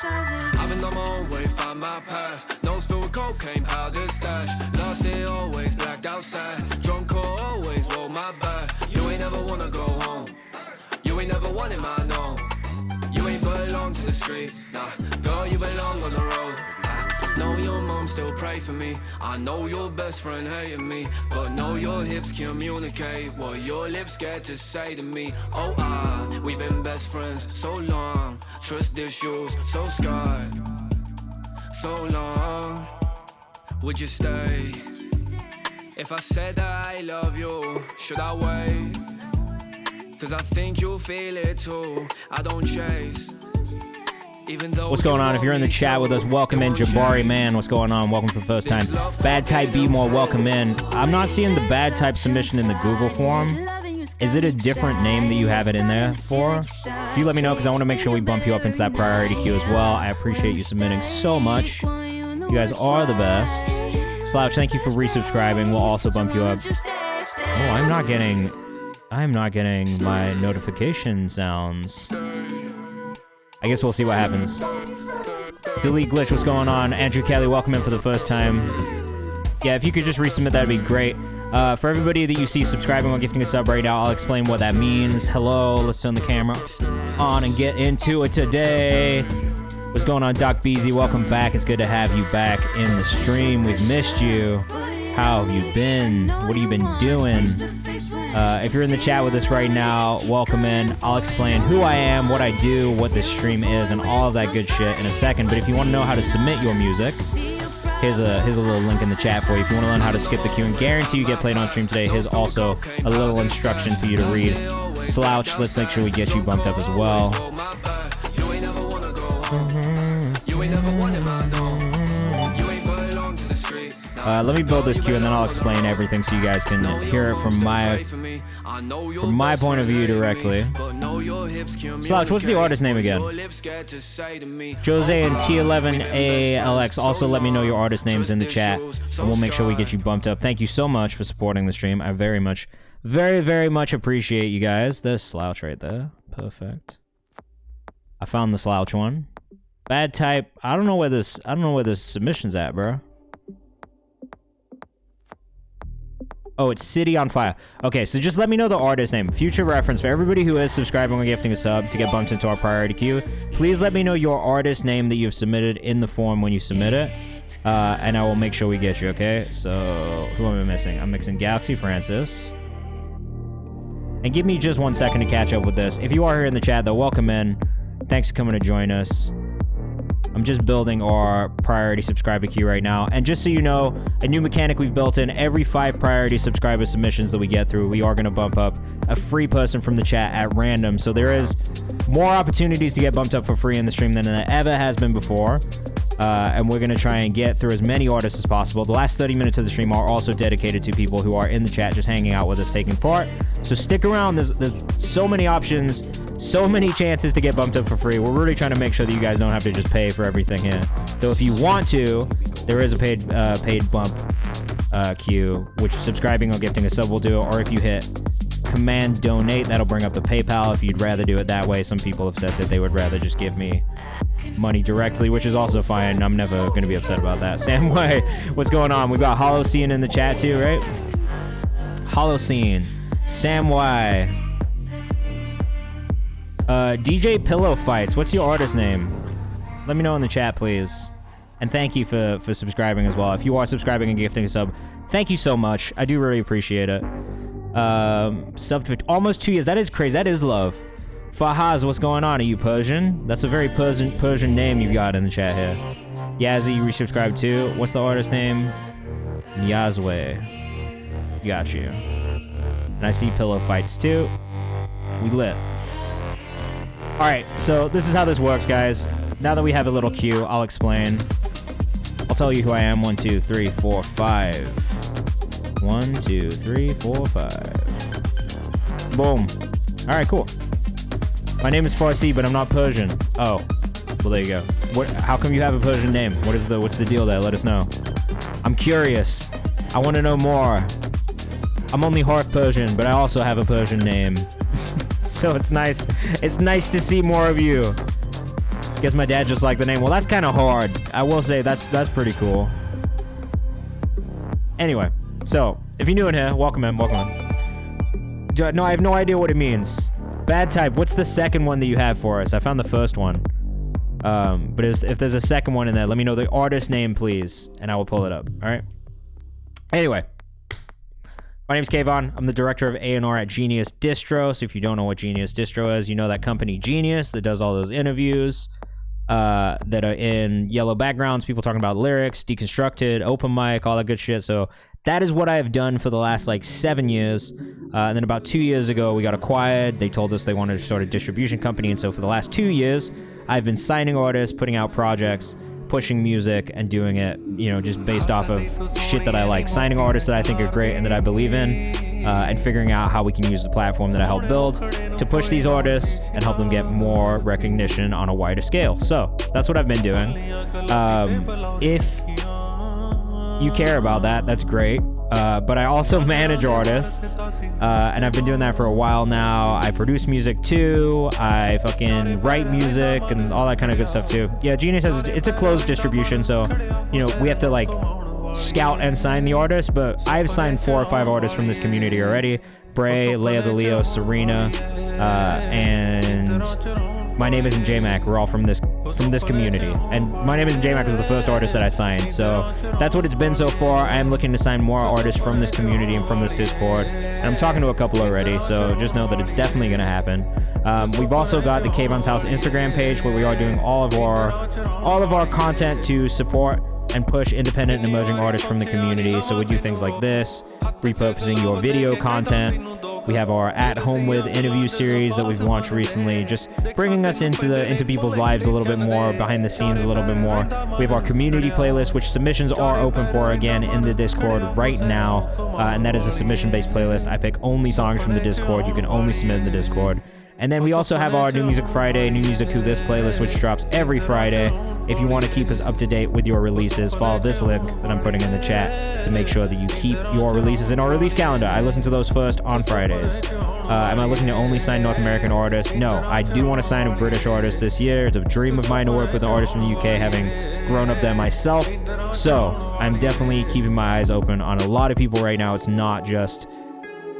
I've been on my own way, find my path. Nose filled with cocaine, powder stash. Last day always blacked outside. Drunk or always roll my back. You ain't never wanna go home. You ain't never wanted my no. You ain't belong to the streets, nah. Girl, you belong on the road. I know your mom still pray for me. I know your best friend hating me, but know your hips communicate what your lips scared to say to me. Oh, we've been best friends so long. Trust issues so scarred. So long, would you stay? If I said that I love you, should I wait? Cause I think you'll feel it too. I don't chase. Even though what's going on? If you're in the chat with us, welcome in. Jabari Man, what's going on? Welcome for the first time. Bad Type B More, welcome in. I'm not seeing the Bad Type submission in the Google form. Is it a different name that you have it in there for? Can you let me know? Because I want to make sure we bump you up into that priority queue as well. I appreciate you submitting so much. You guys are the best. Slouch, thank you for resubscribing. We'll also bump you up. Oh, I'm not getting my notification sounds. I guess we'll see what happens. Delete Glitch, what's going on? Andrew Kelly, welcome in for the first time. Yeah, if you could just resubmit, that'd be great. For everybody that you see subscribing or gifting a sub right now, I'll explain what that means. Hello, let's turn the camera on and get into it today. What's going on, Doc Beezy? Welcome back. It's good to have you back in the stream. We've missed you. How have you been? What have you been doing? If you're in the chat with us right now, welcome in. I'll explain who I am, what I do, what this stream is, and all of that good shit in a second. But if you want to know how to submit your music, here's a little link in the chat for you. If you want to learn how to skip the queue and guarantee you get played on stream today, here's also a little instruction for you to read. Slouch, let's make sure we get you bumped up as well. Let me build this queue and then I'll explain everything so you guys can hear it from my point of view directly. Slouch, what's the artist name again? Jose and T11ALX. Also let me know your artist names in the chat and we'll make sure we get you bumped up. Thank you so much for supporting the stream. I very much appreciate you guys. There's Slouch right there. Perfect. I found the Slouch one. Bad Type. I don't know where this submission's at, bro. Oh, it's City on Fire. Okay, so just let me know the artist name. Future reference for everybody who is subscribing or gifting a sub to get bumped into our priority queue. Please let me know your artist name that you've submitted in the form when you submit it. And I will make sure we get you, okay? So, who am I missing? I'm mixing Galaxy Francis. And give me just 1 second to catch up with this. If you are here in the chat, though, welcome in. Thanks for coming to join us. I'm just building our priority subscriber queue right now. And just so you know, a new mechanic we've built in, every 5 priority subscriber submissions that we get through, we are going to bump up a free person from the chat at random. So there is more opportunities to get bumped up for free in the stream than there ever has been before. And we're going to try and get through as many artists as possible. The last 30 minutes of the stream are also dedicated to people who are in the chat, just hanging out with us, taking part. So stick around. There's so many options, so many chances to get bumped up for free. We're really trying to make sure that you guys don't have to just pay for everything here. Though if you want to, there is a paid bump queue, which subscribing or gifting a sub will do. Or if you hit Command Donate, that'll bring up the PayPal if you'd rather do it that way. Some people have said that they would rather just give me money directly, which is also fine. I'm never going to be upset about that. Sam Way, what's going on? We've got Holocene in the chat too, right? Holocene, Sam Y, DJ Pillow Fights. What's your artist name? Let me know in the chat, please. And thank you for subscribing as well. If you are subscribing and gifting a sub, thank you so much. I do really appreciate it. Sub to almost 2 years. That is crazy. That is love. Fahaz, what's going on? Are you Persian? That's a very Persian name you've got in the chat here. Yazzie, you resubscribed too. What's the artist name? Yazwe. Got you. And I see Pillow Fights too. We lit. Alright, so this is how this works, guys. Now that we have a little queue, I'll explain. I'll tell you who I am. 1, 2, 3, 4, 5. 1, 2, 3, 4, 5. Boom. Alright, cool. My name is Farsi, but I'm not Persian. Oh, well, there you go. How come you have a Persian name? What's the deal there? Let us know. I'm curious. I want to know more. I'm only half Persian, but I also have a Persian name. So it's nice. It's nice to see more of you. Guess my dad just liked the name. Well, that's kind of hard. I will say that's pretty cool. Anyway, so if you're new in here, welcome in. No, I have no idea what it means. Bad type. What's the second one that you have for us? I found the first one. But if there's a second one in there, let me know the artist name, please, and I will pull it up. All right. Anyway, my name's Kayvan. I'm the director of A&R at Genius Distro. So if you don't know what Genius Distro is, you know that company Genius that does all those interviews that are in yellow backgrounds, people talking about lyrics, deconstructed, open mic, all that good shit. So that is what I have done for the last like 7 years. And then about 2 years ago, we got acquired. They told us they wanted to start a distribution company. And so for the last 2 years, I've been signing artists, putting out projects, pushing music, and doing it, you know, just based off of shit that I like. Signing artists that I think are great and that I believe in, and figuring out how we can use the platform that I helped build to push these artists and help them get more recognition on a wider scale. So that's what I've been doing. If you care about that, that's great. But I also manage artists, and I've been doing that for a while now. I produce music too. I fucking write music and all that kind of good stuff too. Yeah, Genius it's a closed distribution, so you know we have to like scout and sign the artists. But I've signed 4 or 5 artists from this community already: Bray, Leia the Leo, Serena, and My Name Isn't J-Mac. We're all from this community. And My Name Isn't J-Mac was the first artist that I signed. So that's what it's been so far. I am looking to sign more artists from this community and from this Discord. And I'm talking to a couple already, so just know that it's definitely going to happen. We've also got the Kayvan's House Instagram page where we are doing all of our content to support and push independent and emerging artists from the community. So we do things like this, repurposing your video content. We have our At Home With interview series that we've launched recently, just bringing us into people's lives a little bit more, behind the scenes a little bit more. We have our community playlist, which submissions are open for again in the Discord right now, and that is a submission-based playlist. I pick only songs from the Discord. You can only submit in the Discord. And then we also have our New Music Friday, New Music Who This playlist, which drops every Friday. If you want to keep us up to date with your releases, follow this link that I'm putting in the chat to make sure that you keep your releases in our release calendar. I listen to those first on Fridays. Am I looking to only sign North American artists? No, I do want to sign a British artist this year. It's a dream of mine to work with an artist from the UK, having grown up there myself. So I'm definitely keeping my eyes open on a lot of people right now. It's not just...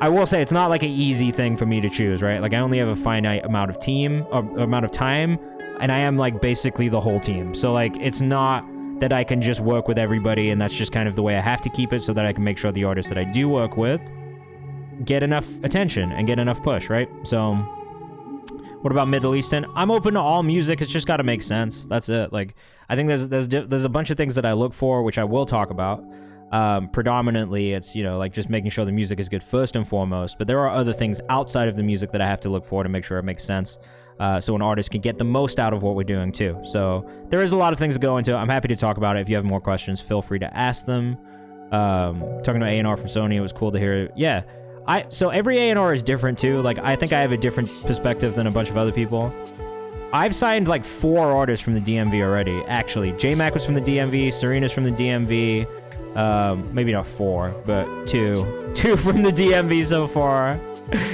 I will say it's not like an easy thing for me to choose, right? Like I only have a finite amount of time, and I am like basically the whole team. So like it's not that I can just work with everybody, and that's just kind of the way I have to keep it so that I can make sure the artists that I do work with get enough attention and get enough push, right? So what about Middle Eastern? I'm open to all music. It's just got to make sense. That's it. Like I think there's a bunch of things that I look for, which I will talk about. Predominantly it's, you know, like just making sure the music is good first and foremost, but there are other things outside of the music that I have to look for to make sure it makes sense, so an artist can get the most out of what we're doing too. So there is a lot of things to go into. I'm happy to talk about it. If you have more questions, feel free to ask them. Talking to A&R from Sony, it was cool to hear. Yeah, so every A&R is different too. Like I think I have a different perspective than a bunch of other people. I've signed like 4 artists from the DMV already, actually. J-Mac was from the DMV, Serena's from the DMV. Maybe not 4, but 2 from the DMV so far.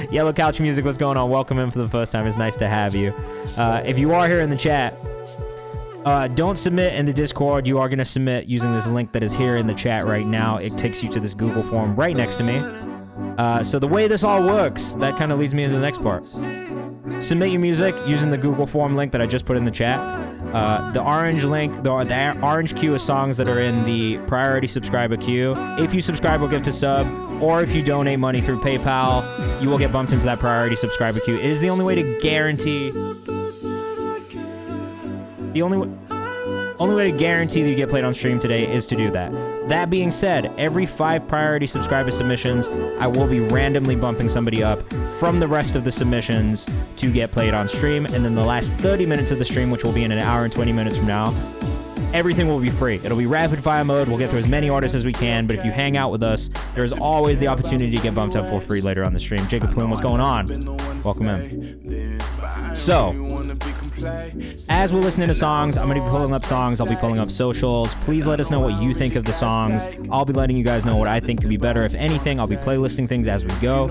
Yellow Couch Music, what's going on? Welcome in for the first time. It's nice to have you. If you are here in the chat, don't submit in the Discord. You are going to submit using this link that is here in the chat right now. It takes you to this Google form right next to me. So the way this all works, that kind of leads me into the next part. Submit your music using the Google form link that I just put in the chat. The orange link, the orange queue of songs that are in the priority subscriber queue. If you subscribe or gift a sub, or if you donate money through PayPal, you will get bumped into that priority subscriber queue. It is the only way to guarantee... The only way to guarantee that you get played on stream today is to do that. That being said, every 5 priority subscriber submissions, I will be randomly bumping somebody up from the rest of the submissions to get played on stream. And then the last 30 minutes of the stream, which will be in an hour and 20 minutes from now, everything will be free. It'll be rapid fire mode. We'll get through as many artists as we can. But if you hang out with us, there's always the opportunity to get bumped up for free later on the stream. Jacob Plume, what's going on? Welcome in. So, As we're listening to songs, I'm going to be pulling up songs. I'll be pulling up socials. Please let us know what you think of the songs. I'll be letting you guys know what I think could be better. If anything, I'll be playlisting things as we go.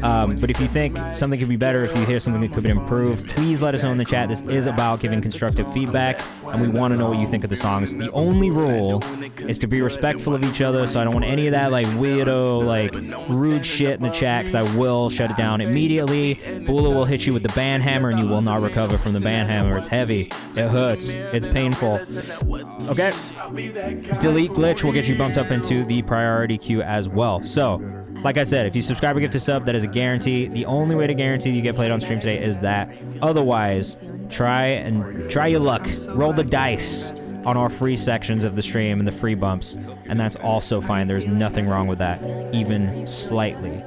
But if you think something could be better, if you hear something that could be improved, please let us know in the chat. This is about giving constructive feedback, and we want to know what you think of the songs. The only rule is to be respectful of each other, so I don't want any of that like weirdo, like rude shit in the chat, because I will shut it down immediately. Bula will hit you with the band hammer, and you will not recover from the band hammer. It's heavy. It hurts. It's painful. Okay. Delete glitch will get you bumped up into the priority queue as well. So, like I said, if you subscribe or gift a sub, that is a guarantee. The only way to guarantee you get played on stream today is that. Otherwise, try your luck. Roll the dice on our free sections of the stream and the free bumps, and that's also fine. There's nothing wrong with that, even slightly.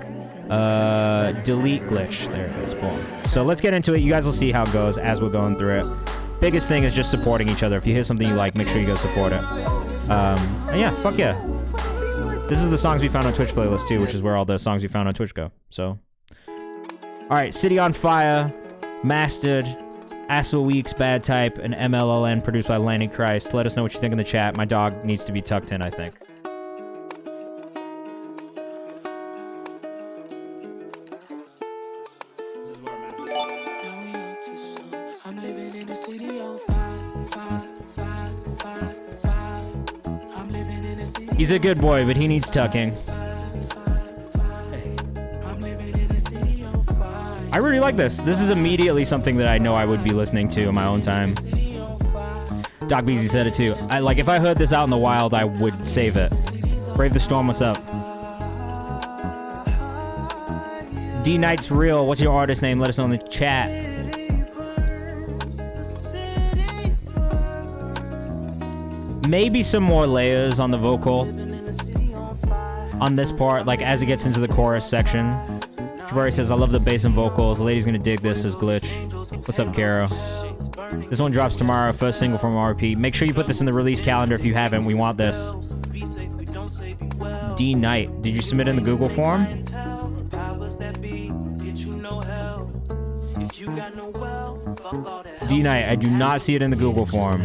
Delete glitch. There it is. Boom. So let's get into it. You guys will see how it goes as we're going through it. Biggest thing is just supporting each other. If you hear something you like, make sure you go support it. And yeah, fuck yeah. This is the songs we found on Twitch playlist too, which is where all the songs we found on Twitch go. So, all right, City on Fire, mastered, Asa Weeks, Bad Type, and MLLN, produced by Lanny Christ. Let us know what you think in the chat. My dog needs to be tucked in, I think. He's a good boy, but he needs tucking. I really like this. This is immediately something that I know I would be listening to in my own time. Doc Beezy said it too. If I heard this out in the wild, I would save it. Brave the Storm, what's up? D Knight's Real, what's your artist name? Let us know in the chat. Maybe some more layers on the vocal on this part, like as it gets into the chorus section. Jabari says, I love the bass and vocals. The lady's gonna dig this, says Glitch. What's up, Caro? This one drops tomorrow, first single from RP. Make sure you put this in the release calendar if you haven't. We want this. D Knight, did you submit in the Google form? D Knight, I do not see it in the Google form.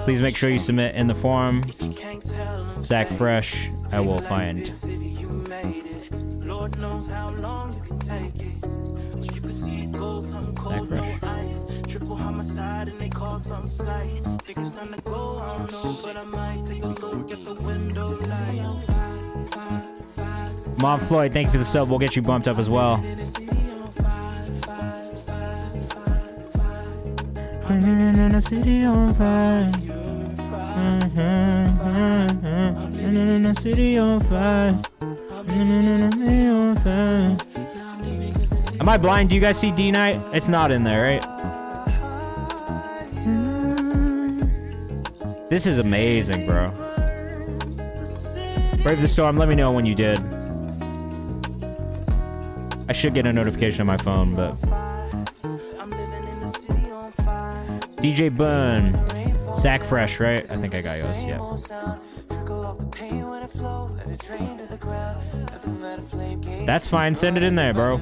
Please make sure you submit in the forum. Zach Fresh, I will find. Zach Fresh. Mom Floyd, thank you for the sub. We'll get you bumped up as well. In a city on fire. In a city on fire. Am I blind? Do you guys see D Night? It's not in there, right? This is amazing, bro. Brave the Storm, let me know when you did. I should get a notification on my phone, but... DJ Burn. Zach Fresh, right? I think I got yours, yeah. That's fine, send it in there, bro.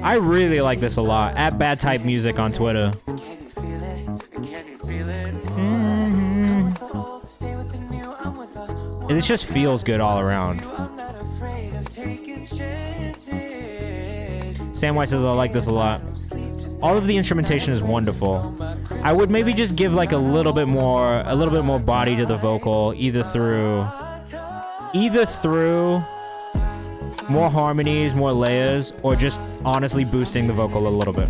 I really like this a lot. At Bad Type Music on Twitter. It just feels good all around. Sam White says I like this a lot. All of the instrumentation is wonderful. I would maybe just give like a little bit more body to the vocal, either through more harmonies, more layers, or just honestly boosting the vocal a little bit.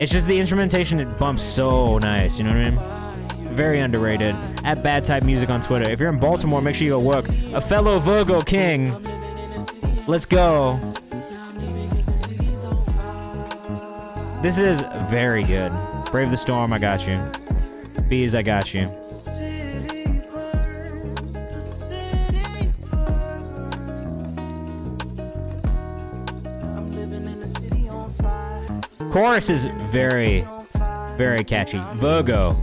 It's just the instrumentation, it bumps so nice, you know what I mean? Very underrated. At Bad Type Music on Twitter. If you're in Baltimore, make sure you go work. A fellow Virgo King. Let's go. This is very good. Brave the Storm, I got you. Bees, I got you. Chorus is very, very catchy. Virgo,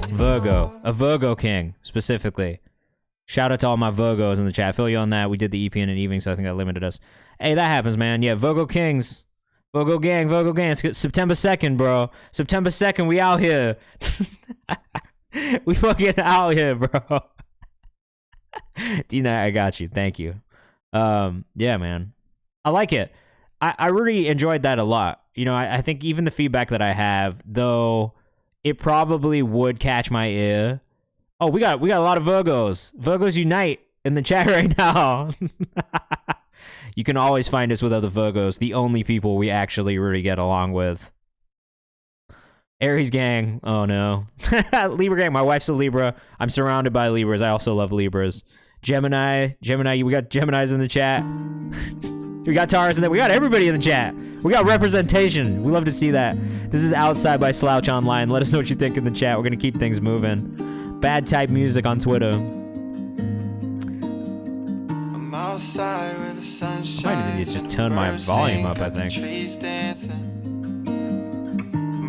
a Virgo King, specifically. Shout out to all my Virgos in the chat. Feel you on that. We did the EP in an evening, so I think that limited us. Hey, that happens, man. Yeah, Virgo Kings. Virgo gang, Virgo gang. It's September 2nd, bro. September 2nd, we out here. We fucking out here, bro. Dina, I got you. Thank you. Yeah, man. I like it. I really enjoyed that a lot. You know, I think even the feedback that I have, though it probably would catch my ear. Oh, we got a lot of Virgos. Virgos unite in the chat right now. You can always find us with other Virgos, the only people we actually really get along with. Aries gang. Oh no. Libra gang. My wife's a Libra. I'm surrounded by Libras. I also love Libras. Gemini. We got Geminis in the chat. We got Taurus in there. We got everybody in the chat. We got representation. We love to see that. This is Outside by Slouch Online. Let us know what you think in the chat. We're going to keep things moving. Bad type music on Twitter. I'm outside where the sun shines. Might need to just turn my volume up, I think.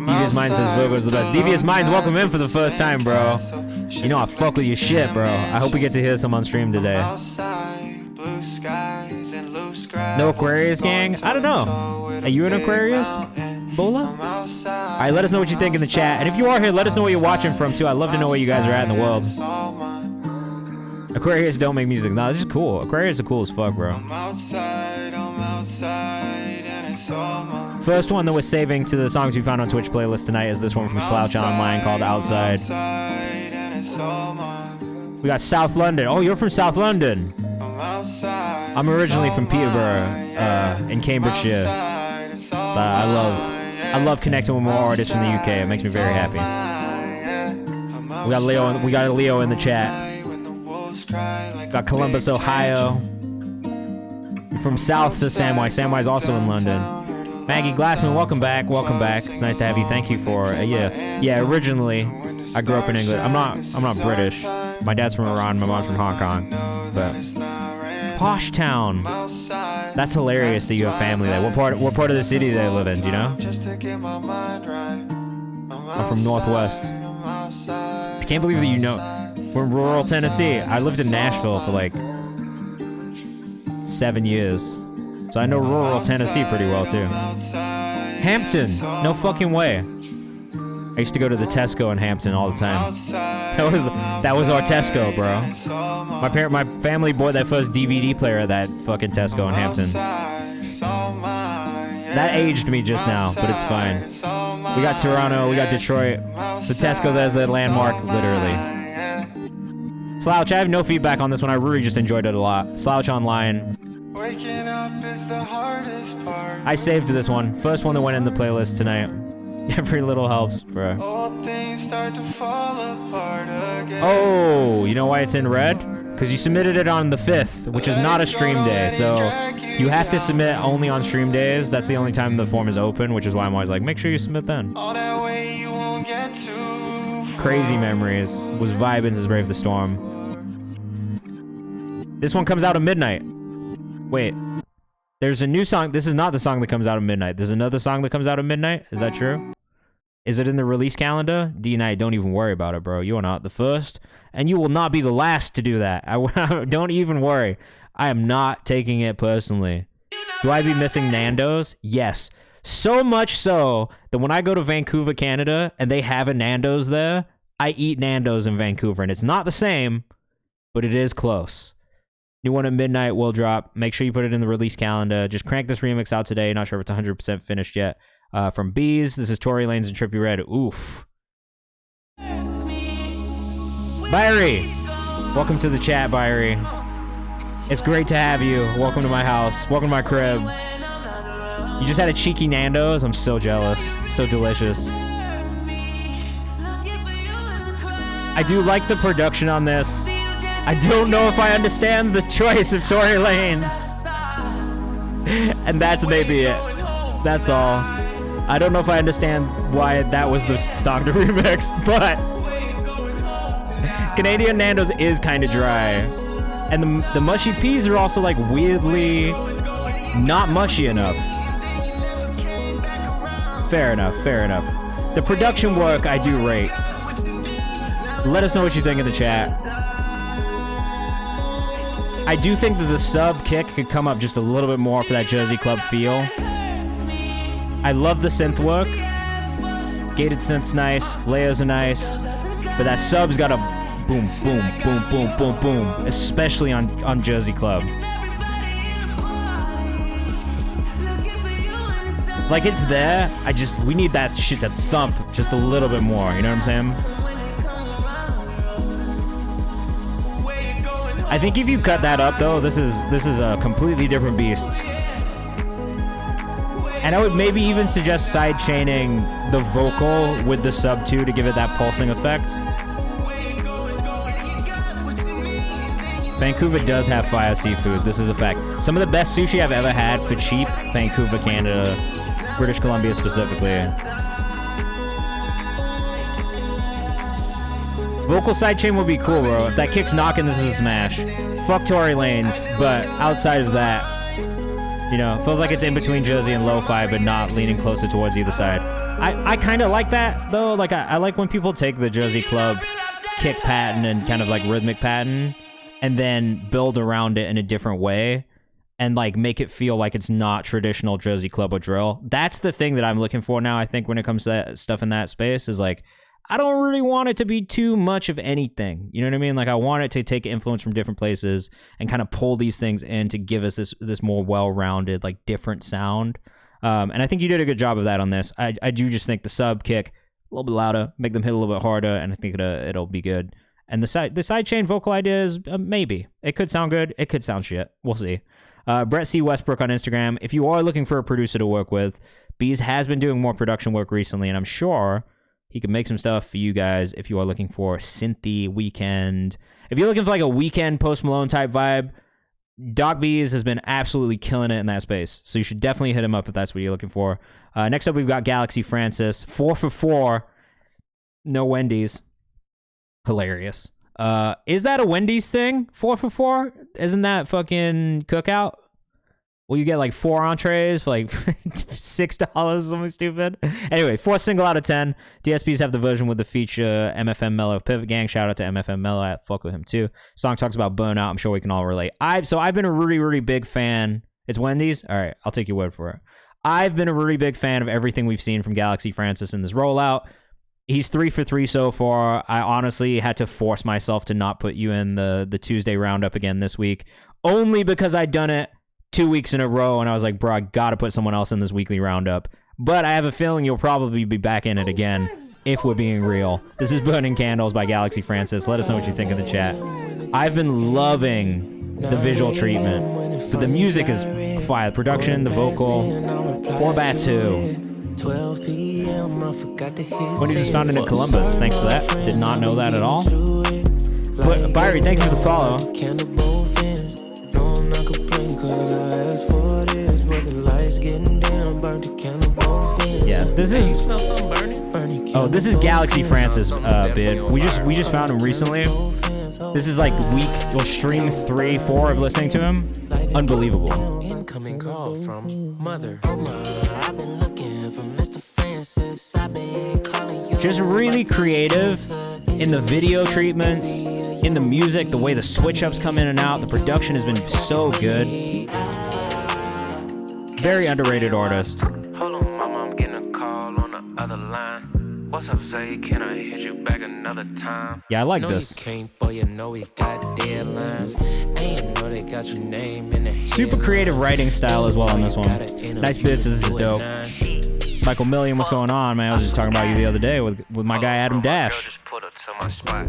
Devious Mind says Virgo's the best. Devious Minds, welcome in for the first time, bro. You know I fuck with your shit, bro. I hope we get to hear some on stream today. No Aquarius gang? I don't know. Are you an Aquarius? Bola? Alright, let us know what you think in the chat. And if you are here, let us know where you're watching from, too. I'd love to know where you guys are at in the world. Aquarius don't make music. No, this is cool. Aquarius are cool as fuck, bro. First one that we're saving to the songs we found on Twitch playlist tonight is this one from Slouch Online called Outside. We got South London. Oh, you're from South London. I'm originally from Peterborough, in Cambridgeshire. So I love connecting with more artists from the UK. It makes me very happy. We got Leo in the chat. Got Columbus, Ohio. From South to Samwise. Samwise also in London. Maggie Glassman, welcome back. Welcome back. It's nice to have you. Thank you for yeah. Originally, I grew up in England. I'm not British. My dad's from Iran. My mom's from Hong Kong. But Posh Town. That's hilarious that you have family there. What part of the city do they live in? Do you know? I'm from Northwest. I can't believe that you know. We're in rural Tennessee. I lived in Nashville for like 7 years. So I know rural Tennessee pretty well too. Hampton. No fucking way. I used to go to the Tesco in Hampton all the time. That was our Tesco, bro. My family bought that first DVD player at that fucking Tesco in Hampton. That aged me just now, but it's fine. We got Toronto, we got Detroit. The Tesco there's the landmark, literally. Slouch, I have no feedback on this one. I really just enjoyed it a lot. Slouch Online. Waking up is the hardest part. I saved this one. First one that went in the playlist tonight. Every little helps, bro. Old things start to fall apart again. Oh, you know why it's in red? Because you submitted it on the 5th, which is not a stream day. So you have to submit only on stream days. That's the only time the form is open, which is why I'm always like, make sure you submit then. Crazy Memories was Vibins as Brave the Storm. This one comes out at midnight. Wait, there's a new song. This is not the song that comes out at midnight. There's another song that comes out at midnight. Is that true? Is it in the release calendar? D&I, don't even worry about it, bro. You are not the first, and you will not be the last to do that. Don't even worry. I am not taking it personally. Do I be missing Nando's? Yes. So much so that when I go to Vancouver, Canada, and they have a Nando's there, I eat Nando's in Vancouver, and it's not the same, but it is close. New one at midnight will drop. Make sure you put it in the release calendar. Just crank this remix out today. Not sure if it's 100% finished yet. From Bees, this is Tory Lanez and Trippie Redd. Oof. Byrie, welcome to the chat, Byrie. It's great to have you. Welcome to my house. Welcome to my crib. You just had a cheeky Nando's. I'm so jealous. So delicious. I do like the production on this. I don't know if I understand the choice of Tory Lanez. And that's maybe it. That's all. I don't know if I understand why that was the song to remix, but Canadian Nando's is kind of dry. And the mushy peas are also like weirdly not mushy enough. Fair enough, fair enough. The production work I do rate. Let us know what you think in the chat. I do think that the sub kick could come up just a little bit more for that Jersey Club feel. I love the synth work. Gated synth's nice, layers are nice, but that sub's got a boom, boom, boom, boom, boom, boom, especially on Jersey Club. Like, it's there, we need that shit to thump just a little bit more, you know what I'm saying? I think if you cut that up though, this is a completely different beast. And I would maybe even suggest side chaining the vocal with the sub too to give it that pulsing effect. Vancouver does have fire seafood. This is a fact. Some of the best sushi I've ever had for cheap, Vancouver, Canada, British Columbia specifically. Vocal sidechain would be cool, bro. If that kick's knocking, this is a smash. Fuck Tory Lanez, but outside of that, you know, feels like it's in between Jersey and lo-fi, but not leaning closer towards either side. I kind of like that, though. Like, I like when people take the Jersey Club kick pattern and kind of like rhythmic pattern and then build around it in a different way and like make it feel like it's not traditional Jersey Club or drill. That's the thing that I'm looking for now, I think, when it comes to that stuff in that space is like, I don't really want it to be too much of anything. You know what I mean? Like, I want it to take influence from different places and kind of pull these things in to give us this more well-rounded, like, different sound. And I think you did a good job of that on this. I do just think the sub kick a little bit louder, make them hit a little bit harder, and I think it'll be good. And the sidechain vocal ideas, maybe. It could sound good. It could sound shit. We'll see. Brett C. Westbrook on Instagram. If you are looking for a producer to work with, Bees has been doing more production work recently, and I'm sure he can make some stuff for you guys if you are looking for synthy weekend. If you're looking for like a weekend Post Malone type vibe, Doc Bees has been absolutely killing it in that space. So you should definitely hit him up if that's what you're looking for. Next up, we've got Galaxy Francis. 4 for 4. No Wendy's. Hilarious. Is that a Wendy's thing? 4 for 4? Isn't that fucking Cookout? Well, you get like 4 entrees for like $6, something stupid. Anyway, 4 single out of 10. DSPs have the version with the feature MFM Mello of Pivot Gang. Shout out to MFM Mello. I fuck with him too. Song talks about burnout. I'm sure we can all relate. I've been a really, really big fan. It's Wendy's? All right, I'll take your word for it. I've been a really big fan of everything we've seen from Galaxy Francis in this rollout. He's 3 for 3 so far. I honestly had to force myself to not put you in the Tuesday roundup again this week, only because I'd done it 2 weeks in a row, and I was like, bro, I gotta put someone else in this weekly roundup. But I have a feeling you'll probably be back in it again, if we're being real. This is Burning Candles by Galaxy Francis. Let us know what you think in the chat. I've been loving the visual treatment, but the music is fire. The production, the vocal, 4 bats who. 12 p.m. I forgot to hit. When he just found it in Columbus. Thanks for that. Did not know that at all. But Byrie, thank you for the follow. Yeah, this is. Oh, this is Galaxy Francis bid. We just found him recently. This is like week or stream 3, 4 of listening to him. Unbelievable. Incoming call from mother. I've been looking for Mr. Francis. I've been calling you. Just really creative in the video treatments, in the music, the way the switch ups come in and out. The production has been so good. Very underrated artist. Hold on, mama, I'm getting a call on the other line. What's up, Zay? Can I hit you back another time? Yeah, I like this. Super creative writing style as well on this one. Nice bits, this is dope. Michael Million, what's going on, man? I was just talking about you the other day with my guy Adam Dash.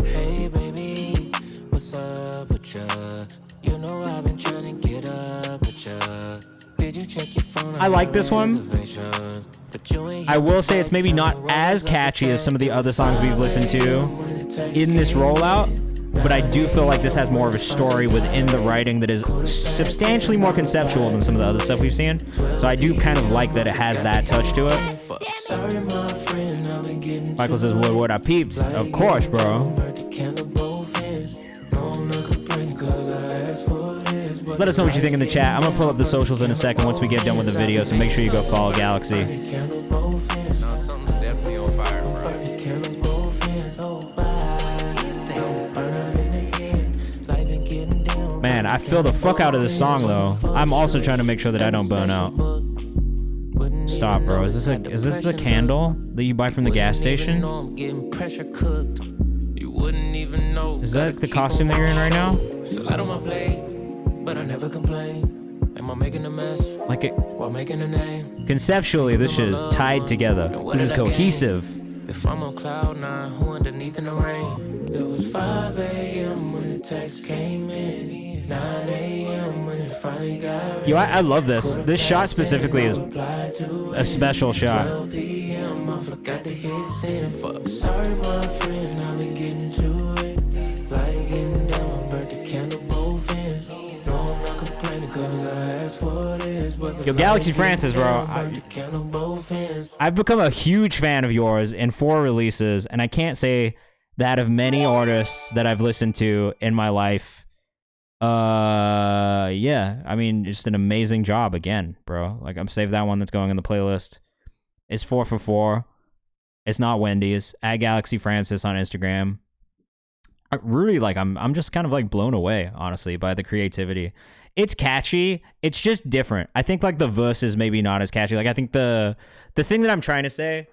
Hey, baby, what's up with ya? You know I've been trying to get up with ya. Did you check your phone? I like this one. I will say it's maybe not as catchy as some of the other songs we've listened to in this rollout, but I do feel like this has more of a story within the writing that is substantially more conceptual than some of the other stuff we've seen. So I do kind of like that it has that touch to it. Michael says, what I peeped? Of course, bro. Let us know what you think in the chat. I'm gonna pull up the socials in a second once we get done with the video, so make sure you go follow Galaxy. Something's definitely on fire, bro. Man, man. I feel the fuck out of this song, though. I'm also trying to make sure that I don't burn out. Stop, bro. Is this the candle that you buy from the gas station? Is that the costume that you're in right now? But I never complain. Am I making a mess? Like it. While making a name. Conceptually, this shit is tied together. This is cohesive. If I'm on cloud nine, who underneath in the rain? It was 5 a.m. when the text came in. 9 a.m. when it finally got. Yo, I love this. This shot specifically is a special shot. 12 p.m. I forgot to hit send. Sorry, my friend, I've been getting to it. Like getting down, burnt the candle both ends. No, I'm not complaining 'cause I asked for this. Yo, Galaxy Francis, bro. I've become a huge fan of yours in 4 releases, and I can't say that of many artists that I've listened to in my life. Yeah, I mean, just an amazing job again, bro. Like, I'm saved that one that's going in the playlist. It's 4 for 4. It's not Wendy's. At Galaxy Francis on Instagram. I really, like, I'm just kind of like blown away, honestly, by the creativity. It's catchy. It's just different. I think like the verses maybe not as catchy. Like, I think the thing that I'm trying to say,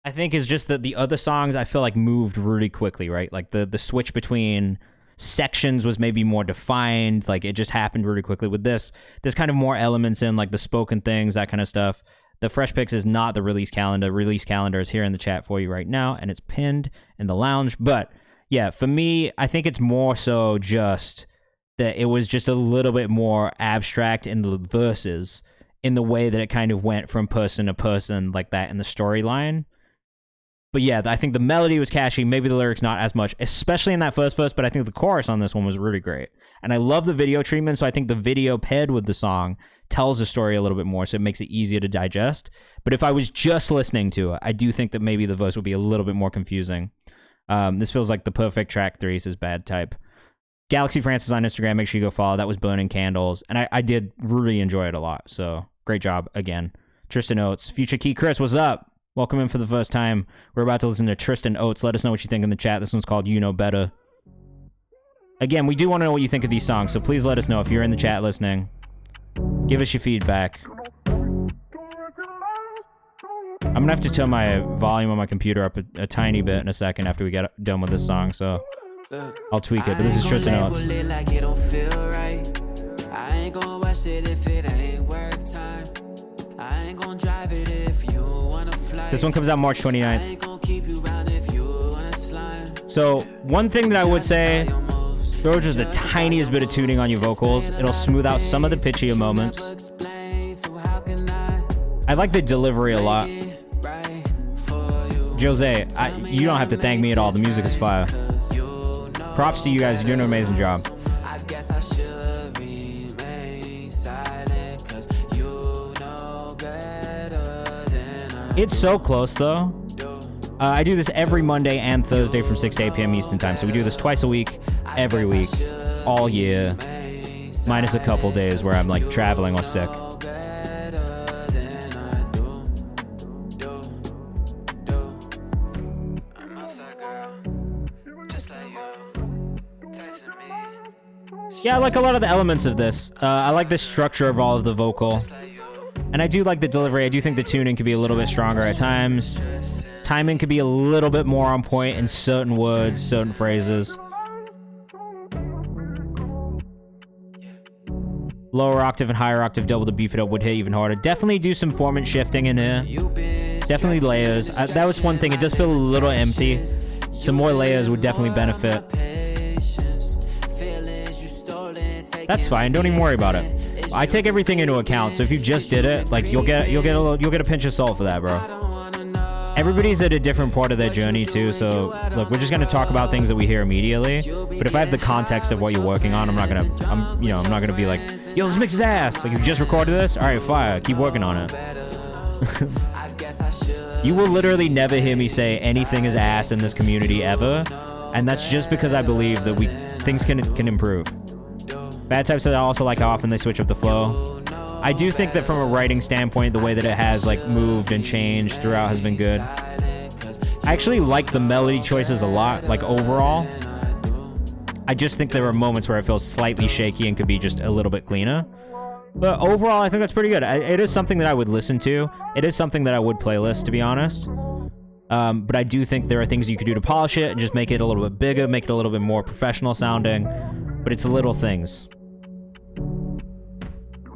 I think, is just that the other songs I feel like moved really quickly, right? Like the switch between sections was maybe more defined. Like, it just happened really quickly. With this, there's kind of more elements in, like the spoken things, that kind of stuff. The Fresh Picks is not the release calendar. Release calendar is here in the chat for you right now, and it's pinned in the lounge. But yeah, for me, I think it's more so just that it was just a little bit more abstract in the verses, in the way that it kind of went from person to person like that in the storyline. But yeah, I think the melody was catchy. Maybe the lyrics not as much, especially in that first verse, but I think the chorus on this one was really great. And I love the video treatment, so I think the video paired with the song tells the story a little bit more, so it makes it easier to digest. But if I was just listening to it, I do think that maybe the verse would be a little bit more confusing. This feels like the perfect track 3, says Bad Type. Galaxy Francis on Instagram, make sure you go follow. That was Burning Candles, and I did really enjoy it a lot, so great job again. Tristan Oates, Future Key Chris, what's up? Welcome in for the first time. We're about to listen to Tristan Oates. Let us know what you think in the chat. This one's called You Know Better. Again, we do want to know what you think of these songs, so please let us know if you're in the chat listening. Give us your feedback. I'm going to have to turn my volume on my computer up a tiny bit in a second after we get done with this song, so I'll tweak it. But this is Tristan Oates. Like it don't feel right. I ain't gonna watch it if it ain't worth time. I ain't gonna drive it if you wanna fly. This one comes out March 29th. I ain't gonna keep you round if you wanna slime. So, one thing that I would say, throw just the tiniest bit of tuning on your vocals. It'll smooth out some of the pitchier moments. I like the delivery a lot. Jose, you don't have to thank me at all. The music is fire. Props to you guys. You're doing an amazing job. I guess I should remain silent, 'cause you know better than I It's so close, though. I do this every Monday and Thursday from 6 to 8 p.m. Eastern time. So we do this twice a week, every week, all year, minus a couple days where I'm like traveling or sick. Yeah, I like a lot of the elements of this. I like the structure of all of the vocal. And I do like the delivery. I do think the tuning could be a little bit stronger at times. Timing could be a little bit more on point in certain words, certain phrases. Lower octave and higher octave double to beef it up would hit even harder. Definitely do some formant shifting in here. Definitely layers. That was one thing. It does feel a little empty. Some more layers would definitely benefit. That's fine. Don't even worry about it. I take everything into account. So if you just did it, like you'll get a pinch of salt for that, bro. Everybody's at a different part of their journey too. So look, we're just gonna talk about things that we hear immediately. But if I have the context of what you're working on, I'm not gonna be like, yo, let's mix his ass. Like, you just recorded this, all right, fire. Keep working on it. You will literally never hear me say anything is ass in this community ever, and that's just because I believe that things can improve. Bad Type said I also like how often they switch up the flow. I do think that from a writing standpoint, the way that it has like moved and changed throughout has been good. I actually like the melody choices a lot, like overall. I just think there are moments where I feel slightly shaky and could be just a little bit cleaner. But overall, I think that's pretty good. It is something that I would listen to. It is something that I would playlist, to be honest. But I do think there are things you could do to polish it and just make it a little bit bigger, make it a little bit more professional sounding. But it's little things.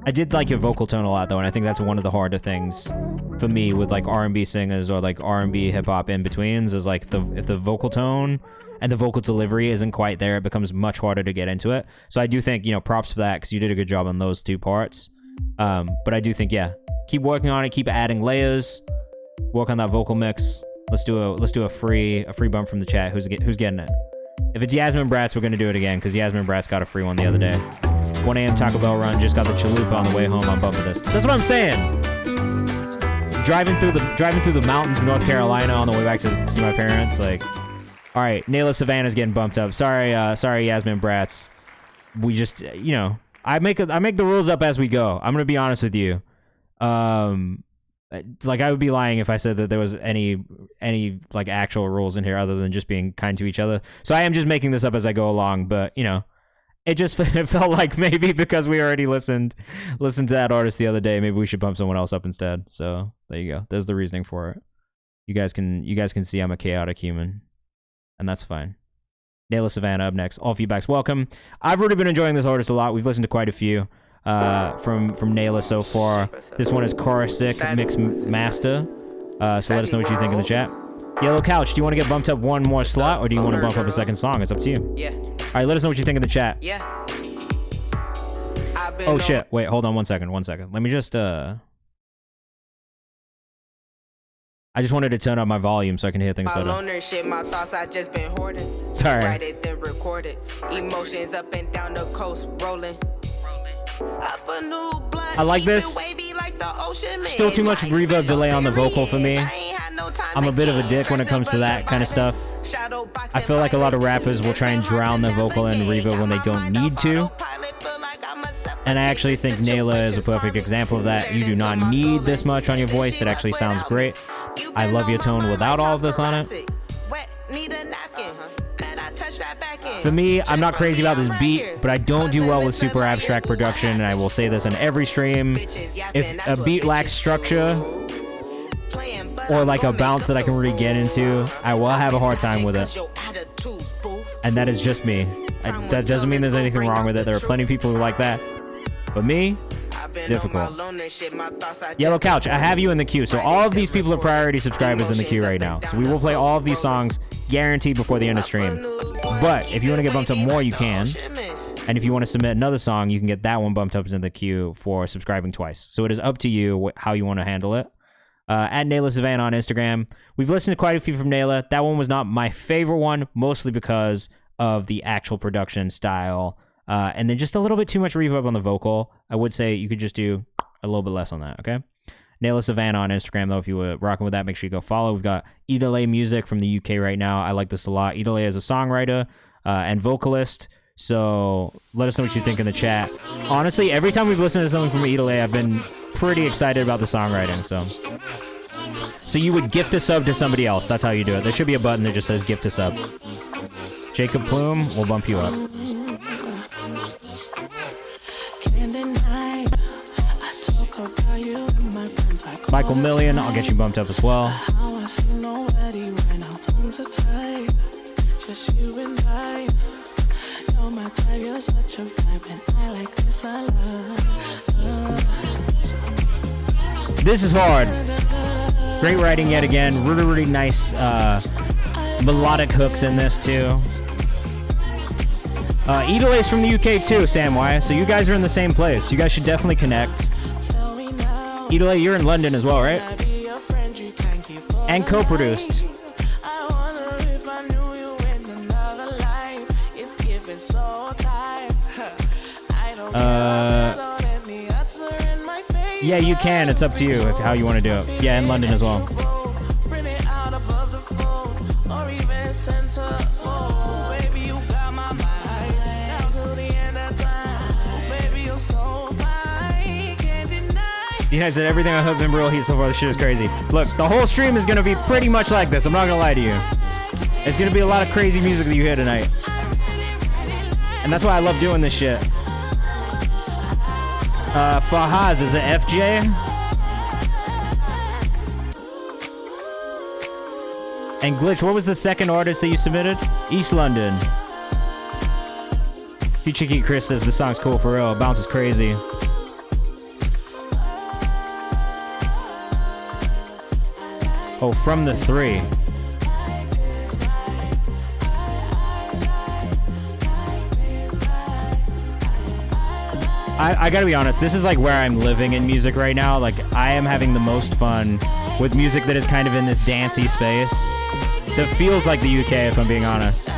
I did like your vocal tone a lot, though, and I think that's one of the harder things for me with like R&B singers or like R&B hip hop in betweens is like if the vocal tone and the vocal delivery isn't quite there, it becomes much harder to get into it. So I do think, you know, props for that because you did a good job on those two parts. But I do think, yeah, keep working on it, keep adding layers, work on that vocal mix. Let's do a free bump from the chat. Who's getting it? If it's Yasmin Bratz, we're gonna do it again because Yasmin Bratz got a free one the other day. 1 a.m. Taco Bell run, just got the chalupa on the way home. I'm bumping this. That's what I'm saying. Driving through the mountains of North Carolina on the way back to see my parents. Like, all right, Nayla Savannah's getting bumped up. Sorry, Yasmin Bratz. We just, you know, I make the rules up as we go. I'm gonna be honest with you. Like I would be lying if I said that there was any like actual rules in here other than just being kind to each other. So I am just making this up as I go along. But you know, it felt like maybe because we already listened to that artist the other day, maybe we should bump someone else up instead. So there you go. There's the reasoning for it. You guys can see I'm a chaotic human, and that's fine. Nayla Savannah up next. All feedback's welcome. I've already been enjoying this artist a lot. We've listened to quite a few from Nayla so far. This one is Karasik Mix Master. So let us know what you think in the chat. Yellow Couch, do you want to get bumped up one more slot, or do you want to bump up a second song? It's up to you. Yeah. All right, let us know what you think in the chat. Yeah. Oh shit! Wait, hold on one second. Let me just I just wanted to turn up my volume so I can hear things better. Ownership, my thoughts I just been hoarding. Sorry. Write it then record it. Emotions up and down the coast rolling. I like this. Still too much reverb delay on the vocal for me. I'm a bit of a dick when it comes to that kind of stuff. I feel like a lot of rappers will try and drown their vocal in reverb when they don't need to. And I actually think Nayla is a perfect example of that. You do not need this much on your voice. It actually sounds great. I love your tone without all of this on it. For me, I'm not crazy about this beat, but I don't do well with super abstract production, and I will say this in every stream. If a beat lacks structure, or like a bounce that I can really get into, I will have a hard time with it. And that is just me. That doesn't mean there's anything wrong with it. There are plenty of people who like that. But me, difficult. Yellow Couch, I have you in the queue. So all of these people are priority subscribers in the queue right now. So we will play all of these songs guaranteed before the end of stream. But if you want to get bumped up more, you can. And if you want to submit another song, you can get that one bumped up into the queue for subscribing twice. So it is up to you how you want to handle it. At Nayla Savannah on Instagram. We've listened to quite a few from Nayla. That one was not my favorite one, mostly because of the actual production style. And then just a little bit too much reverb on the vocal. I would say you could just do a little bit less on that, okay? Nayla Savannah on Instagram, though, if you were rocking with that, make sure you go follow. We've got Idole Music from the UK right now. I like this a lot. Idole is a songwriter and vocalist, so let us know what you think in the chat. Honestly, every time we've listened to something from Idole, I've been pretty excited about the songwriting, so you would gift a sub to somebody else. That's how you do it. There should be a button that just says gift a sub. Jacob Plume will bump you up. Michael Million, I'll get you bumped up as well. This is hard. Great writing yet again. Really, really nice melodic hooks in this too. Idole's from the UK too, Sam Y. So you guys are in the same place. You guys should definitely connect. Idole, you're in London as well, right? And co-produced. Yeah, you can. It's up to you how you want to do it. Yeah, in London as well. You guys said everything I hooked in real heat so far. This shit is crazy. Look, the whole stream is going to be pretty much like this. I'm not going to lie to you. It's going to be a lot of crazy music that you hear tonight. And that's why I love doing this shit. Fahaz, is it FJ? And Glitch, what was the second artist that you submitted? East London. Future Key Chris says the song's cool for real. It bounces crazy. Oh, from the 3. I gotta be honest, this is like where I'm living in music right now. Like, I am having the most fun with music that is kind of in this dancey space. That feels like the UK, if I'm being honest.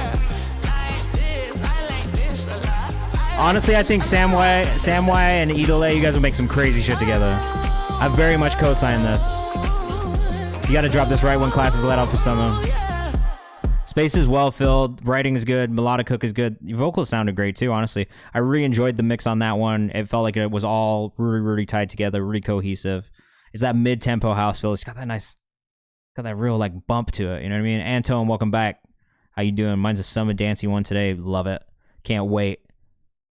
Honestly, I think Samway and Idole, you guys will make some crazy shit together. I very much co-sign this. You gotta drop this right when classes let out for summer. Space is well filled, writing is good, melodic hook is good. Your vocals sounded great too, honestly. I really enjoyed the mix on that one. It felt like it was all really, really tied together, really cohesive. It's that mid-tempo house feel. It's got that real like bump to it, you know what I mean? Antone, welcome back. How you doing? Mine's a summer dancey one today. Love it. Can't wait.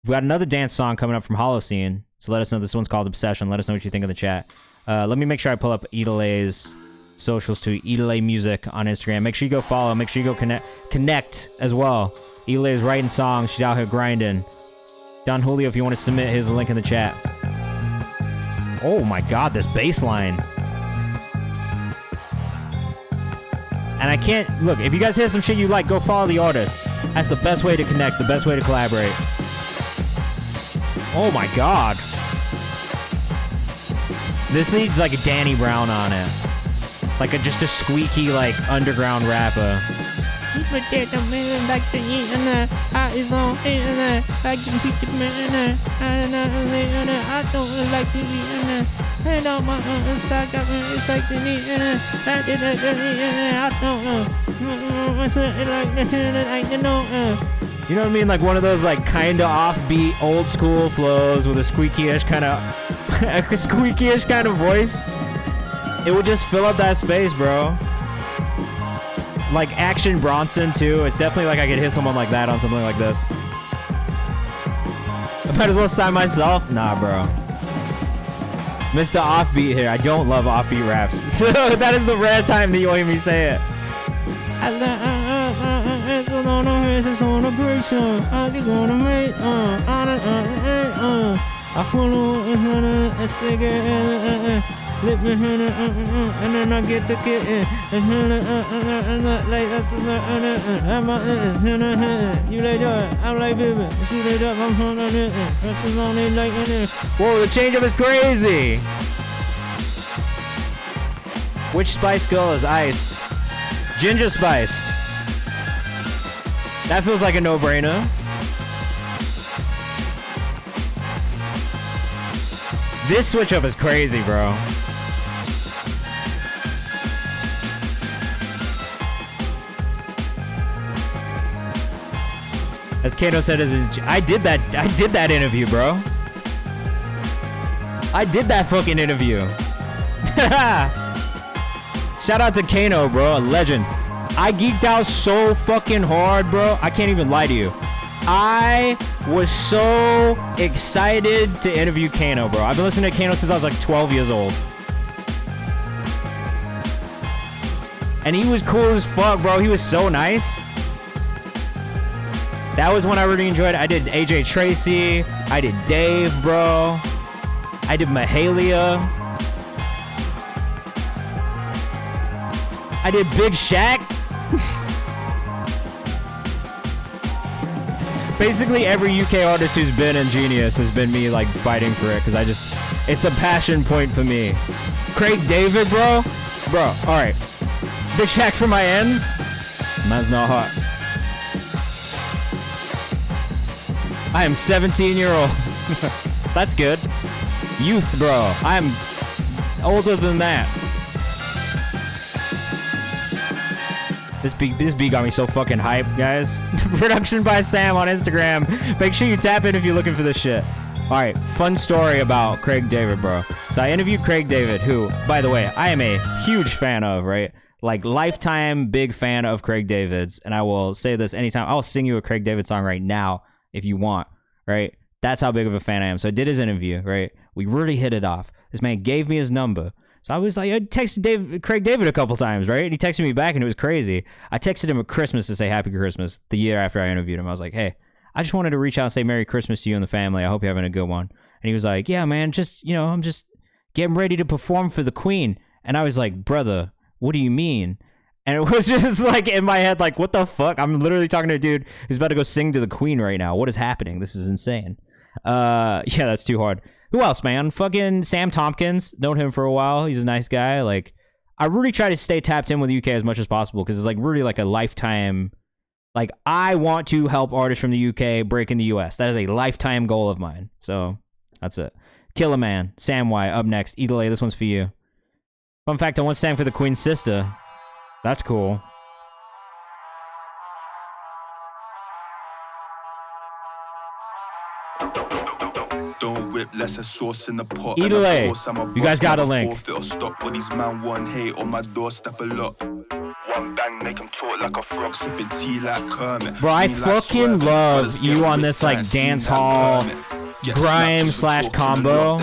We've got another dance song coming up from Holocene, so let us know. This one's called Obsession. Let us know what you think in the chat. Let me make sure I pull up Idole's socials too. Idole Music on Instagram. Make sure you go follow. Make sure you go connect as well. Idole is writing songs. She's out here grinding. Don Julio, if you want to submit his link in the chat. Oh my god, this bass line. And I can't... Look, if you guys hear some shit you like, go follow the artist. That's the best way to connect, the best way to collaborate. Oh my god. This needs like a Danny Brown on it. Like just a squeaky, like, underground rapper. You know what I mean? Like one of those like kind of offbeat old school flows with a squeaky-ish kind of voice. It would just fill up that space, bro. Like Action Bronson too. It's definitely like I could hit someone like that on something like this. I might as well sign myself. Nah, bro. Mr. Offbeat here. I don't love offbeat raps. So that is the rare time that you'll hear me say it. It's on a great show. I just wanna make I follow a cigarette, lip me and then I get to get it, like that's you like that, I'm like baby, you like that, I'm on it, that's only like it. Whoa, the change up is crazy. Which Spice Girl is ice? Ginger Spice. That feels like a no-brainer. This switch up is crazy, bro. As Kato said, I did that interview, bro. I did that fucking interview. Shout out to Kano, bro, a legend. I geeked out so fucking hard, bro. I can't even lie to you. I was so excited to interview Kano, bro. I've been listening to Kano since I was like 12 years old. And he was cool as fuck, bro. He was so nice. That was one I really enjoyed. I did AJ Tracy. I did Dave, bro. I did Mahalia. I did Big Shaq. Basically every UK artist who's been in Genius has been me like fighting for it, because it's a passion point for me. Craig David, bro, all right. Big Shaq for my ends. Man's not hot. I am 17-year-old. That's good. Youth, bro. I'm older than that. This beat got me so fucking hyped, guys. Production by Sam on Instagram. Make sure you tap in if you're looking for this shit. All right, fun story about Craig David, bro. So I interviewed Craig David, who, by the way, I am a huge fan of, right? Like, lifetime big fan of Craig David's. And I will say this anytime. I'll sing you a Craig David song right now if you want, right? That's how big of a fan I am. So I did his interview, right? We really hit it off. This man gave me his number. So I was like, I texted Craig David a couple times, right? And he texted me back and it was crazy. I texted him at Christmas to say Happy Christmas the year after I interviewed him. I was like, hey, I just wanted to reach out and say Merry Christmas to you and the family. I hope you're having a good one. And he was like, yeah, man, just, you know, I'm just getting ready to perform for the Queen. And I was like, brother, what do you mean? And it was just like in my head, like, what the fuck? I'm literally talking to a dude who's about to go sing to the Queen right now. What is happening? This is insane. Yeah, that's too hard. Who else, man? Fucking Sam Tompkins. Known him for a while. He's a nice guy. Like, I really try to stay tapped in with the UK as much as possible because it's like really like a lifetime. Like, I want to help artists from the UK break in the US. That is a lifetime goal of mine. So that's it. Killer Man, Sam Y, up next. Idole, this one's for you. Fun fact, I once sang for the Queen's sister. That's cool. Don't whip less a sauce in the pot. Idole, you guys got a link. Stop what these man one hate on my doorstep a lot. One bang make him talk like a frog, sipping tea like Kermit. Bro, I fucking love you on this like dance hall grime / combo.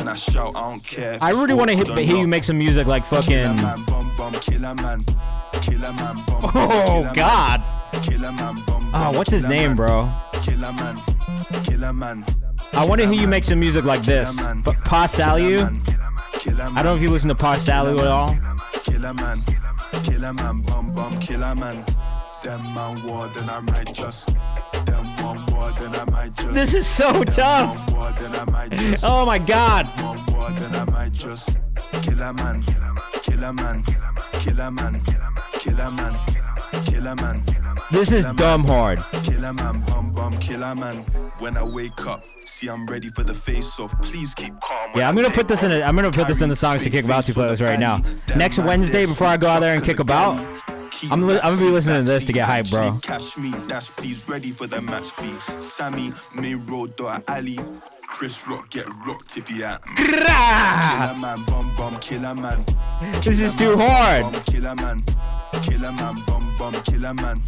I really want to hear you make some music like fucking. Oh God. Oh, what's his name, bro? I want to hear you make some music like this. But Pa Salu. I don't know if you listen to Pa Salu at all. Killer man, bum, killer man. Them man war, then I might just. Them one war, then I might just. This is so tough. Oh my God. One war, then I might just. Killer man, killer man, killer man, killer man, killer man. This is dumb hard. Killer man, bum, killer man. When I wake up, see I'm ready for the face off. Please keep calm. Yeah, I'm gonna put this in the songs to Kick About to playlist right now. Next Wednesday, before I go out there and kick about, I'm gonna be listening to this to get hyped, bro. Cash me, dash, please, ready for the match. Be Sammy, main road, door alley. Chris Rock, get rocked if you at me. Killer man, bum, killer man. This is too hard. Killer man, bum, killer man.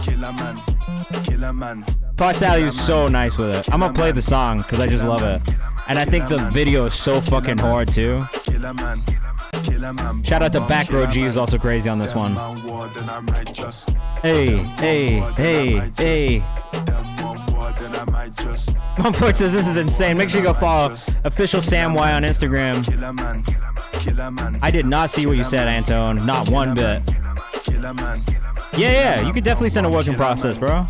Killer man, killer man. Pa Salu is so nice with it. I'm gonna play the song because I just love it. And I think the video is so fucking hard too. Shout out to Back Row G, who's also crazy on this one. Hey. Mumford says this is insane. Make sure you go follow official Sam Y on Instagram. I did not see what you said, Antone. Not one bit. Yeah, you could definitely send a work in process, bro.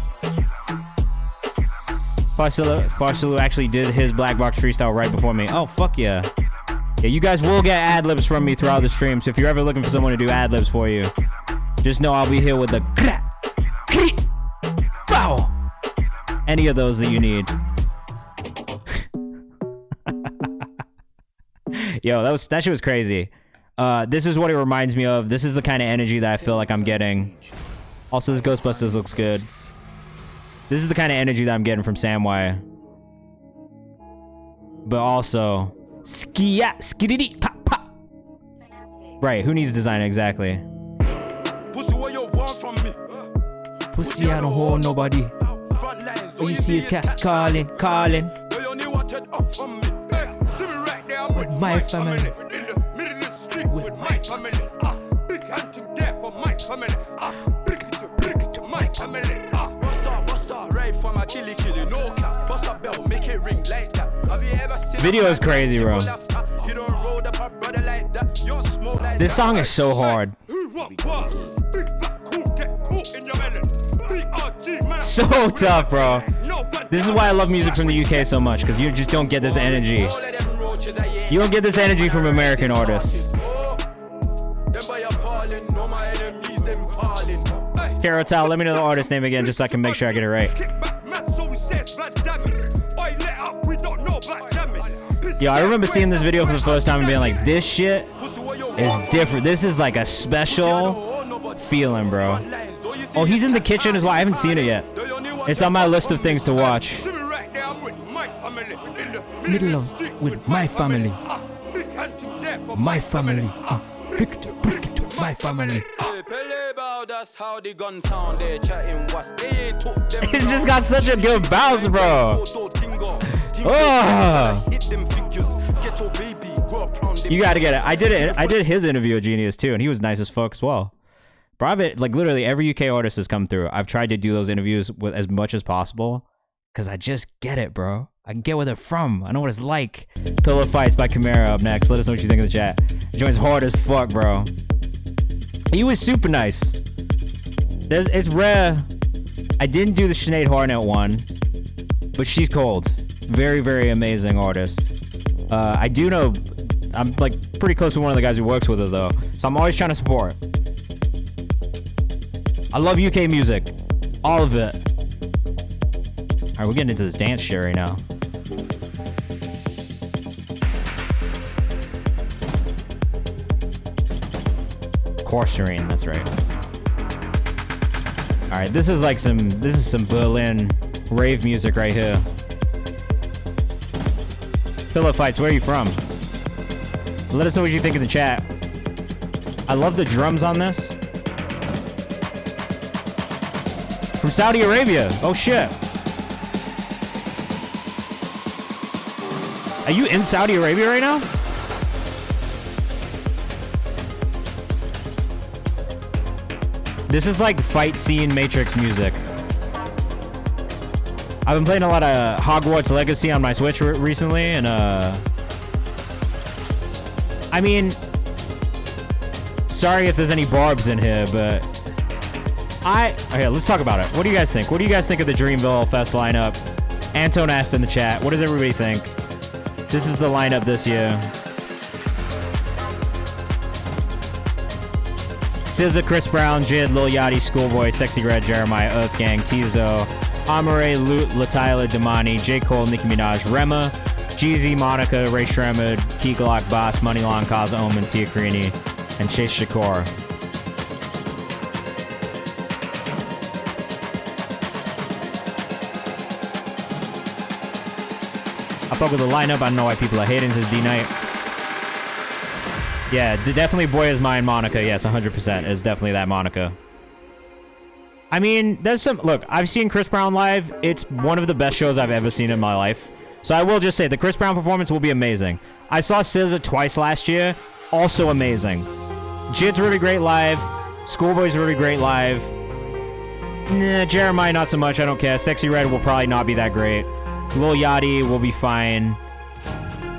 Parcelu actually did his Black Box freestyle right before me. Oh, fuck yeah. Yeah, you guys will get ad-libs from me throughout the stream, so if you're ever looking for someone to do ad-libs for you, just know I'll be here with the bow. Any of those that you need. Yo, that shit was crazy. This is what it reminds me of. This is the kind of energy that I feel like I'm getting. Also, this Ghostbusters looks good. This is the kind of energy that I'm getting from Sam Y. But also, skidity pop pop. Right, who needs design exactly? Pussy, what you want from me? Pussy, I don't hold nobody. All you see is cats calling. With my family. In the middle of the street with my family. Big hunting there for my family. Brick it to my family. Bossa, right for my killy, no cap. Bossa bell, make it ring like that. Have you ever seen Video is crazy, bro. This song is so hard. So tough, bro. This is why I love music from the UK so much, because you just don't get this energy. You don't get this energy from American artists. Carotal, let me know the artist name again just so I can make sure I get it right. Yo, I remember seeing this video for the first time and being like, this shit is different. This is like a special feeling, bro. Oh, he's in the kitchen as well. I haven't seen it yet. It's on my list of things to watch. Middle of with my family. My family. Brick it to my family. that's how the gun sound. They chatting what's they ain't talk them. It's just got such a good bounce, bro. Oh. Hit them figures. Ghetto baby, grow up round the You gotta get it. I did his interview with Genius too, and he was nice as fuck as well. Bro, like literally every UK artist has come through. I've tried to do those interviews with as much as possible because I just get it, bro. I can get where they're from. I know what it's like. Pillow Fights by Chimera up next. Let us know what you think in the chat. Joins hard as fuck, bro. He was super nice. It's rare. I didn't do the Sinead Harnett one, but she's cold. Very, very amazing artist. I do know, I'm like pretty close with one of the guys who works with her though, so I'm always trying to support. I love UK music, all of it. All right, we're getting into this dance shit right now. Corserine, that's right. All right, this is some Berlin rave music right here. Pillow Fights, where are you from? Let us know what you think in the chat. I love the drums on this. From Saudi Arabia. Oh shit. Are you in Saudi Arabia right now? This is like fight scene Matrix music. I've been playing a lot of Hogwarts Legacy on my Switch recently, and I mean, sorry if there's any barbs in here, but okay, let's talk about it. What do you guys think? What do you guys think of the Dreamville Fest lineup? Anton asked in the chat, what does everybody think? This is the lineup this year. SZA, Chris Brown, Jid, Lil Yachty, Schoolboy, Sexy Red, Jeremiah, Earth Gang, Tizo, Amare, Lute, Latyla, Damani, J. Cole, Nicki Minaj, Rema, Jeezy, Monica, Ray Shremmerd, Key Glock, Boss, Moneylon, Kaza Omen, Tia Carini, and Chase Shakur. I fuck with the lineup. I don't know why people are hating since D-Night. Yeah, definitely Boy Is Mine Monica. Yes, 100% is definitely that Monica. I mean, there's some... Look, I've seen Chris Brown live. It's one of the best shows I've ever seen in my life. So I will just say, the Chris Brown performance will be amazing. I saw SZA twice last year. Also amazing. Jid's really great live. Schoolboy's really great live. Nah, Jeremiah not so much. I don't care. Sexy Red will probably not be that great. Lil Yachty will be fine.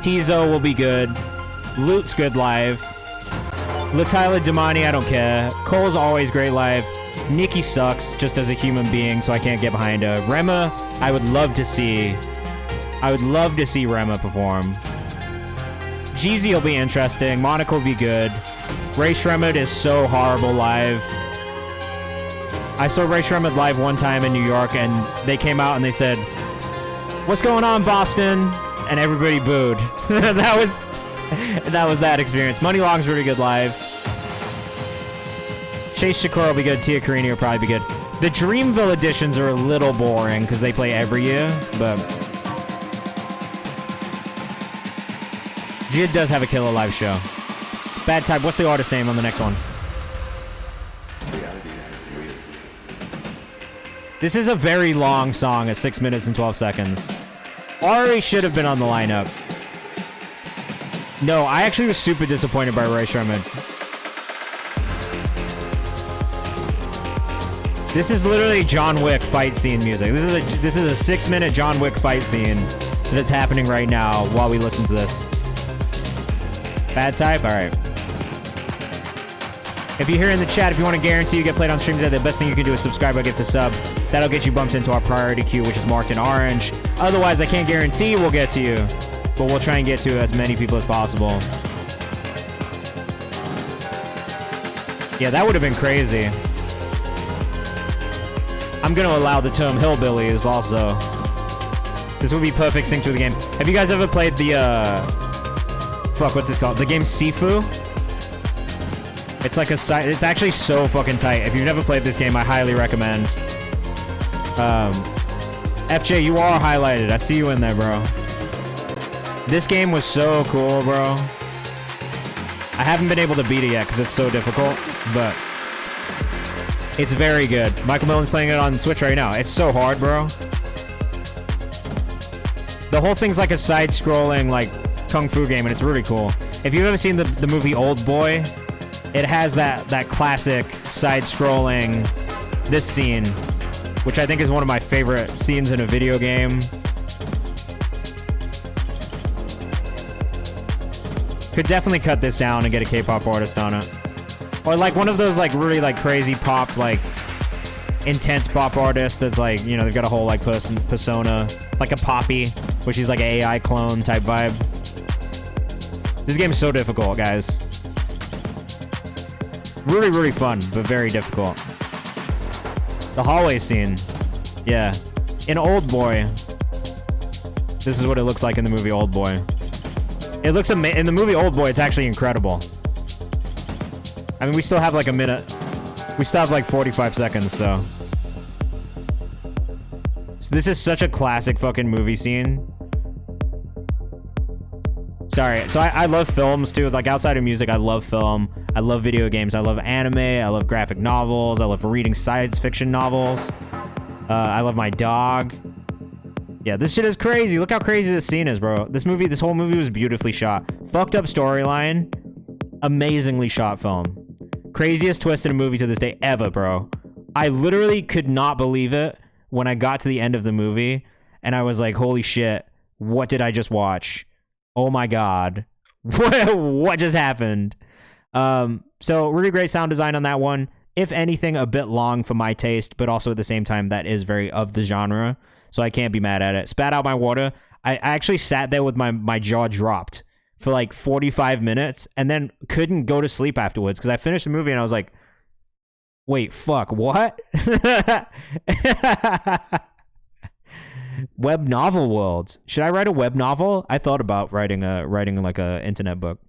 Tizo will be good. Lute's good live. Latyla, Damani, I don't care. Cole's always great live. Nicki sucks just as a human being, so I can't get behind her. Rema, I would love to see Rema perform. Jeezy will be interesting. Monica will be good. Ray Shremmerd is so horrible live. I saw Ray Shremmerd live one time in New York, and they came out and they said, "What's going on, Boston?" And everybody booed. that was that experience. Moneylong's really good live. Chase Shakur will be good. Tia Carini will probably be good. The Dreamville editions are a little boring because they play every year, but Jid does have a killer live show. Bad Type, what's the artist name on the next one? This is a very long song at 6 minutes and 12 seconds. Ari should have been on the lineup. No, I actually was super disappointed by Ray Shremmerd. This is literally John Wick fight scene music. This is a 6-minute John Wick fight scene that's happening right now while we listen to this. Bad Type? Alright. If you're here in the chat, if you want to guarantee you get played on stream today, the best thing you can do is subscribe or gift a sub. That'll get you bumped into our priority queue, which is marked in orange. Otherwise, I can't guarantee we'll get to you, but we'll try and get to as many people as possible. Yeah, that would have been crazy. I'm going to allow the term hillbillies also. This would be perfect sync to the game. Have you guys ever played the, fuck, what's this called? The game Sifu? It's like it's actually so fucking tight. If you've never played this game, I highly recommend. FJ, you are highlighted. I see you in there, bro. This game was so cool, bro. I haven't been able to beat it yet because it's so difficult, but It's very good. Michael Millen's playing it on Switch right now. It's so hard, bro. The whole thing's like a side-scrolling, like, kung fu game, and it's really cool. If you've ever seen the movie Old Boy, it has that classic side-scrolling, this scene, which I think is one of my favorite scenes in a video game. Could definitely cut this down and get a K-pop artist on it. Or like one of those like really like crazy pop, like intense pop artists that's like, you know, they've got a whole like persona, like a Poppy, which is like an AI clone type vibe. This game is so difficult, guys. Really, really fun, but very difficult. The hallway scene. Yeah. In Old Boy, this is what it looks like in the movie Old Boy. It looks in the movie Old Boy, it's actually incredible. I mean, we still have like a minute. We still have like 45 seconds, so. So this is such a classic fucking movie scene. Sorry. So I love films too. Like outside of music, I love film. I love video games. I love anime. I love graphic novels. I love reading science fiction novels. I love my dog. Yeah, this shit is crazy. Look how crazy this scene is, bro. This whole movie was beautifully shot. Fucked up storyline. Amazingly shot film. Craziest twist in a movie to this day ever, bro. I literally could not believe it when I got to the end of the movie and I was like, holy shit, what did I just watch? Oh my god. What just happened? So really great sound design on that one. If anything, a bit long for my taste, but also at the same time, that is very of the genre. So I can't be mad at it. Spat out my water. I actually sat there with my jaw dropped for like 45 minutes and then couldn't go to sleep afterwards because I finished the movie and I was like, wait, fuck, what? Web novel world. Should I write a web novel? I thought about writing like a internet book.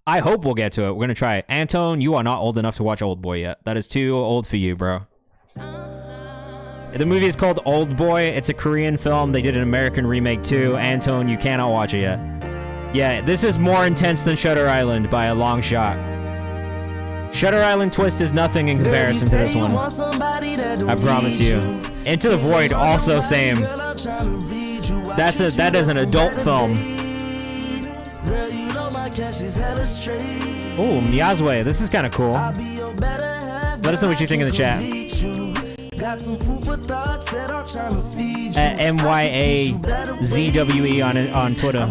I hope we'll get to it. We're gonna try it. Anton, you are not old enough to watch Old Boy yet. That is too old for you, bro. The movie is called Old Boy. It's a Korean film. They did an American remake too. Anton, you cannot watch it yet. Yeah, this is more intense than Shutter Island by a long shot. Shutter Island twist is nothing in comparison to this one. I promise you. Into the Void, also same. That is an adult film. Ooh, Miyazue, this is kind of cool. Let us know what you think in the chat. At MYAZWE on Twitter.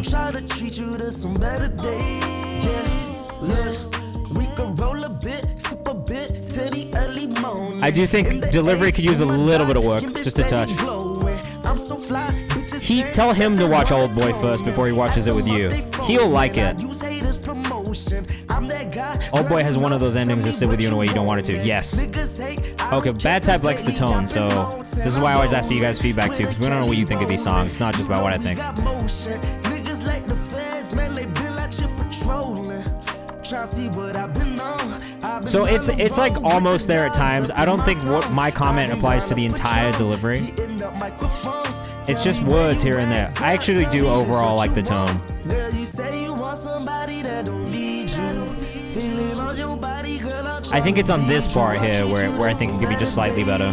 I do think delivery could use a little bit of work, just a touch. Tell him to watch Old Boy first before he watches it with you. He'll like it. Old Boy has one of those endings that sit with you in a way you don't want it to. Yes. Okay, Bad Type likes the tone, so this is why I always ask for you guys' feedback too, because we don't know what you think of these songs. It's not just about what I think. So it's like almost there at times. I don't think what my comment applies to the entire delivery. It's just words here and there. I actually do overall like the tone. I think it's on this part here where I think it could be just slightly better.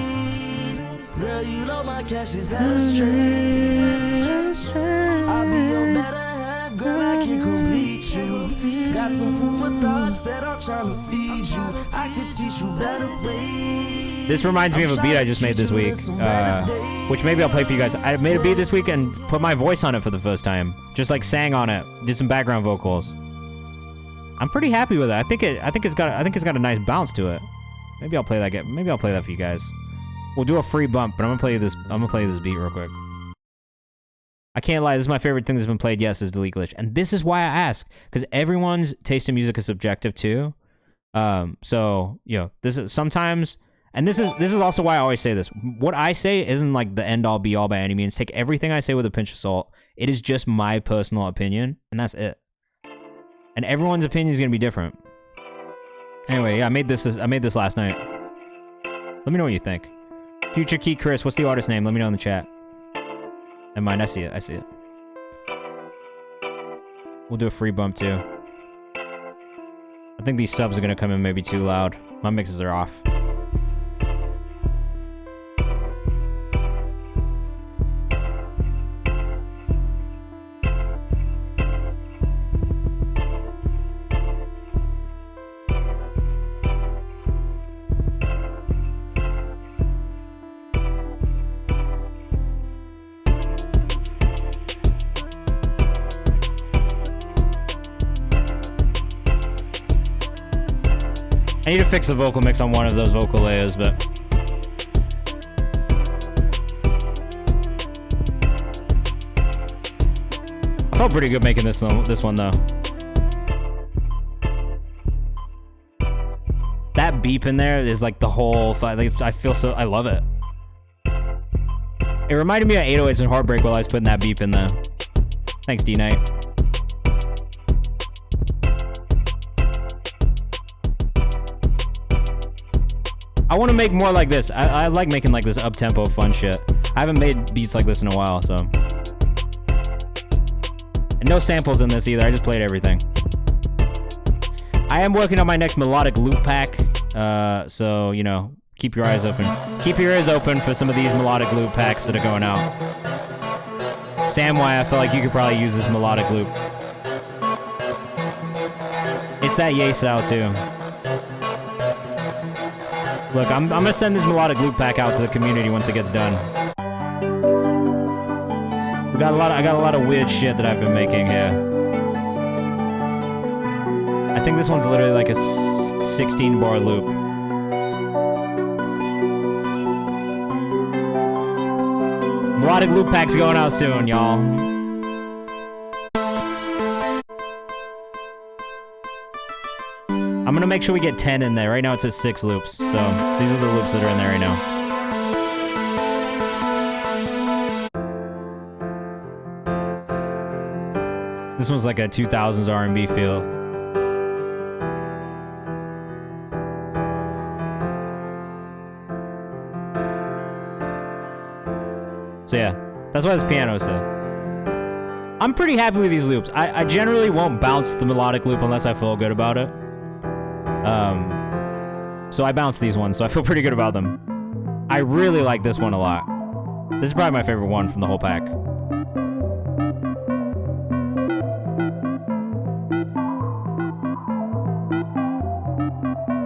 Got some food for thoughts that I'm trying to feed you. I could teach you better ways. This reminds me of a beat I just made this week, which maybe I'll play for you guys. I made a beat this week and put my voice on it for the first time. Just like sang on it, did some background vocals. I'm pretty happy with it. I think it's got a nice bounce to it. Maybe I'll play that. Maybe I'll play that for you guys. We'll do a free bump, but I'm gonna play this beat real quick. I can't lie, this is my favorite thing that's been played, yes, is Delete Glitch. And this is why I ask, because everyone's taste in music is subjective too. So, you know, this is sometimes, and this is also why I always say this. What I say isn't like the end all be all by any means. Take everything I say with a pinch of salt. It is just my personal opinion, and that's it. And everyone's opinion is gonna be different. Anyway, yeah, I made this last night. Let me know what you think. Future Key Chris, what's the artist name? Let me know in the chat. And mine, I see it. We'll do a free bump too. I think these subs are gonna come in maybe too loud. My mixes are off. I need to fix the vocal mix on one of those vocal layers, but... I felt pretty good making this one though. That beep in there is like the whole... Like, I feel so... I love it. It reminded me of 808s and Heartbreak while I was putting that beep in there. Thanks, D-Knight. I want to make more like this. I like making like this up-tempo fun shit. I haven't made beats like this in a while, so... And no samples in this either. I just played everything. I am working on my next melodic loop pack. So, you know, keep your eyes open. Keep your ears open for some of these melodic loop packs that are going out. Samway, I feel like you could probably use this melodic loop. It's that yay style too. Look, I'm gonna send this melodic loop pack out to the community once it gets done. I got a lot of weird shit that I've been making here. I think this one's literally like a 16-bar loop. Melodic loop pack's going out soon, y'all. I'm gonna make sure we get 10 in there. Right now it's at 6 loops, so these are the loops that are in there right now. This one's like a 2000s R&B feel. So yeah, that's why this piano is here. I'm pretty happy with these loops. I generally won't bounce the melodic loop unless I feel good about it. So I bounced these ones, so I feel pretty good about them. I really like this one a lot. This is probably my favorite one from the whole pack.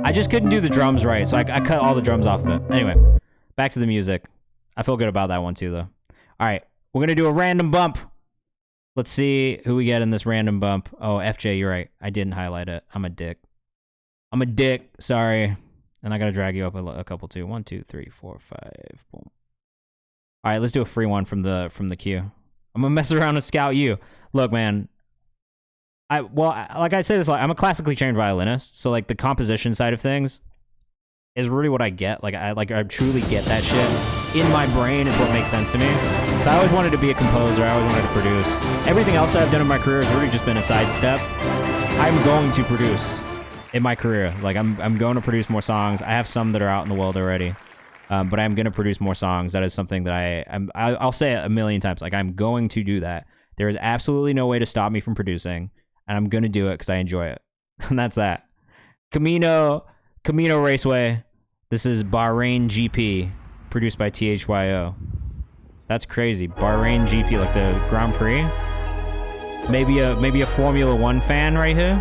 I just couldn't do the drums right, so I cut all the drums off of it. Anyway, back to the music. I feel good about that one too, though. All right, we're gonna do a random bump. Let's see who we get in this random bump. Oh, FJ, you're right. I didn't highlight it. I'm a dick. I'm a dick. Sorry. And I gotta drag you up a couple too. 1, 2, 3, 4, 5. Boom. All right, let's do a free one from the queue. I'm gonna mess around and scout you. Look, man. Like I said, I'm a classically trained violinist, so like the composition side of things is really what I get. I truly get that shit in my brain. Is what makes sense to me. So I always wanted to be a composer. I always wanted to produce. Everything else that I've done in my career has really just been a sidestep. I'm going to produce in my career. Like I'm going to produce more songs. I have some that are out in the world already, but I'm going to produce more songs. That is something that I'll say it a million times. Like I'm going to do that. There is absolutely no way to stop me from producing, and I'm going to do it because I enjoy it. And that's that. Camino Raceway. This is Bahrain GP, produced by THYO. That's crazy. Bahrain GP, like the Grand Prix. Maybe a Formula 1 fan right here.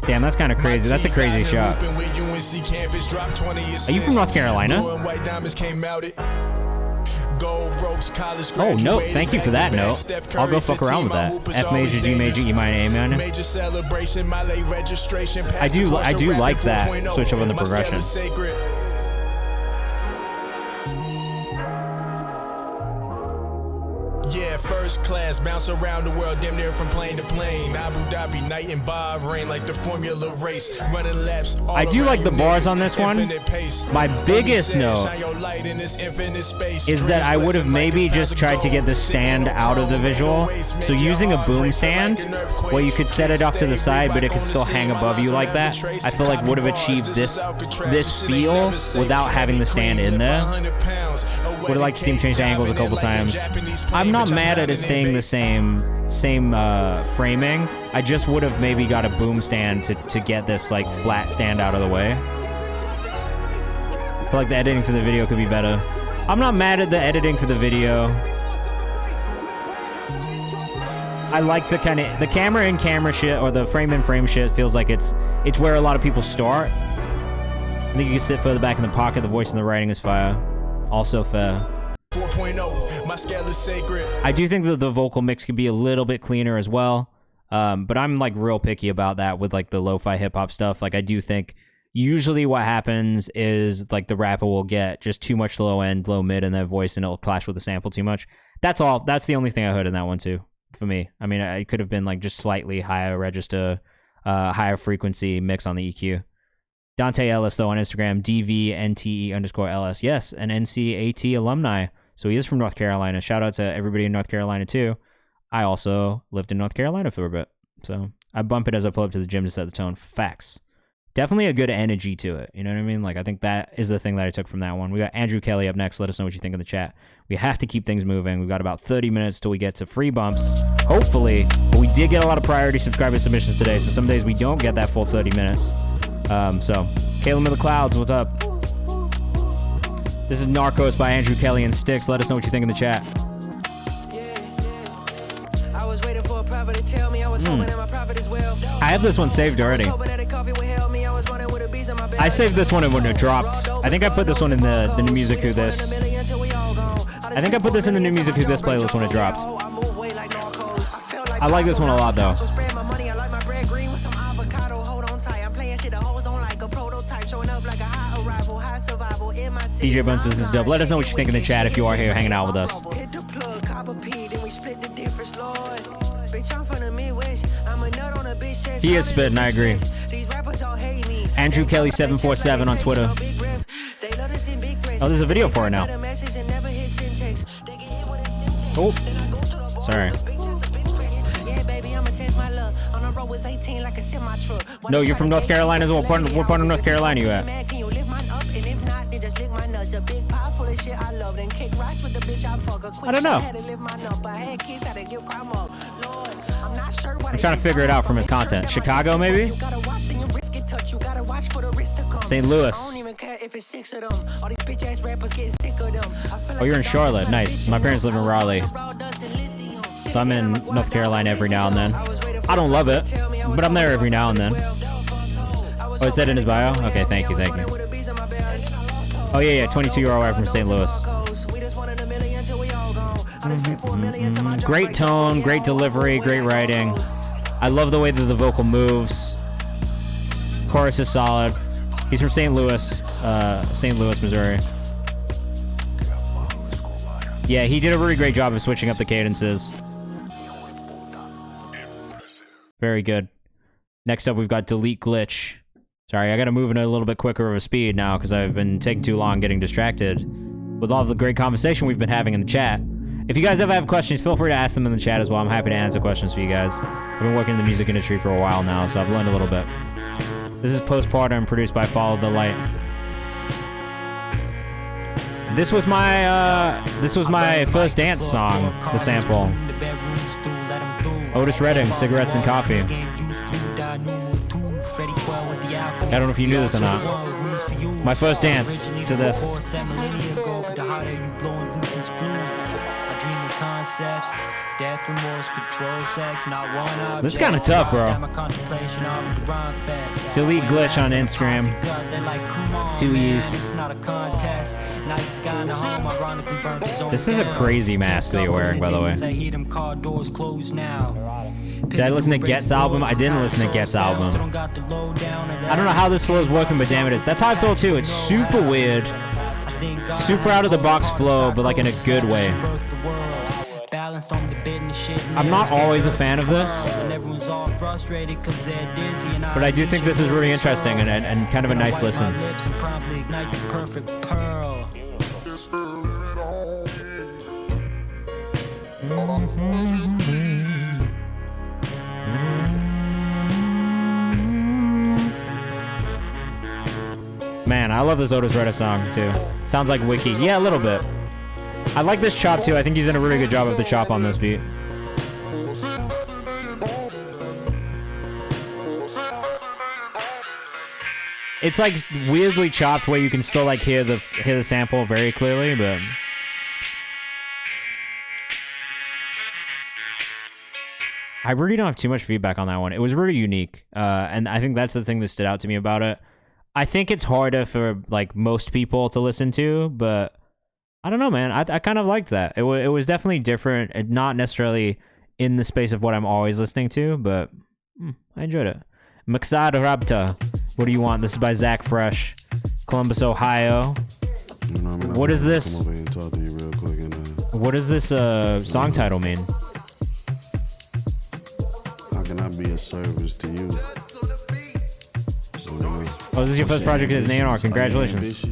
Damn, that's kind of crazy. That's a crazy shot. Are you from North Carolina? Oh, no. Thank you for that note. I'll go fuck around with that. F major, G major, E minor, A minor. I do like that. Switch up on the progression. Yeah, first class, bounce around the world, damn near from plane to plane. Abu Dhabi, night in Bahrain, like the Formula race, running laps. I do like the bars on this one. My biggest note is that I would have maybe just tried to get the stand out of the visual. So using a boom stand, where you could set it off to the side, but it could still hang above you like that, I feel like would have achieved this feel without having the stand in there. Would have liked to see him change the angles a couple times. I'm not mad at it staying the same framing. I just would have maybe got a boom stand to get this like flat stand out of the way. I feel like the editing for the video could be better. I'm not mad at the editing for the video. I like the camera in camera shit, or the frame in frame shit feels like it's where a lot of people start. I think you can sit further back in the pocket. The voice and the writing is fire. Also fair. 4.0, my scale is sacred. I do think that the vocal mix could be a little bit cleaner as well. But I'm like real picky about that with like the lo-fi hip hop stuff. Like I do think usually what happens is like the rapper will get just too much low end, low mid in their voice and it'll clash with the sample too much. That's all. That's the only thing I heard in that one too, for me. I mean, it could have been like just slightly higher register, higher frequency mix on the EQ. Dante Ellis, though, on Instagram, DVNTE_LS. Yes, an NCAT alumni. So he is from North Carolina. Shout out to everybody in North Carolina, too. I also lived in North Carolina for a bit. So I bump it as I pull up to the gym to set the tone. Facts. Definitely a good energy to it. You know what I mean? Like, I think that is the thing that I took from that one. We got Andrew Kelly up next. Let us know what you think in the chat. We have to keep things moving. We've got about 30 minutes till we get to free bumps. Hopefully. But we did get a lot of priority subscriber submissions today. So some days we don't get that full 30 minutes. So, Caleb of the Clouds, what's up? This is Narcos by Andrew Kelly and Styx. Let us know what you think in the chat. I was waiting for a prophet to tell me I was hoping that my prophet is well. I have this one saved already. I saved this one when it dropped. I think I put this one in the new music who this. I think I put this in the new music who this playlist when it dropped. I like this one a lot though. DJ Buns, this is dope. Let us know what you think in the chat if you are here hanging out with us. He is spitting, I agree. Andrew Kelly 747 on Twitter. Oh, there's a video for it now. Oh, sorry. No, you're from North Carolina as well. What part of North Carolina you at? I don't know. I'm trying to figure it out from his content. Chicago, maybe? St. Louis. Oh, you're in Charlotte. Nice. My parents live in Raleigh. So I'm in North Carolina every now and then. I don't love it, but I'm there every now and then. Oh, it said in his bio? Okay, thank you. Oh, yeah, 22-year-old wife from St. Louis. Great tone, great delivery, great writing. I love the way that the vocal moves. Chorus is solid. He's from St. Louis, Missouri. Yeah, he did a really great job of switching up the cadences. Very good. Next up, we've got Delete Glitch. Sorry, I gotta move in a little bit quicker of a speed now because I've been taking too long getting distracted with all the great conversation we've been having in the chat. If you guys ever have questions, feel free to ask them in the chat as well. I'm happy to answer questions for you guys. I've been working in the music industry for a while now, so I've learned a little bit. This is Postpartum, produced by Follow the Light. This was my first dance song, the sample. Otis Redding, Cigarettes and Coffee. I don't know if you knew this or not. My first dance to this. This is kind of tough, bro. Delete Glitch on Instagram. 2 E's. This is a crazy mask that you're wearing, by the way. Did I listen to Get's album? I didn't listen to Get's album. I don't know how this flow is working, but damn it is. That's how I feel too. It's super weird. Super out of the box flow, but like in a good way. I'm not always a fan of this, but I do think this is really interesting and kind of a nice listen. Man, I love this Otis Redding song too. Sounds like Wiki. Yeah, a little bit. I like this chop too. I think he's done a really good job of the chop on this beat. It's like weirdly chopped where you can still like hear the sample very clearly, but I really don't have too much feedback on that one. It was really unique, and I think that's the thing that stood out to me about it. I think it's harder for like most people to listen to, but I don't know, man. I kind of liked that. It was definitely different, and not necessarily in the space of what I'm always listening to, but I enjoyed it. Mixad Rapta, what do you want? This is by Zach Fresh, Columbus, Ohio. What is this? What does this song title mean? How can I be a service to you? Oh, is this your first project in his name? Congratulations.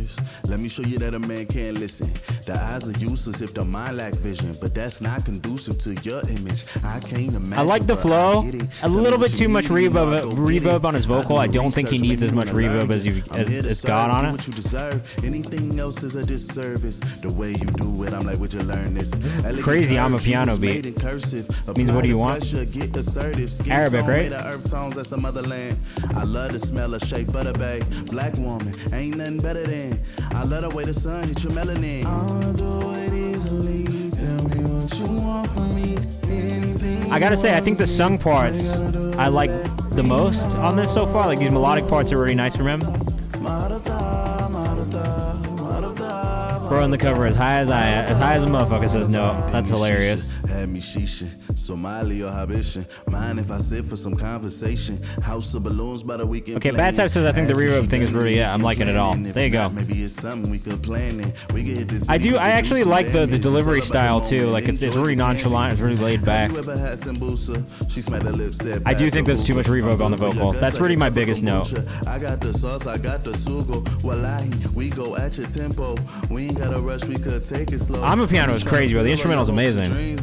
Let me show you that a man can't listen. The eyes are useless if the mind lack vision, but that's not conducive to your image. I can't imagine. I like the flow. A little bit too much reverb on his vocal. I don't think he needs as much reverb as it's got on it. Anything else is a disservice. The way you do it, I'm like, would you learn this? This is crazy. I'm a piano beat. Means what do you want? Arabic, right? I love the smell of shea butter, babe. Black woman, ain't nothing better than. I love the way the sun hits your melanin. I'll do it easily. Tell me what you want from me. Anything I gotta say, I think the sung parts I like the most on this so far. Like these melodic parts are really nice from him. Bro on the cover as high as a motherfucker says no. That's hilarious. Had me sheeshin', Somali or Habishan. Mind if I sit for some conversation? House of balloons by the weekend. Okay, Bad Type says I think the reverb thing is really I'm liking it all. There you go. Maybe it's something we could plan in. We could hit this. I actually like the delivery style too. Like it's really nonchalant, it's really laid back. I do think there's too much reverb on the vocal. That's really my biggest note. I got the sauce, I got the sugo. Wallahi, we go at your tempo. We ain't gotta rush, we could take it slow. I'm a piano is crazy, bro. The instrumental's amazing.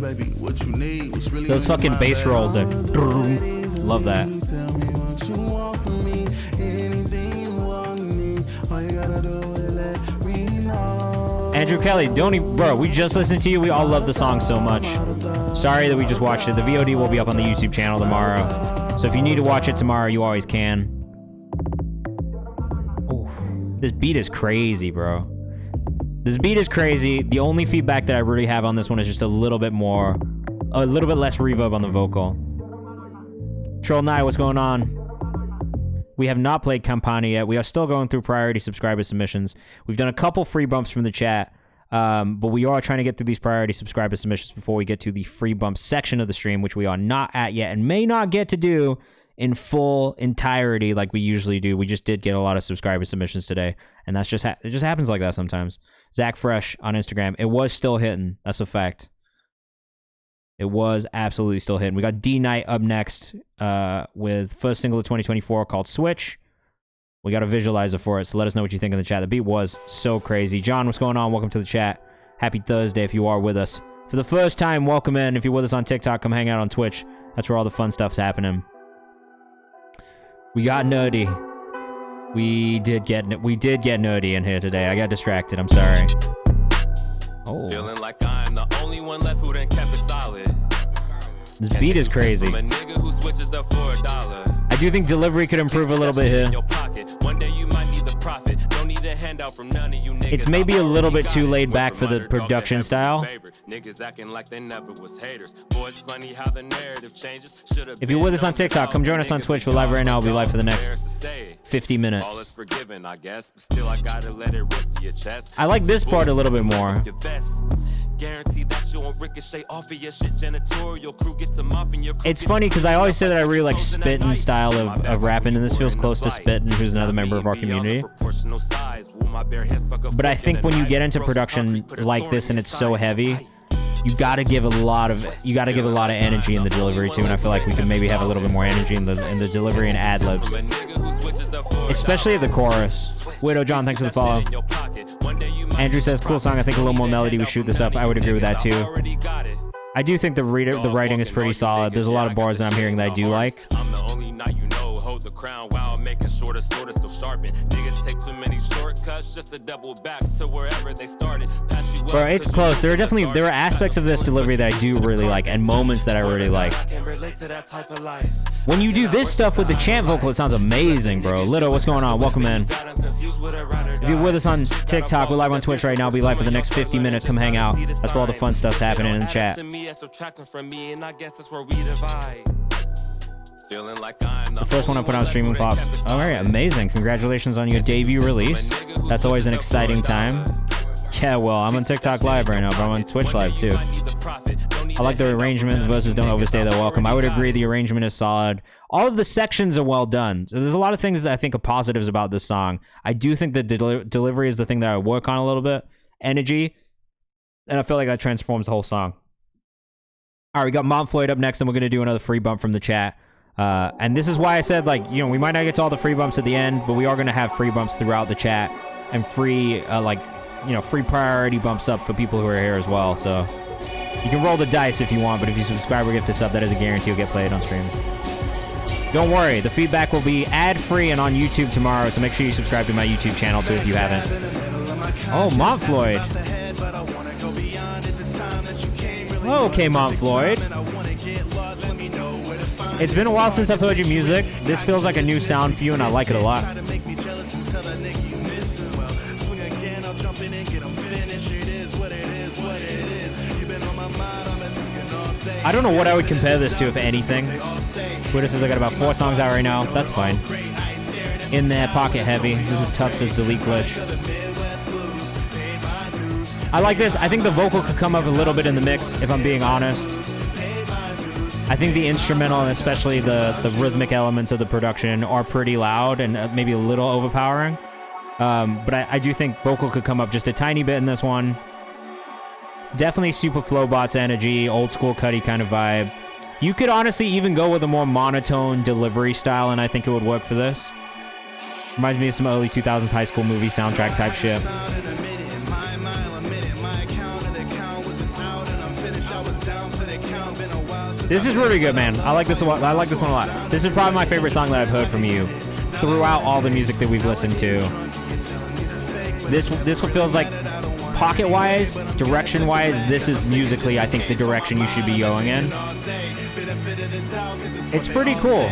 Those fucking bass rolls there. Love that. Andrew Kelly, bro, we just listened to you. We all love the song so much. Sorry that we just watched it. The VOD will be up on the YouTube channel tomorrow. So if you need to watch it tomorrow, you always can. Ooh, this beat is crazy, bro. This beat is crazy. The only feedback that I really have on this one is just a little bit less reverb on the vocal. Troll Nye, what's going on? We have not played Campani yet. We are still going through priority subscriber submissions. We've done a couple free bumps from the chat, but we are trying to get through these priority subscriber submissions before we get to the free bump section of the stream, which we are not at yet and may not get to do in full entirety like we usually do. We just did get a lot of subscriber submissions today, and that's it just happens like that sometimes. Zach Fresh on Instagram. It was still hitting. That's a fact. It was absolutely still hitting. We got D Knight up next with first single of 2024 called Switch. We got a visualizer for it, so let us know what you think in the chat. The beat was so crazy. John, what's going on? Welcome to the chat. Happy Thursday if you are with us. For the first time, welcome in. If you're with us on TikTok, come hang out on Twitch. That's where all the fun stuff's happening. We got nerdy. We did get nerdy in here today. I got distracted. I'm sorry. Oh. Feeling like I'm the only one left who done kept it solid. This beat is crazy. I do think delivery could improve a little bit here. It's maybe a little bit too laid back for the production style. If you're with us on TikTok, come join us on Twitch. We're live right now. We'll be live for the next 50 minutes. I like this part a little bit more. It's funny because I always say that I really like Spittin' style of rapping, and this feels close to Spittin', who's another member of our community. But I think when you get into production like this and it's so heavy, you gotta give a lot of energy in the delivery too, and I feel like we could maybe have a little bit more energy in the delivery and ad libs, especially at the chorus. Widow John, thanks for the follow. Andrew says, cool song. I think a little more melody would shoot this up. I would agree with that too. I do think the writing is pretty solid. There's a lot of bars that I'm hearing that I do like. Bro, it's close. There are aspects of this delivery that I do really like, and moments that I really like. When you do this stuff with the chant vocal, it sounds amazing, bro. Litto, what's going on? Welcome in. If you're with us on TikTok, we're live on Twitch right now. We'll be live for the next 50 minutes. Come hang out. That's where all the fun stuff's happening in the chat. The first one I put on Streaming Pops. All right, amazing. Congratulations on your debut release. That's always an exciting time. Yeah, well, I'm on TikTok Live right now, but I'm on Twitch Live too. profit. Don't need I like the arrangement. The verses don't overstay their welcome. I would agree the arrangement is solid. All of the sections are well done. So there's a lot of things that I think are positives about this song. I do think the delivery is the thing that I work on a little bit. Energy. And I feel like that transforms the whole song. All right, we got Mont Floyd up next, and we're going to do another free bump from the chat. And this is why I said, like, you know, we might not get to all the free bumps at the end, but we are going to have free bumps throughout the chat and free, free priority bumps up for people who are here as well. So you can roll the dice if you want, but if you subscribe or gift a sub, that is a guarantee you'll get played on stream. Don't worry, the feedback will be ad-free and on YouTube tomorrow, so make sure you subscribe to my YouTube channel too if you haven't. Oh, Mont Floyd. Okay, Mont Floyd. It's been a while since I've heard your music. This feels like a new sound for you, and I like it a lot. I don't know what I would compare this to, if anything. Twitter says I got about 4 songs out right now. That's fine. In there, Pocket Heavy. This is Tough, says Delete Glitch. I like this. I think the vocal could come up a little bit in the mix, if I'm being honest. I think the instrumental and especially the rhythmic elements of the production are pretty loud and maybe a little overpowering. But I do think vocal could come up just a tiny bit in this one. Definitely super Flowbots energy, old school Cuddy kind of vibe. You could honestly even go with a more monotone delivery style, and I think it would work for this. Reminds me of some early 2000s high school movie soundtrack type shit. This is really good, man. I like this a lot. I like this one a lot. This is probably my favorite song that I've heard from you throughout all the music that we've listened to. This one feels like pocket-wise, direction-wise, this is musically, I think, the direction you should be going in. It's pretty cool.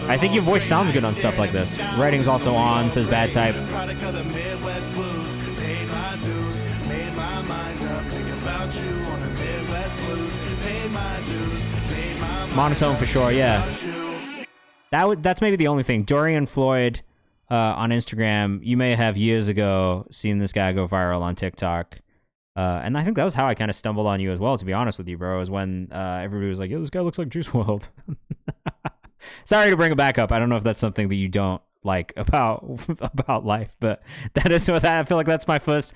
I think your voice sounds good on stuff like this. Writing's also on, says Bad Type. Monotone for sure, yeah. That's maybe the only thing. Dorian Floyd on Instagram, you may have years ago seen this guy go viral on TikTok. And I think that was how I kind of stumbled on you as well, to be honest with you, bro, is when everybody was like, yo, this guy looks like Juice WRLD. Sorry to bring it back up. I don't know if that's something that you don't like about life, but that is what I feel like that's my first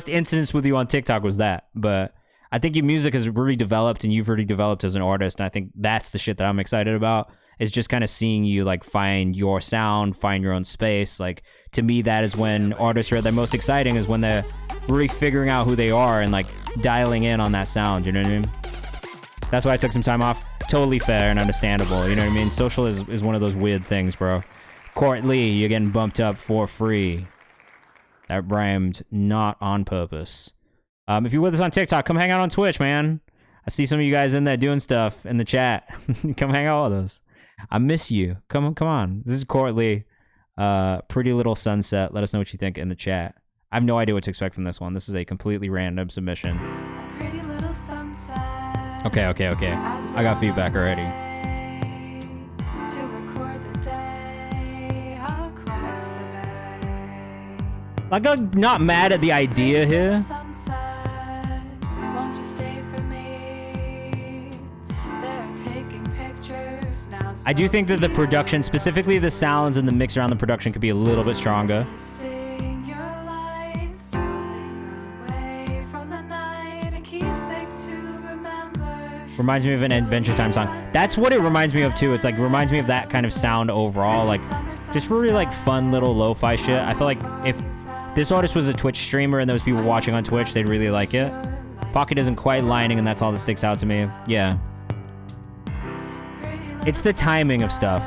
incidence with you on TikTok was that. But I think your music has really developed and you've really developed as an artist, and I think that's the shit that I'm excited about, is just kind of seeing you like find your sound, find your own space. Like, to me, that is when artists are at their most exciting, is when they're really figuring out who they are and like dialing in on that sound, you know what I mean? That's why I took some time off. Totally fair and understandable, you know what I mean? Social is one of those weird things, bro. Court Lee, you're getting bumped up for free. That rhymed not on purpose. If you're with us on TikTok, come hang out on Twitch, man. I see some of you guys in there doing stuff in the chat. Come hang out with us. I miss you. Come on. This is Court Lee. Pretty Little Sunset. Let us know what you think in the chat. I have no idea what to expect from this one. This is a completely random submission. Pretty little sunset. Okay. I got feedback already. To record the day across the bay. Like, I'm not mad at the idea here. Sunset, won't you stay for me? They're taking pictures now. I do think that the production, specifically the sounds and the mix around the production, could be a little bit stronger. Reminds me of an Adventure Time song. That's what it reminds me of too. It's like, reminds me of that kind of sound overall. Like, just really like fun little lo-fi shit. I feel like if this artist was a Twitch streamer and there was people watching on Twitch, they'd really like it. Pocket isn't quite lining, and that's all that sticks out to me. Yeah. It's the timing of stuff.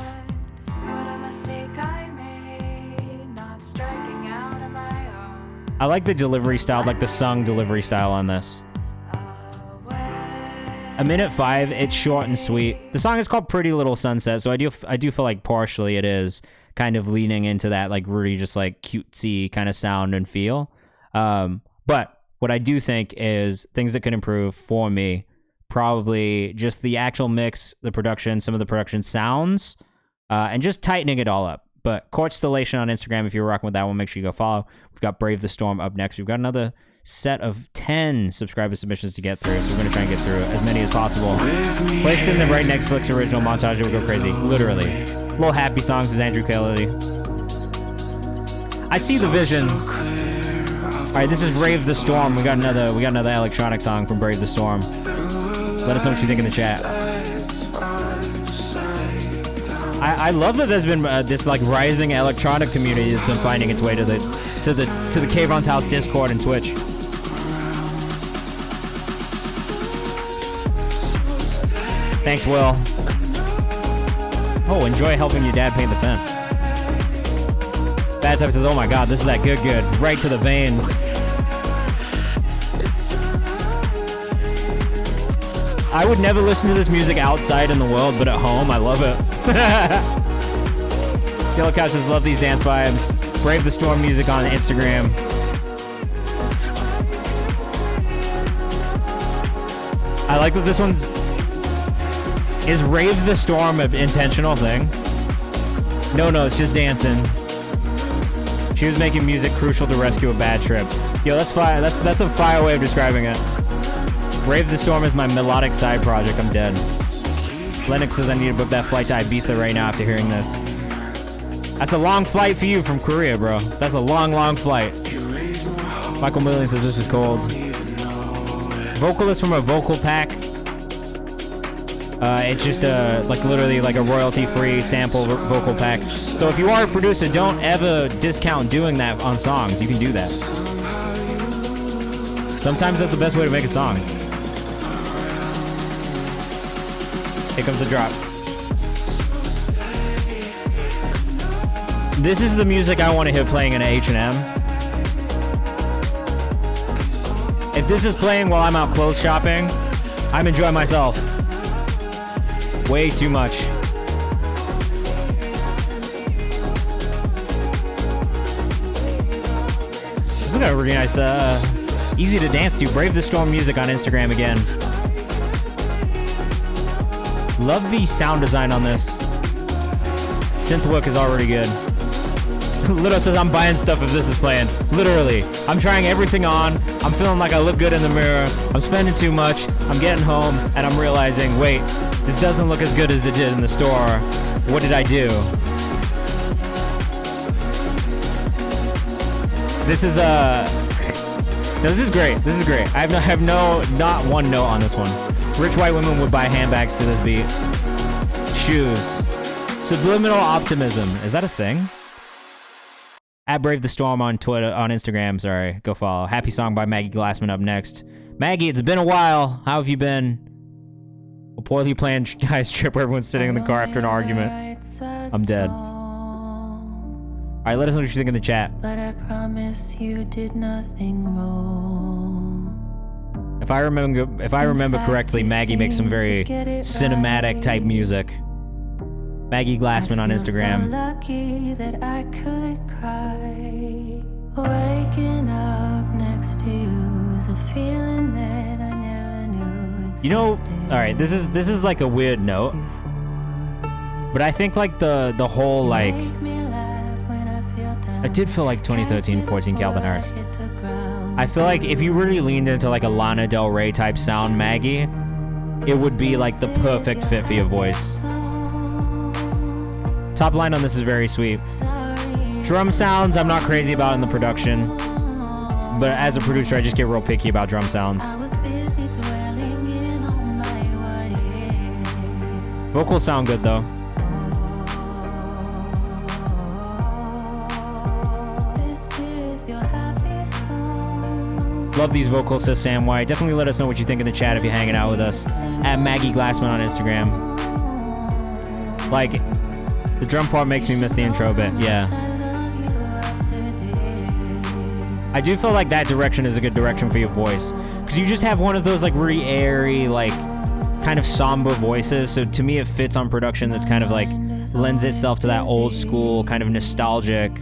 I like the delivery style, like the sung delivery style on this. A minute 5, it's short and sweet. The song is called Pretty Little Sunset, so I do feel like partially it is kind of leaning into that like really just like cutesy kind of sound and feel. But what I do think is things that could improve for me, probably just the actual mix, the production, some of the production sounds, and just tightening it all up. But Court Stellation on Instagram, if you're rocking with that one, make sure you go follow. We've got Brave the Storm up next. We've got another set of 10 subscriber submissions to get through, so we're going to try and get through as many as possible. Placed in the right Netflix original montage, it would go crazy. Literally. Little happy songs is Andrew Kelly. I see the vision. Alright, this is Brave the Storm. We got another electronic song from Brave the Storm. Let us know what you think in the chat. I love that there's been this like rising electronic community that's been finding its way to the Kayvan's House Discord and Twitch. Thanks, Will. Oh, enjoy helping your dad paint the fence. Bad Type says, oh my god, this is that good. Right to the veins. I would never listen to this music outside in the world, but at home, I love it. Yellow Couch says, love these dance vibes. Brave the Storm music on Instagram. I like that this one's... Is Rave the Storm an intentional thing? No, it's just dancing. She was making music crucial to rescue a bad trip. Yo, that's fire. That's a fire way of describing it. Rave the Storm is my melodic side project. I'm dead. Lennox says I need to book that flight to Ibiza right now after hearing this. That's a long flight for you from Korea, bro. That's a long flight. Michael Million says this is cold. Vocalist from a vocal pack. It's just literally like a royalty-free sample vocal pack. So if you are a producer, don't ever discount doing that on songs. You can do that. Sometimes that's the best way to make a song. Here comes the drop. This is the music I want to hear playing in an H&M. If this is playing while I'm out clothes shopping, I'm enjoying myself. Way too much. This is a really nice, easy to dance to. Brave the Storm music on Instagram again. Love the sound design on this. Synth work is already good. Little says I'm buying stuff if this is playing. Literally. I'm trying everything on. I'm feeling like I look good in the mirror. I'm spending too much. I'm getting home and I'm realizing, wait, this doesn't look as good as it did in the store. What did I do? This is no, this is great. This is great. I have not one note on this one. Rich white women would buy handbags to this beat. Shoes. Subliminal optimism. Is that a thing? At Brave the Storm on Twitter, on Instagram. Sorry, go follow. Happy Song by Maggie Glassman up next. Maggie, it's been a while. How have you been? A poorly planned guy's trip where everyone's sitting in the car after an argument. I'm dead. All right, let us know what you think in the chat. But I promise you did nothing wrong. If I remember correctly, Maggie makes some very cinematic type music. Maggie Glassman on Instagram. So lucky that I could cry. Waking up next to you is a feeling that I never knew existed. You know, all right, this is like a weird note, but I think like the whole like I did feel like 2013-14 Calvin Harris. I feel like if you really leaned into like a Lana Del Rey type sound, Maggie, it would be like the perfect fit for your voice. Top line on this is very sweet. Drum sounds I'm not crazy about in the production, but as a producer I just get real picky about drum sounds. Vocals sound good though. Love these vocals, says Sam White. Definitely let us know what you think in the chat if you're hanging out with us. At Maggie Glassman on Instagram. Like, the drum part makes me miss the intro a bit, yeah. I do feel like that direction is a good direction for your voice. Because you just have one of those like really airy, like, kind of somber voices. So to me it fits on production that's kind of like, lends itself to that old school, kind of nostalgic,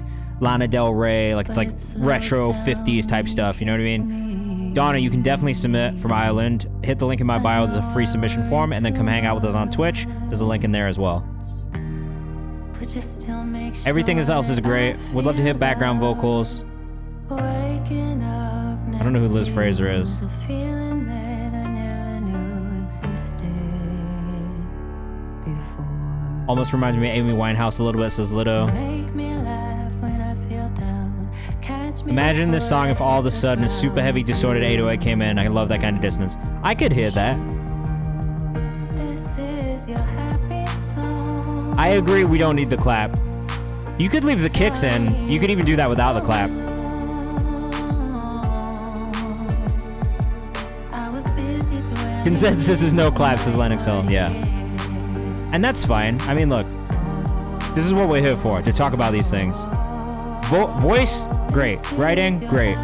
Lana Del Rey, like it's like retro 50s type stuff, you know what I mean? Donna, you can definitely submit from Ireland. Hit the link in my bio, there's a free submission form, and then come hang out with us on Twitch. There's a link in there as well. Everything else is great. Would love to hit background vocals. I don't know who Liz Fraser is. A feeling that I never knew existed before. Almost reminds me of Amy Winehouse a little bit, says Lido. Make me laugh when I feel down. Catch me Imagine this before song if all of a sudden a super heavy distorted 808 came in. I love that kind of dissonance. I could hear that. this is your happy song. I agree we don't need the clap. You could leave the kicks in. You could even do that without the clap. I was busy doing Consensus is no clap, says Lennox Hill. Yeah. And that's fine. I mean, look. This is what we're here for, to talk about these things. Voice? Great. Writing? Great.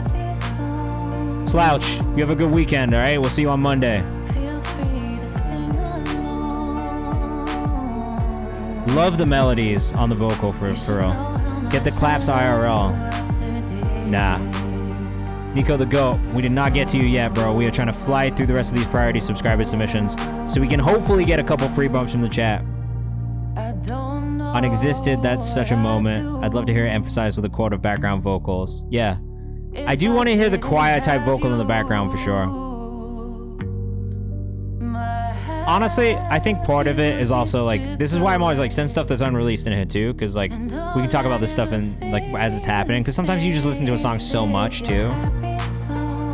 Slouch, you have a good weekend, all right? We'll see you on Monday. Feel free to sing along. Love the melodies on the vocal for real. Get the claps IRL. Nah. Nico the GOAT, we did not get to you yet, bro. We are trying to fly through the rest of these priority subscriber submissions so we can hopefully get a couple free bumps from the chat. Unexisted, that's such a moment. I'd love to hear it emphasized with a quote of background vocals. Yeah. I do want to hear the choir type vocal in the background for sure. Honestly, I think part of it is also like, this is why I'm always like, send stuff that's unreleased in here too, because like, we can talk about this stuff in like as it's happening, because sometimes you just listen to a song so much too.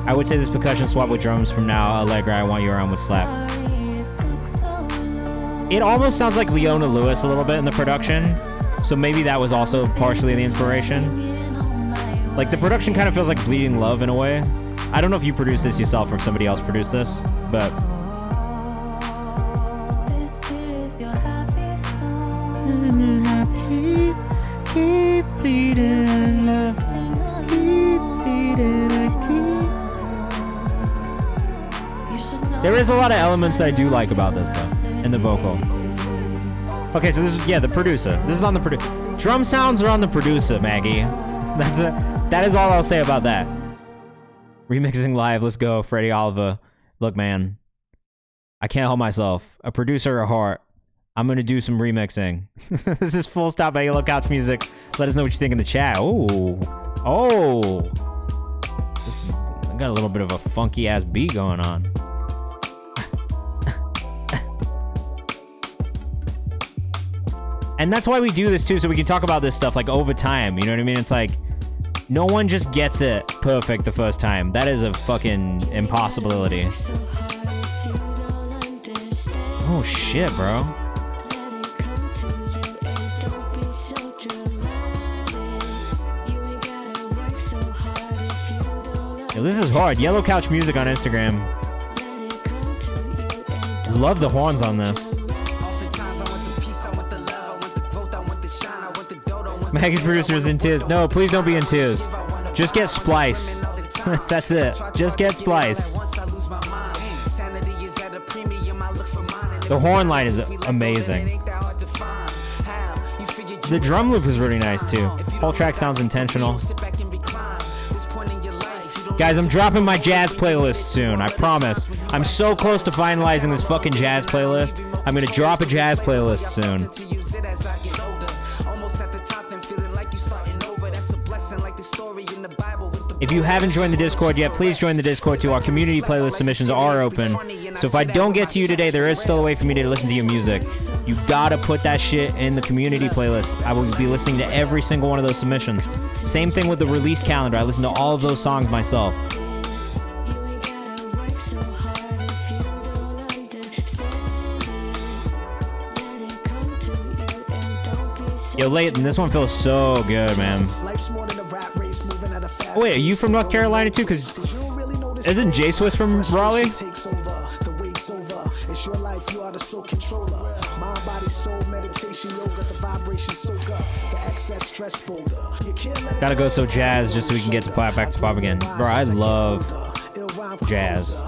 I would say this percussion swap with drums from Now Allegra, I Want You Around would slap. It almost sounds like Leona Lewis a little bit in the production, so maybe that was also partially the inspiration. Like, the production kind of feels like Bleeding Love in a way. I don't know if you produced this yourself or if somebody else produced this, but... This is your happy song. Keep bleeding love. Keep bleeding There is a lot of elements that I do like about this, though, in the vocal. Okay, so this is, yeah, the producer. This is on the producer. Drum sounds are on the producer, Maggie. That is all I'll say about that. Remixing live, let's go, Freddie Oliver. Look, man, I can't help myself. A producer at heart. I'm gonna do some remixing. This is Full Stop by Yellow Couch Music. Let us know what you think in the chat. Oh. I got a little bit of a funky ass beat going on. And that's why we do this too, so we can talk about this stuff like over time, you know what I mean? It's like, no one just gets it perfect the first time. That is a fucking impossibility. Oh shit, bro. Yo, this is hard. Yellow Couch Music on Instagram. Love the horns on this. Maggie's producer is in tears. No, please don't be in tears. Just get Splice. That's it. Just get Splice. The horn line is amazing. The drum loop is really nice too. Whole track sounds intentional. Guys, I'm dropping my jazz playlist soon. I promise. I'm so close to finalizing this fucking jazz playlist. I'm gonna drop a jazz playlist soon. If you haven't joined the Discord yet, please join the Discord too. Our community playlist submissions are open. So if I don't get to you today, there is still a way for me to listen to your music. You gotta put that shit in the community playlist. I will be listening to every single one of those submissions. Same thing with the release calendar. I listen to all of those songs myself. Yo, Leighton, this one feels so good, man. Oh, wait, are you from North Carolina too? Because isn't J-Swiss from Raleigh? Gotta go so jazz just so we can get to back to pop again. Bro, I love jazz.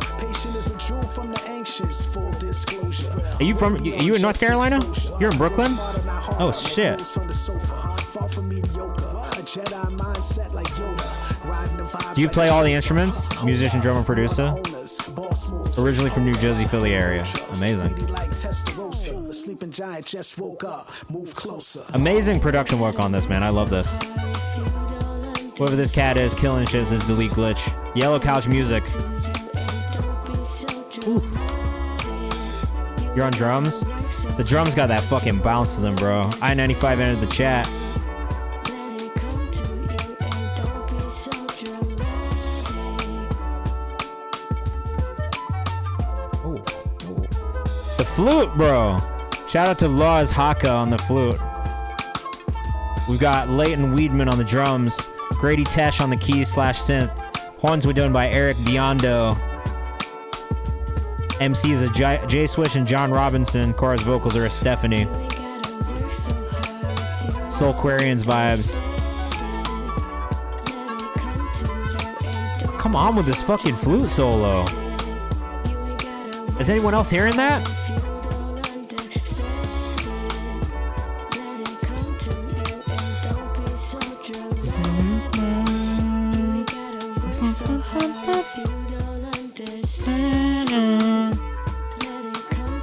Are you in North Carolina? You're in Brooklyn? Oh shit. Do you play all the instruments? Musician, drummer, producer? Originally from New Jersey, Philly area. Amazing. Amazing production work on this, man. I love this. Whoever this cat is, killing shit is delete glitch. Yellow couch music. Ooh. You're on drums? The drums got that fucking bounce to them, bro. I-95 entered the chat. Ooh. The flute, bro. Shout out to Lars Haka on the flute. We've got Leighton Weedman on the drums. Grady Tesh on the keys / synth. Horns were done by Eric Biondo. MCs are Jay Swish and John Robinson. Chorus vocals are Stephanie. Soulquarians vibes. Come on with this fucking flute solo. Is anyone else hearing that?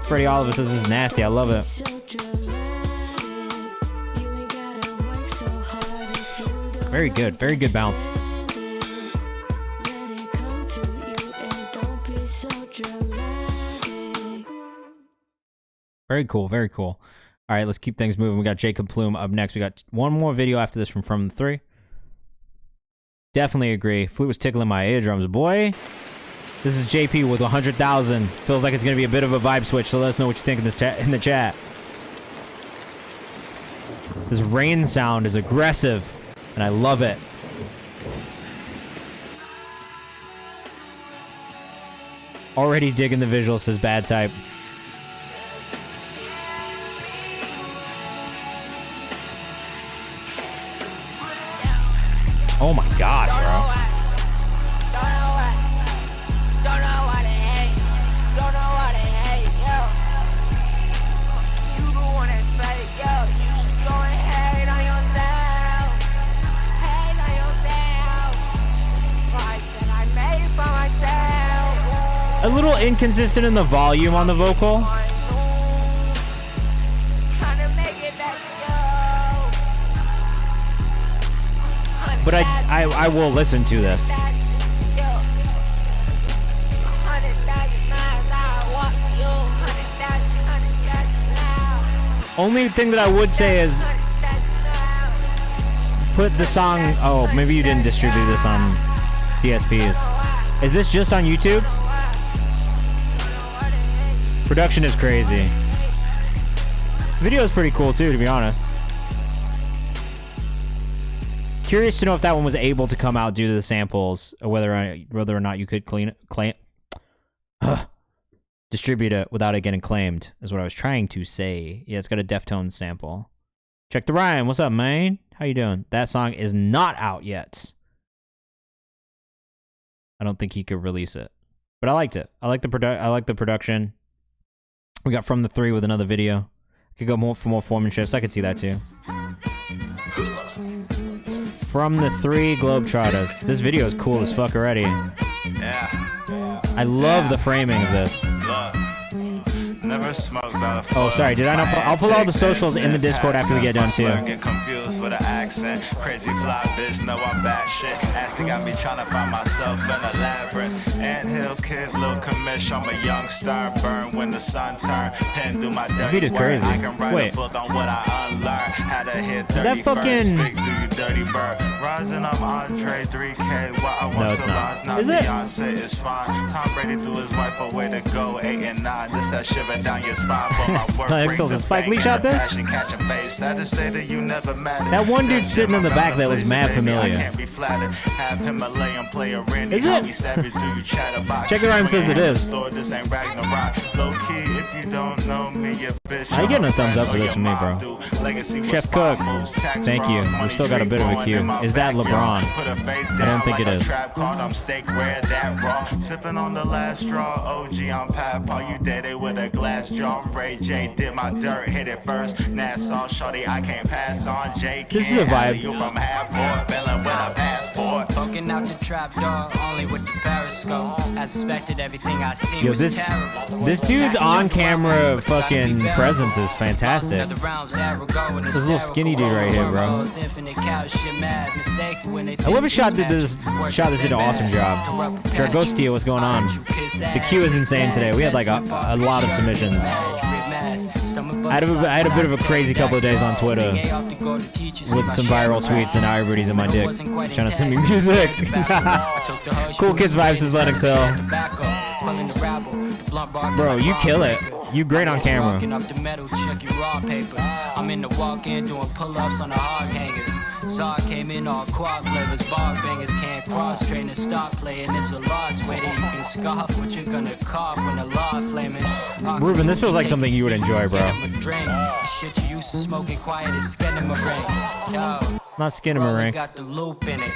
Freddie Oliver says this is nasty. I love it. Very good. Very good bounce. Very cool. Very cool. All right, let's keep things moving. We got Jacob Plume up next. We got one more video after this from the 3. Definitely agree. Flute was tickling my eardrums, boy. This is JP with 100,000. Feels like it's going to be a bit of a vibe switch, so let us know what you think in the chat. This rain sound is aggressive, and I love it. Already digging the visual, says Bad Type. Oh my god, bro. A little inconsistent in the volume on the vocal. But I will listen to this. Only thing that I would say is put the song. Oh, maybe you didn't distribute this on DSPs. Is this just on YouTube? Production is crazy. Video is pretty cool too, to be honest. Curious to know if that one was able to come out due to the samples, or whether or not you could distribute it without it getting claimed, is what I was trying to say. Yeah, it's got a Deftones sample. Check the Ryan. What's up, man? How you doing? That song is not out yet. I don't think he could release it, but I liked it. I like the production. We got From the 3 with another video. Could go more for more foreman shifts. I could see that too. From the 3 Globetrotters. This video is cool as fuck already. I love the framing of this. Oh, sorry, did I not? I'll put all the socials in the Discord after we get done too. Get confused with an accent. Crazy fly bitch, know I'm bad shit. Ashley got me trying to find myself in a labyrinth. Anthill kid, little commish. I'm a young star, burn when the sun turn. Pen through my dirty work. I can write a book on what I unlearned. Had to hit 30 first. Big do you dirty bird. Rising up Andre 3K. What I want to rise, not Beyonce is fine. Tom Brady threw his wife away to go 8 and 9. This that shiver down your spine. Spike Lee shot this? That one dude sitting in the back that looks mad familiar. Is it? Check it out and says it is. Are you getting a thumbs up for this from me, bro? Chef Cook, thank you. We've still got a bit of a queue. Is that LeBron? I don't think it is. Sipping on the last straw, OG on Papa, you did it with a glass jaw. Ray J did my dirt, hit it first. Nassau, shorty, I can't pass on. J. This is a vibe. You from half court, bellin' with a passport. Poking out the trap door, only with the Periscope. As expected, everything I seen Yo, was this terrible. dude's on-camera fucking presence is fantastic. This little skinny dude right here, bro. Whoever shot this did an awesome job. Dragostia, what's going on? The queue is insane today. We had like a lot of submissions. I had a bit of a crazy couple of days on Twitter with some viral tweets, and now everybody's in my dick trying to send me music. Cool Kids Vibes is Lennox Hill. Bro, you kill it. You great on camera. I'm in the walk-in doing pull-ups on the hog hangers. Saw I came in all quad flavors, bar bangers can't cross train and stop playing. It's a lost way that you can scoff, but you're gonna cough when the law flaming. Ruben, this feels like something you would enjoy, bro. The shit you used to smoking quiet is skinning my ring. Yo. Not skinning my ring. Got the loop in it.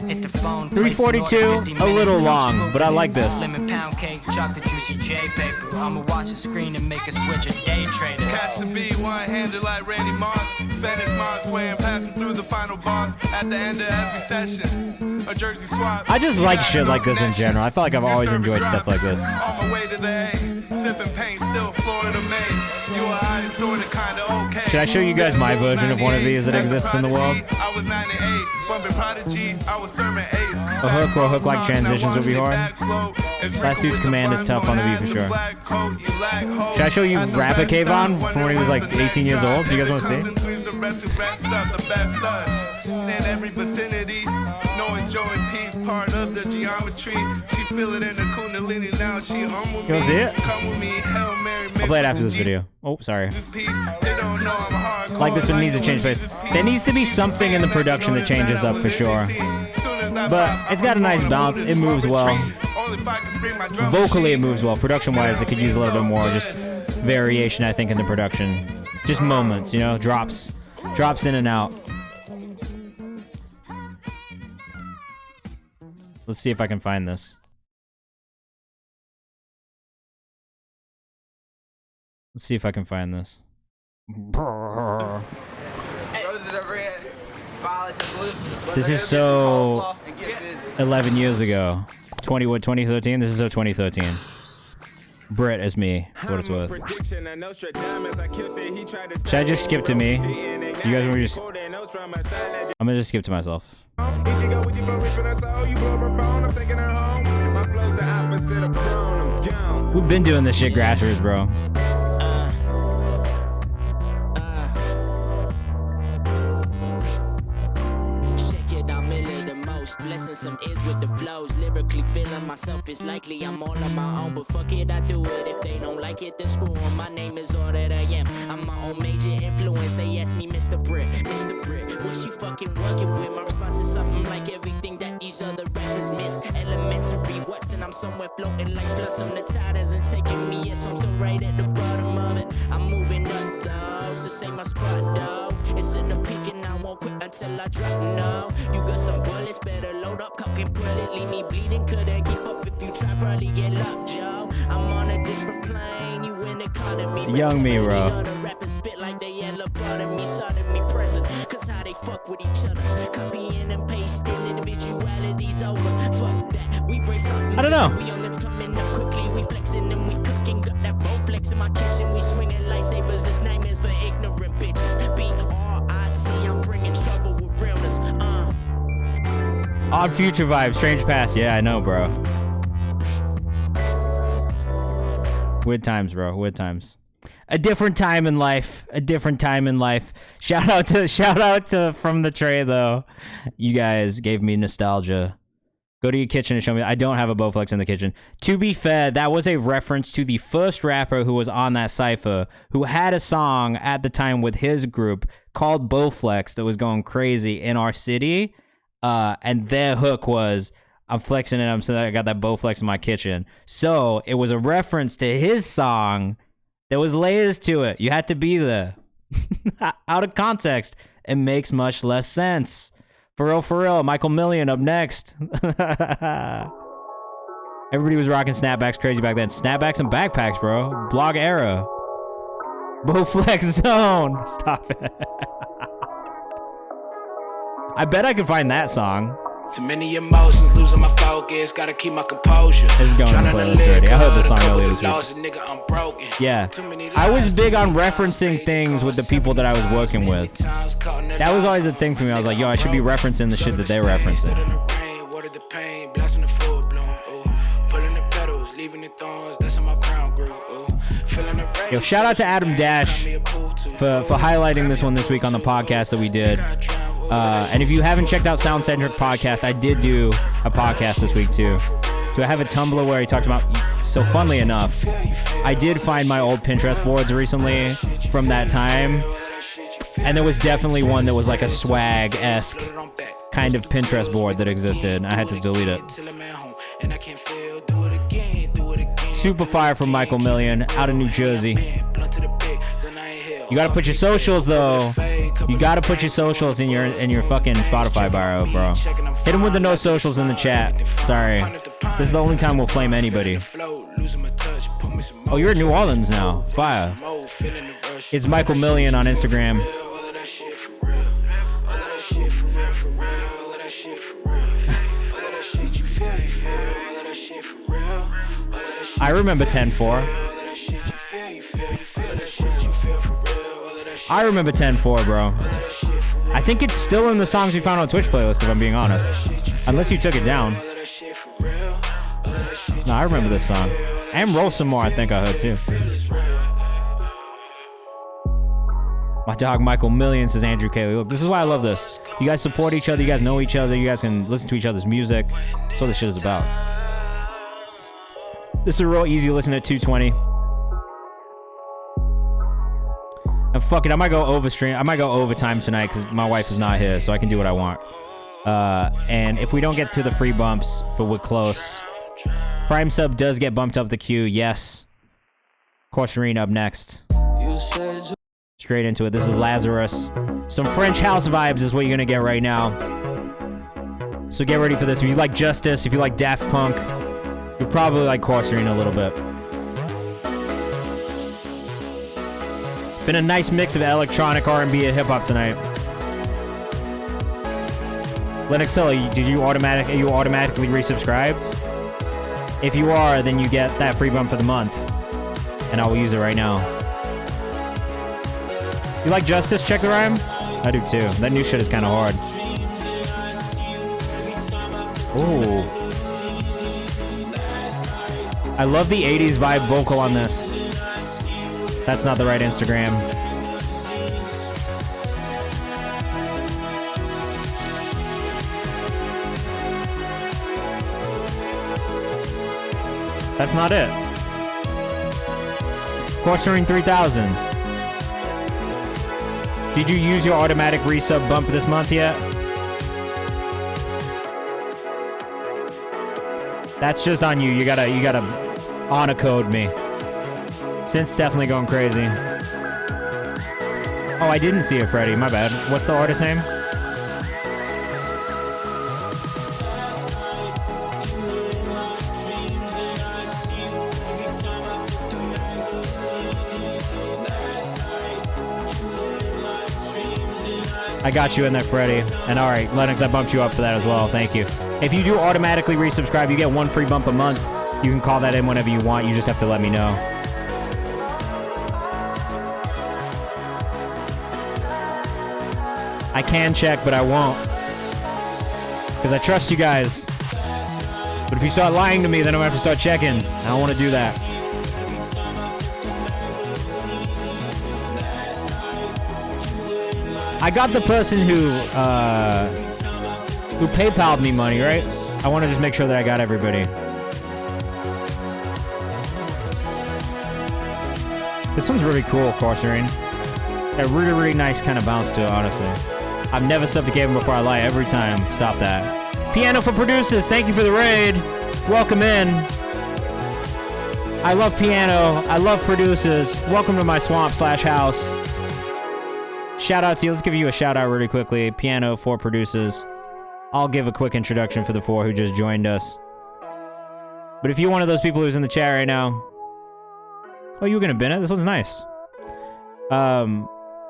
Hit the phone. 342, a little long, but I like this. Lemon pound cake, chocolate juicy J paper. I'ma watch the screen and make a switch a day trader. Catch the beat one-handed like Randy Moss. Spanish moms swaying, passing through the final boss. At the end of every session, a jersey swap. I just like shit like this in general. I feel like I've always enjoyed stuff like this. On my way to the A, sipping paint, still Florida made. You or I sorta kinda okay. Should I show you guys my version of one of these that exists in the world? I was 98, bumping Prodigy, I was serving Ace. A hook or hook-like transitions would be hard. Last dude's command is tough on the beat for sure. Should I show you Rapper Kayvan from when he was like 18 years old? Do you guys want to see? In every vicinity, knowing joy and peace, part of the geometry. She feel it in the kundalini now. She on with You wanna see it? Come with me, Hail Mary. I'll play it after this video. Oh, sorry. They don't know I'm hardcore. Like this one needs to change place. There needs to be something in the production that changes up for sure. But it's got a nice bounce. It moves well. Vocally, it moves well. Production-wise, it could use a little bit more just variation, I think, in the production. Just moments, you know, drops in and out. Let's see if I can find this. Let's see if I can find this. This is so 11 years ago. 2013? This is so 2013. Brit as me, for what it's worth. Should I just skip to me? You guys want me to just... I'm gonna just skip to myself. We've been doing this shit grassroots, bro. Blessing some is with the flows. Lyrically feeling myself, it's likely I'm all on my own. But fuck it, I do it. If they don't like it, then screw 'em. My name is all that I am. I'm my own major influence. They ask me, Mr. Brit, what you fucking working with? My response is something like everything that these other rappers miss. Elementary, what's and I'm somewhere floating like floods. On the tide isn't taking me yet, so I'm still right at the bottom of it. I'm moving up, though, so say my spot, though. It's in the peak and I won't quit until I drop, no. You got some bullets, better load up, cock and pull it. Leave me bleeding, couldn't keep up if you try, probably get locked, yo. I'm on a different plane, you in the car to me. Young me, bro. Rappers spit like they yellow part of me, sort of me present. Cause how they fuck with each other. Copying and pasting, individuality's over. Fuck that, we bring something. I don't know. We on it's coming up quickly, we flexing and we cooking. Got that bone flex in my kitchen, we swinging lightsabers. It's nightmares for ignorant bitches. B-R-I-T, I'm bringing trouble with realness. Odd future vibe, strange past. Yeah, I know, bro. Weird times, bro. Weird times. A different time in life. A different time in life. Shout out to From the Tray, though. You guys gave me nostalgia. Go to your kitchen and show me. I don't have a Bowflex in the kitchen. To be fair, that was a reference to the first rapper who was on that cypher, who had a song at the time with his group called Bowflex that was going crazy in our city. And their hook was, I'm flexing it, I got that Bowflex in my kitchen. So it was a reference to his song. There was layers to it. You had to be there. Out of context, it makes much less sense. For real, Michael Million up next. Everybody was rocking snapbacks crazy back then. Snapbacks and backpacks, bro. Blog era. Bowflex zone. Stop it. I bet I could find that song. Too many emotions, losing my focus, gotta keep my composure. This is going on the playlist already. I heard this song earlier this week. Yeah. I was big on referencing things with the people that I was working with. That was always a thing for me. I was like, yo, I should be referencing the shit that they're referencing. Yo, shout out to Adam Dash for highlighting this one this week on the podcast that we did. And if you haven't checked out Sound Centric Podcast, I did do a podcast this week too. So I have a Tumblr where he talked about, so funnily enough, I did find my old Pinterest boards recently from that time. And there was definitely one that was like a swag-esque kind of Pinterest board that existed. I had to delete it. Super fire from Michael Million out of New Jersey. You gotta put your socials though. You gotta put your socials in your fucking Spotify bio, bro. Hit him with the no socials in the chat. Sorry. This is the only time we'll flame anybody. Oh, you're in New Orleans now. Fire. It's Michael Million on Instagram. I remember 10-4. I remember 10-4, bro. I think it's still in the songs you found on Twitch playlist, if I'm being honest. Unless you took it down. No, I remember this song. And Roll Some More, I think I heard too. My dog Michael Million, says Andrew Cayley. Look, this is why I love this. You guys support each other, you guys know each other, you guys can listen to each other's music. That's what this shit is about. This is a real easy listen at 220. And fuck it, I might go overtime tonight because my wife is not here, so I can do what I want. And if we don't get to the free bumps, but we're close, Prime Sub does get bumped up the queue, yes. Corserine up next. Straight into it. This is Lazarus. Some French house vibes is what you're gonna get right now. So get ready for this. If you like Justice, if you like Daft Punk, you'll probably like Corserine a little bit. Been a nice mix of electronic, R&B, and hip-hop tonight. Lennox Sully, are you automatically resubscribed? If you are, then you get that free bump for the month. And I will use it right now. You like Justice? Check the rhyme? I do too. That new shit is kind of hard. Ooh. I love the 80s vibe vocal on this. That's not the right Instagram. That's not it. Corserine 3000. Did you use your automatic resub bump this month yet? That's just on you. You gotta honor code me. Since definitely going crazy. Oh, I didn't see it, Freddie. My bad. What's the artist name? I got you in there, Freddie. And all right, Lennox, I bumped you up for that as well. Thank you. If you do automatically resubscribe, you get one free bump a month. You can call that in whenever you want. You just have to let me know. I can check, but I won't. Because I trust you guys. But if you start lying to me, then I'm going to have to start checking. I don't want to do that. I got the person who PayPal'd me money, right? I want to just make sure that I got everybody. This one's really cool, Corserine. Got really, really nice kind of bounce to it, honestly. I've never subbed to Kayvan before I lie every time. Stop that. Piano for Producers, thank you for the raid. Welcome in. I love piano. I love producers. Welcome to my swamp/house. Shout out to you. Let's give you a shout out really quickly. Piano for Producers. I'll give a quick introduction for the 4 who just joined us. But if you're one of those people who's in the chat right now, oh, you were gonna bin it? This one's nice.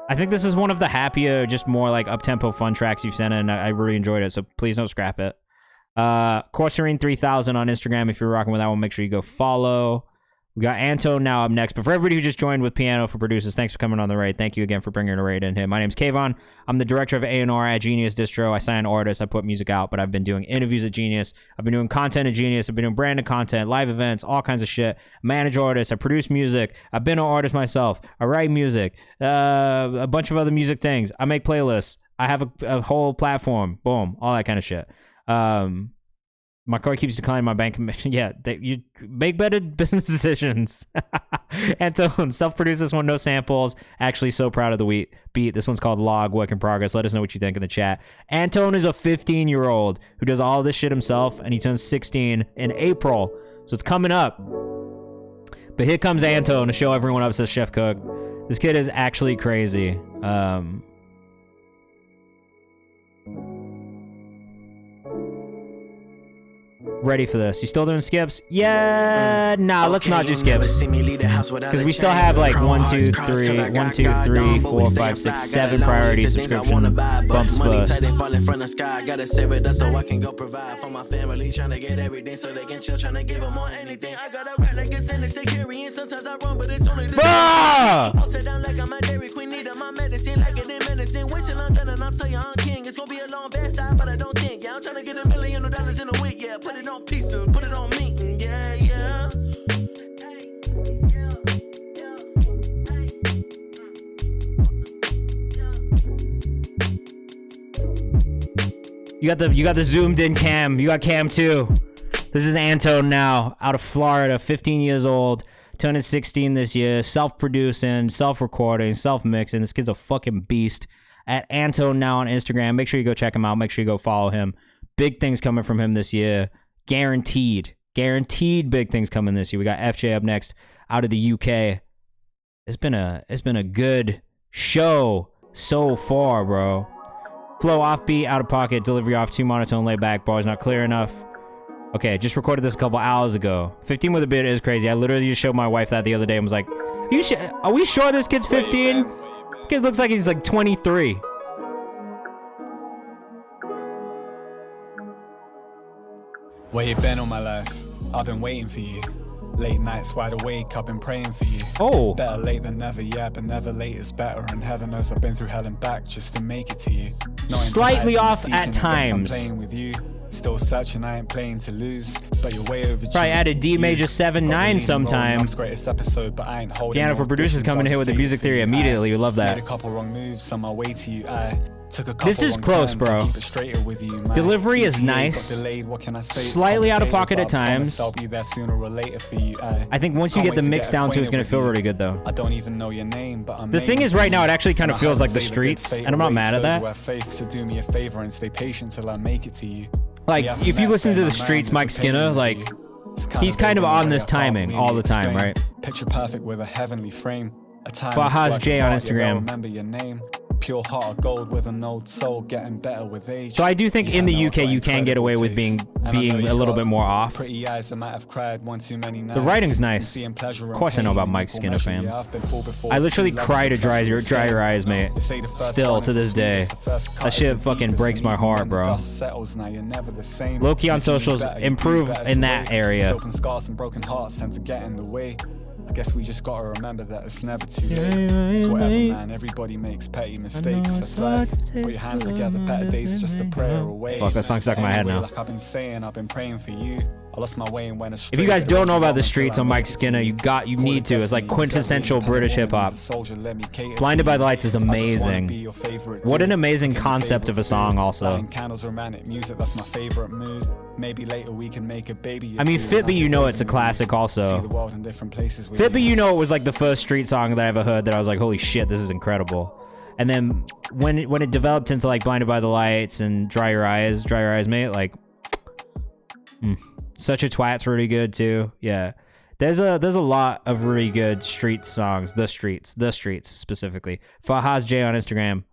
I think this is one of the happier, just more like up-tempo fun tracks you've sent in. I really enjoyed it, so please don't scrap it. Corserine 3000 on Instagram. If you're rocking with that one, make sure you go follow. We got Anto now up next. But for everybody who just joined with Piano for Producers, thanks for coming on the raid. Thank you again for bringing a raid in here. My name's Kayvan. I'm the director of A&R at Genius Distro. I sign artists. I put music out, but I've been doing interviews at Genius. I've been doing content at Genius. I've been doing branded content, live events, all kinds of shit. Manage artists. I produce music. I've been an artist myself. I write music. A bunch of other music things. I make playlists. I have a whole platform. Boom. All that kind of shit. My card keeps declining my bank commission. Yeah, you make better business decisions. Antone, self-produced this one, no samples. Actually, so proud of the beat. This one's called Log, Work in Progress. Let us know what you think in the chat. Antone is a 15-year-old who does all this shit himself, and he turns 16 in April. So it's coming up. But here comes Antone to show everyone up, says Chef Cook. This kid is actually crazy. Ready for this? You still doing skips? Yeah, nah, let's not do skips. Because we still have like 1, 2, 3, 4, 5, 6, 7 priority subscription bumps first. Gotta save it so I can go provide for my family. Trying to get everything so they can chill. Trying to give them all anything. I got a right like a sentence to carry. And sometimes I run, but it's only the I'll sit down like I'm a Dairy Queen. Need my medicine like it in medicine. Wait till I'm done and I'll tell you I'm king. It's gonna be a long bad side, but I don't think. Yeah, I'm trying to get $1 million in a week. Yeah, put it on pizza, put it on meat. Yeah, yeah. You got the zoomed in cam. You got cam too. This is Antone now, out of Florida, 15 years old, turning 16 this year, self-producing, self-recording, self-mixing. This kid's a fucking beast. At Antone now on Instagram. Make sure you go check him out. Make sure you go follow him. Big things coming from him this year. Guaranteed big things coming this year. We got FJ up next out of the UK. It's been a good show so far, bro. Flow offbeat, out of pocket, delivery off, too monotone, laid back, bars not clear enough. Okay, just recorded this a couple hours ago. 15 with a beard is crazy. I literally just showed my wife that the other day and was like, are we sure this kid's 15? Kid looks like he's like 23. Where you been all my life? I've been waiting for you. Late nights wide awake, I've been praying for you. Oh. Better late than never, yeah, but never late is better. And heaven knows I've been through hell and back just to make it to you. Slightly off at times. I'm playing with you. Still searching, I ain't playing to lose. But you're way overdue. Probably added D major 7/9 sometime. Greatest episode, but I ain't holding. Piano for Producers coming here with the music theory immediately. We love that. Made a couple wrong moves on my way to you. This is close, bro. Delivery is nice. Slightly out of pocket at times. I think once you get the mix down to, it's gonna feel really good though. I don't even know your name, but the thing is, right now it actually kind of feels like the streets, and I'm not mad at that. So do me a favor and stay patient till I make it to you. Like if you listen to the streets, Mike Skinner, like he's kind of on this timing all the time, right? Picture perfect with a heavenly frame. Fahaz J on Instagram. Remember your name. Pure heart of gold with an old soul, getting better with age. So I do think in the UK you can get away with being a little bit more off. Pretty eyes that might have cried one too many nights. The writing's nice. Of course I know about Mike Skinner, fam. I literally cry to dry your eyes, mate. Still to this day. That shit fucking breaks my heart, bro. Low-key on socials, improve in that area. Open scars and broken hearts tend to get in the way. I guess we just gotta remember that it's never too late. It's whatever, man. Everybody makes petty mistakes. That's life. Put your hands together. Better days are just a prayer away. Fuck, that song's stuck in my head now. Like I've been saying, I've been praying for you. I lost my way and went astray. If you guys don't know about the streets on Mike Skinner, you need to. It's like quintessential British hip hop. Blinded by the Lights is amazing. What an amazing concept of a song, also. Candles, romantic music. That's my favorite mood. Maybe later we can make a baby. I mean, Fit But You Know it's a classic, also. Fit But You Know it was like the first street song that I ever heard that I was like, holy shit, this is incredible. And then when it developed into like Blinded by the Lights and Dry Your Eyes, mate, like, Such a Twat's really good too. Yeah, there's a lot of really good street songs. The streets specifically. Fahaz J on Instagram.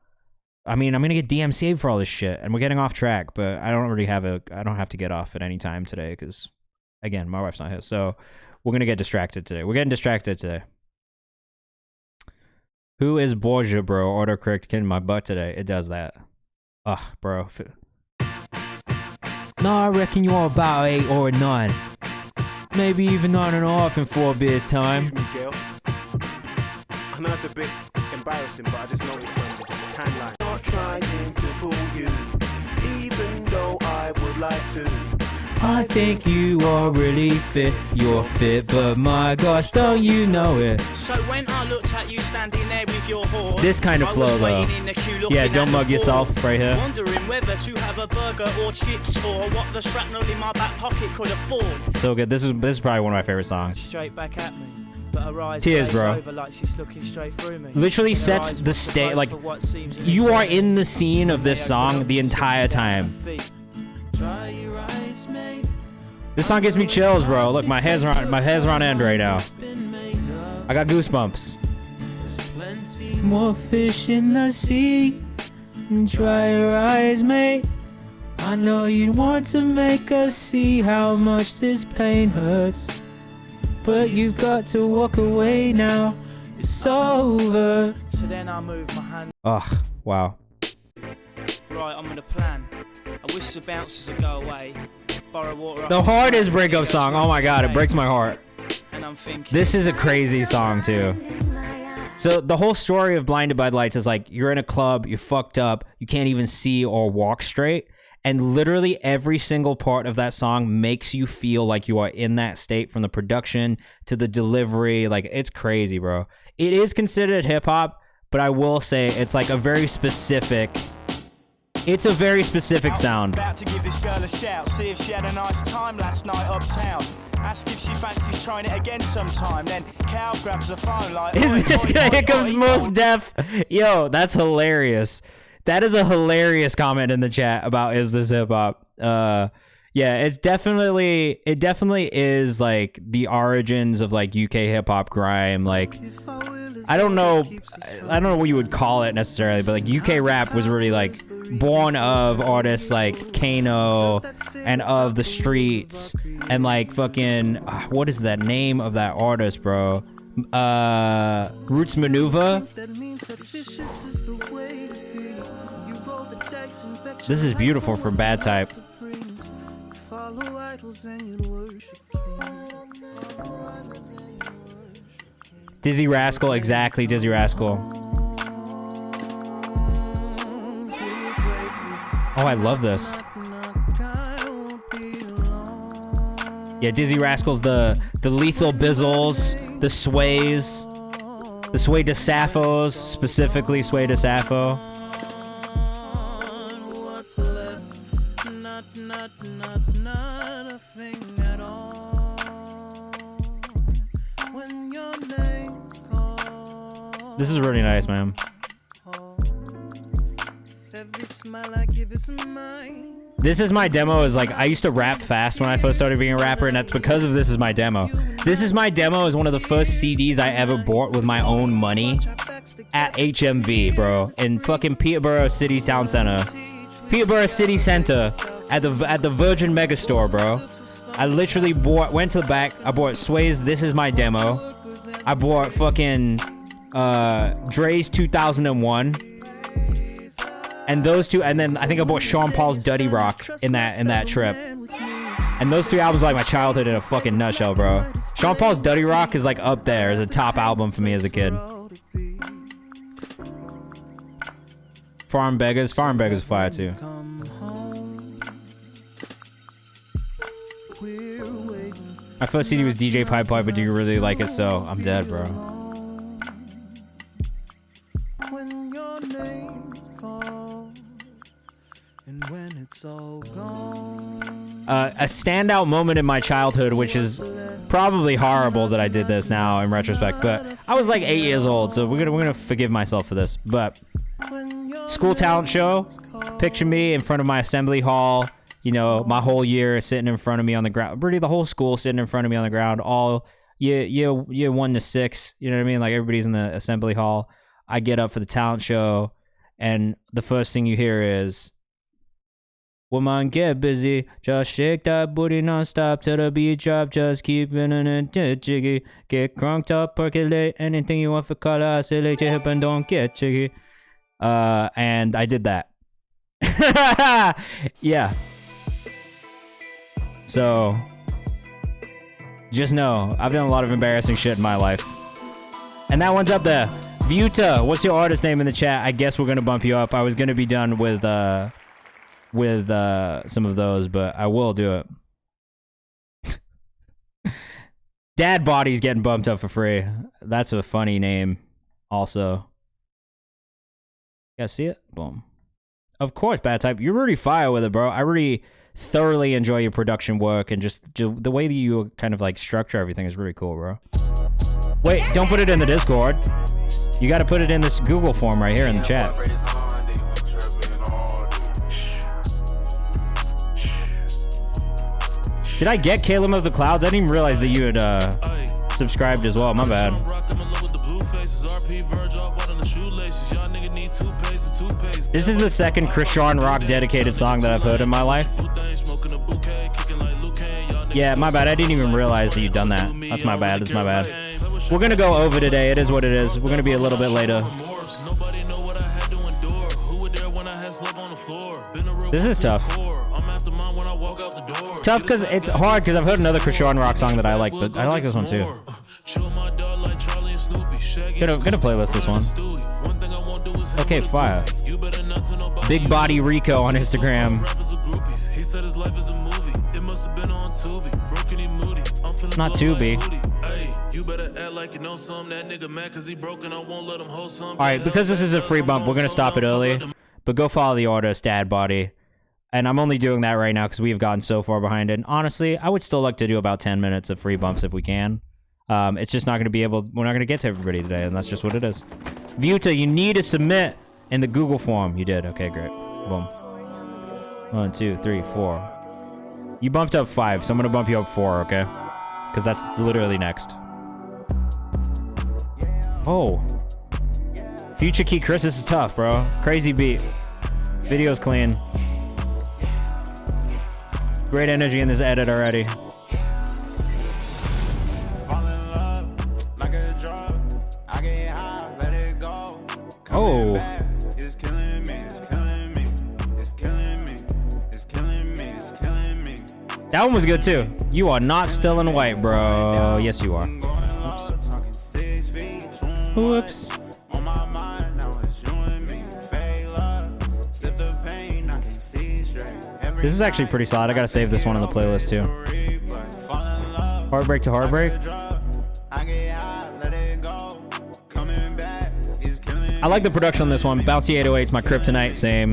I mean, I'm gonna get DMCA'd for all this shit, and we're getting off track. But I don't have to get off at any time today because, again, my wife's not here, so we're gonna get distracted today. We're getting distracted today. Who is Borgia, bro? Autocorrect kicked my butt today. It does that. Ugh, bro. Nah, I reckon you're about 8 or a 9. Maybe even 9.5 in 4 beers time. Excuse me, girl. I know it's a bit embarrassing, but I just noticed some tan line. Not trying to pull you, even though I would like to. I think you are really fit. You're fit, but my gosh, don't you know it? So when I looked at you standing there with your horse, This kind of flow though. Yeah, don't mug yourself right here. Wondering whether to have a burger or chips or what the shrapnel in my back pocket could afford. So good. This is probably one of my favorite songs. Straight back at me. But her eyes Tears, glaze bro. over like she's looking straight through me. Literally And her sets eyes the must state. provide Like, for what seems you are innocent. in the scene of this song the entire time. Try your eyes, mate. This song gives me chills, bro. Look, my hair's on end right now. I got goosebumps. More fish in the sea. Dry your eyes, mate. I know you want to make us see how much this pain hurts, but you've got to walk away now. It's over. So then I move my hand. Ugh, wow. Right, I'm gonna plan. I wish the bouncers would go away. Borrow water. The hardest breakup song. Oh my god, it breaks my heart. And I'm thinking. This is a crazy song too. So the whole story of Blinded by the Lights is like, you're in a club, you're fucked up, you can't even see or walk straight. And literally every single part of that song makes you feel like you are in that state, from the production to the delivery. Like, it's crazy, bro. It is considered hip hop, but I will say it's like a very specific, it's a very specific sound. About to give this girl a shout, see if she had a nice time last night uptown. Ask if she fancies trying it again sometime. Then Cal grabs the phone like, Is this guy? Here comes Most Def. Yo, that's hilarious. That is a hilarious comment in the chat about is this hip hop. Yeah, it definitely is like the origins of like UK hip hop grime. Like, I don't know what you would call it necessarily, but like UK rap was really like born of artists like Kano and of the Streets and like fucking what is that name of that artist, bro? Roots Manuva. This is beautiful for Bad Type. Dizzy Rascal, exactly, Dizzy Rascal. Oh, I love this. Yeah, Dizzy Rascal's the Lethal Bizzles, the Sways, the Sway de Sappos, specifically Sway de Sappho. This is really nice, man. This is my demo. Is like, I used to rap fast when I first started being a rapper, and that's because of This Is My Demo. This Is My Demo is one of the first CDs I ever bought with my own money at HMV, bro, in fucking Peterborough City Sound Center. Peterborough City Center at the Virgin Megastore, bro. I literally went to the back. I bought Sway's This Is My Demo. I bought fucking Dre's 2001. And those two, and then I think I bought Sean Paul's Duddy Rock in that trip. And those three albums are like my childhood in a fucking nutshell, bro. Sean Paul's Duddy Rock is like up there as a top album for me as a kid. Farm Beggars is fire too. My first CD was DJ Pipe Pipe, but do you really like it? So I'm dead, bro. When your name's called and when it's all gone. A standout moment in my childhood, which is probably horrible that I did this now in retrospect, but I was like 8 years old, so we're gonna forgive myself for this. But school talent show, picture me in front of my assembly hall. You know, my whole year sitting in front of me on the ground. Really, the whole school sitting in front of me on the ground. All year 1 to 6. You know what I mean? Like, everybody's in the assembly hall. I get up for the talent show, and the first thing you hear is, "Woman, get busy. Just shake that booty non-stop till the beat drop. Just keep it in it jiggy. Get crunked up, percolate. Anything you want for color. Isolate your hip and don't get jiggy." And I did that. Yeah. So just know I've done a lot of embarrassing shit in my life. And that one's up there. Vuta, what's your artist name in the chat? I guess we're gonna bump you up. I was gonna be done with some of those, but I will do it. Dad Body's getting bumped up for free. That's a funny name also. You guys see it? Boom. Of course, Bad Type. You're really fire with it, bro. I really thoroughly enjoy your production work, and just the way that you kind of like structure everything is really cool, bro. Wait, don't put it in the Discord. You got to put it in this Google form right here in the chat. Did I get Caleb of the Clouds? I didn't even realize that you had subscribed as well. My bad. This is the second Krishan Rock dedicated song that I've heard in my life. Yeah, my bad. I didn't even realize that you'd done that. That's my bad. That's my bad. We're going to go over today. It is what it is. We're going to be a little bit later. This is tough. Tough because it's hard because I've heard another Krishan Rock song that I like, but I like this one too. Gonna playlist this one. Okay, fire. Big Body Rico on Instagram. Not Tubi. Alright, because this is a free bump, we're gonna stop it early. But go follow the artist, Dad Body. And I'm only doing that right now because we have gotten so far behind it. And honestly, I would still like to do about 10 minutes of free bumps if we can. It's just not going to be able... We're not going to get to everybody today, and that's just what it is. Vuta, you need to submit in the Google form. You did. Okay, great. Boom. 1, 2, 3, 4. You bumped up 5, so I'm going to bump you up 4, okay? Because that's literally next. Oh. Future Key Chris, this is tough, bro. Crazy beat. Video's clean. Great energy in this edit already. Oh. That one was good too. You are not still in white, bro. Yes, you are. Oops. Whoops. This is actually pretty solid. I gotta save this one on the playlist too. Heartbreak to Heartbreak. I like the production on this one. Bouncy 808's my kryptonite. Same.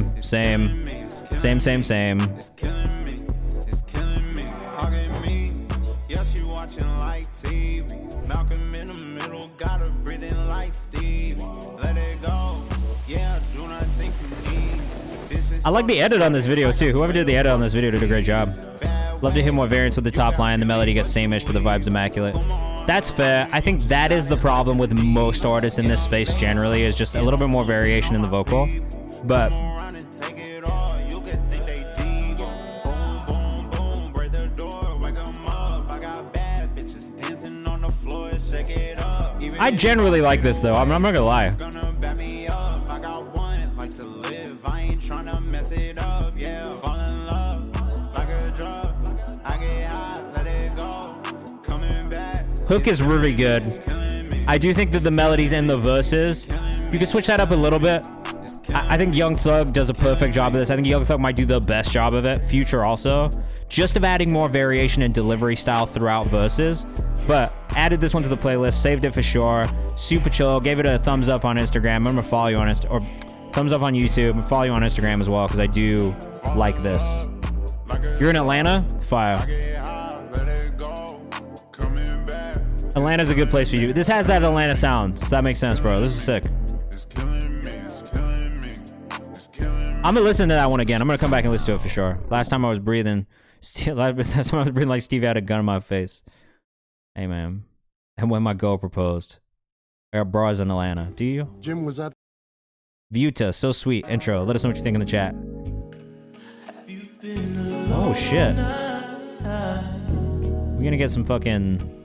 I like the edit on this video too. Whoever did the edit on this video did a great job. Love to hear more variants with the top line. The melody gets same-ish, but the vibe's immaculate. That's fair. I think that is the problem with most artists in this space generally, is just a little bit more variation in the vocal. But I generally like this though. I'm not gonna lie. Hook is really good. I do think that the melodies and the verses, you can switch that up a little bit. I think Young Thug does a perfect job of this. I think Young Thug might do the best job of it. Future also. Just of adding more variation and delivery style throughout verses. But added this one to the playlist, saved it for sure. Super chill. Gave it a thumbs up on Instagram. I'm gonna follow you on or thumbs up on YouTube. I'm follow you on Instagram as well because I do like this. You're in Atlanta? Fire. Atlanta's a good place for you. This has that Atlanta sound, so that makes sense, bro. This is sick. I'm gonna listen to that one again. I'm gonna come back and listen to it for sure. Last time I was breathing, like Stevie had a gun in my face. Hey, man. And when my girl proposed. I got bras in Atlanta. Do you? Jim was at Vuta, so sweet. Intro. Let us know what you think in the chat. Oh, shit. We're gonna get some fucking...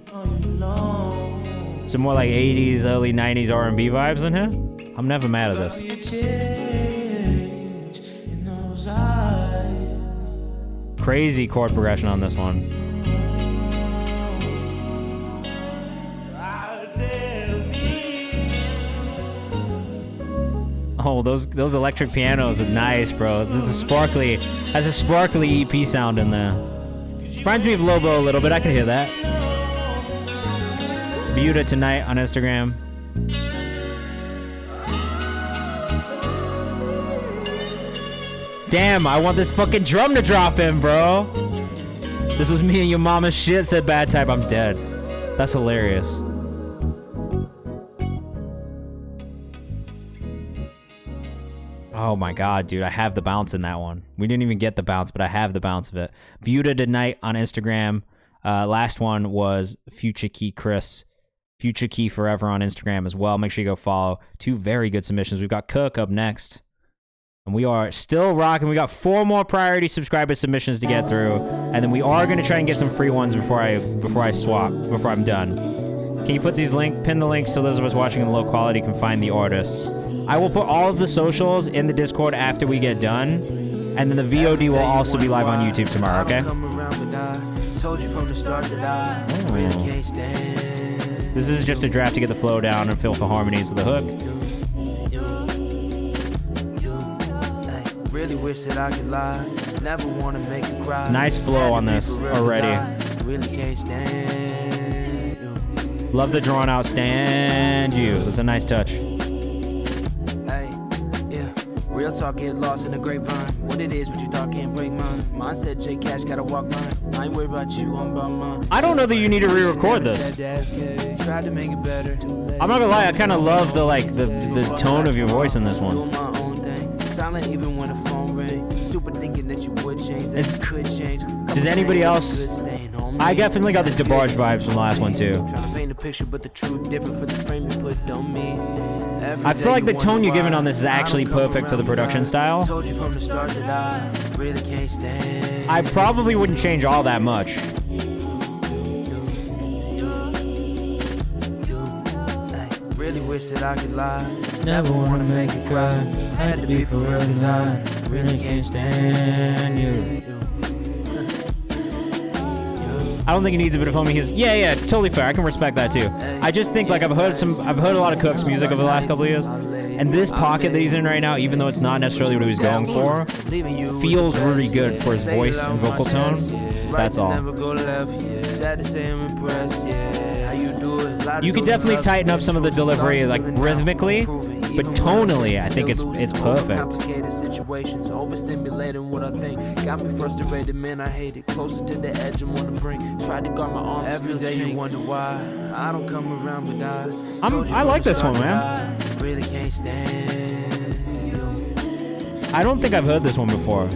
some more like 80s, early 90s R&B vibes in here. I'm never mad at this. Crazy chord progression on this one. Oh, those electric pianos are nice, bro. This is has a sparkly EP sound in there. Reminds me of Lobo a little bit. I can hear that. Viewed it tonight on Instagram. Damn, I want this fucking drum to drop in, bro. This was me and your mama's shit, said Bad Type. I'm dead. That's hilarious. Oh my god, dude, I have the bounce in that one. We didn't even get the bounce, but I have the bounce of it. Viewed it tonight on Instagram. Last one was Future Key Chris. Future Key Forever on Instagram as well. Make sure you go follow. 2 very good submissions. We've got Cook up next. And we are still rocking. We got 4 more priority subscriber submissions to get through. And then we are going to try and get some free ones before I'm done. Can you put these pin the links so those of us watching in low quality can find the artists? I will put all of the socials in the Discord after we get done. And then the VOD will also be live on YouTube tomorrow, okay? This is just a draft to get the flow down and fill for harmonies with the hook. Really wish that I could lie. Never want to make you cry. Nice flow on this already. Really can't stand you. Love the drawn out stand you. It's a nice touch. Hey, yeah. Real talk, get lost in the grapevine. What it is, what you thought can't break mine. Mine said J Cash gotta walk lines. I ain't worried about you, I'm about mine. I don't know that you need to re-record this. Tried to make it better. I'm not gonna lie, I kind of love the tone of your voice in this one. Silent even when the phone rang. Stupid thinking that you would change, that you could change. Does anybody else? I definitely got the DeBarge vibes from the last one too. Trying to paint a picture, but the truth different for the frame you put on me. I feel like the tone you're giving on this is actually perfect for the production style. Told you from the start that I really can't stand. I probably wouldn't change all that much. Really wish that I could lie. Never wanna make you cry. Had to be for real, cause I really can't stand you. I don't think he needs a bit of homie. Yeah, totally fair. I can respect that too. I just think like I've heard a lot of Cook's music over the last couple of years, and this pocket that he's in right now, even though it's not necessarily what he was going for, feels really good for his voice and vocal tone. That's all. You could definitely tighten up some of the delivery, like rhythmically, but tonally, I think it's perfect. Complicated situations, overstimulating what I think. Got me frustrated, man, I hate it. Closer to the edge, I'm on the brink. Tried to guard my arms, every day you wonder why I don't come around with eyes. I like this one, man. Really can't stand you. I don't think I've heard this one before.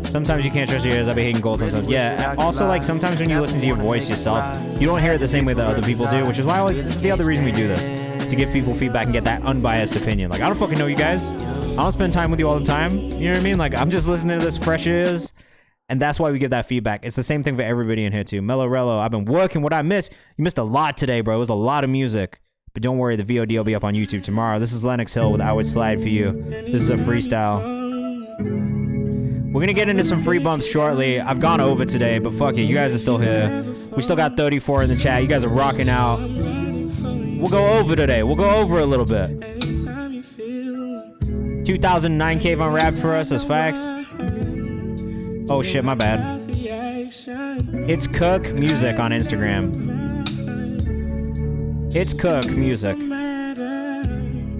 Sometimes you can't trust your ears. I be hating gold sometimes. Yeah, also like sometimes when you listen to your voice yourself, you don't hear it the same way that other people do, which is why this is the other reason we do this. To give people feedback and get that unbiased opinion. Like, I don't fucking know you guys. I don't spend time with you all the time. You know what I mean? Like, I'm just listening to this fresh ears, and that's why we give that feedback. It's the same thing for everybody in here too. Mellorello, I've been working. What I missed? You missed a lot today, bro. It was a lot of music. But don't worry, the VOD will be up on YouTube tomorrow. This is Lennox Hill with I Would Slide For You. This is a freestyle. We're gonna get into some free bumps shortly. I've gone over today, but fuck it, you guys are still here. We still got 34 in the chat. You guys are rocking out. We'll go over today. We'll go over a little bit. 2009 Kayvan rapped for us as facts. Oh shit, my bad. It's Cook Music on Instagram. It's Cook Music.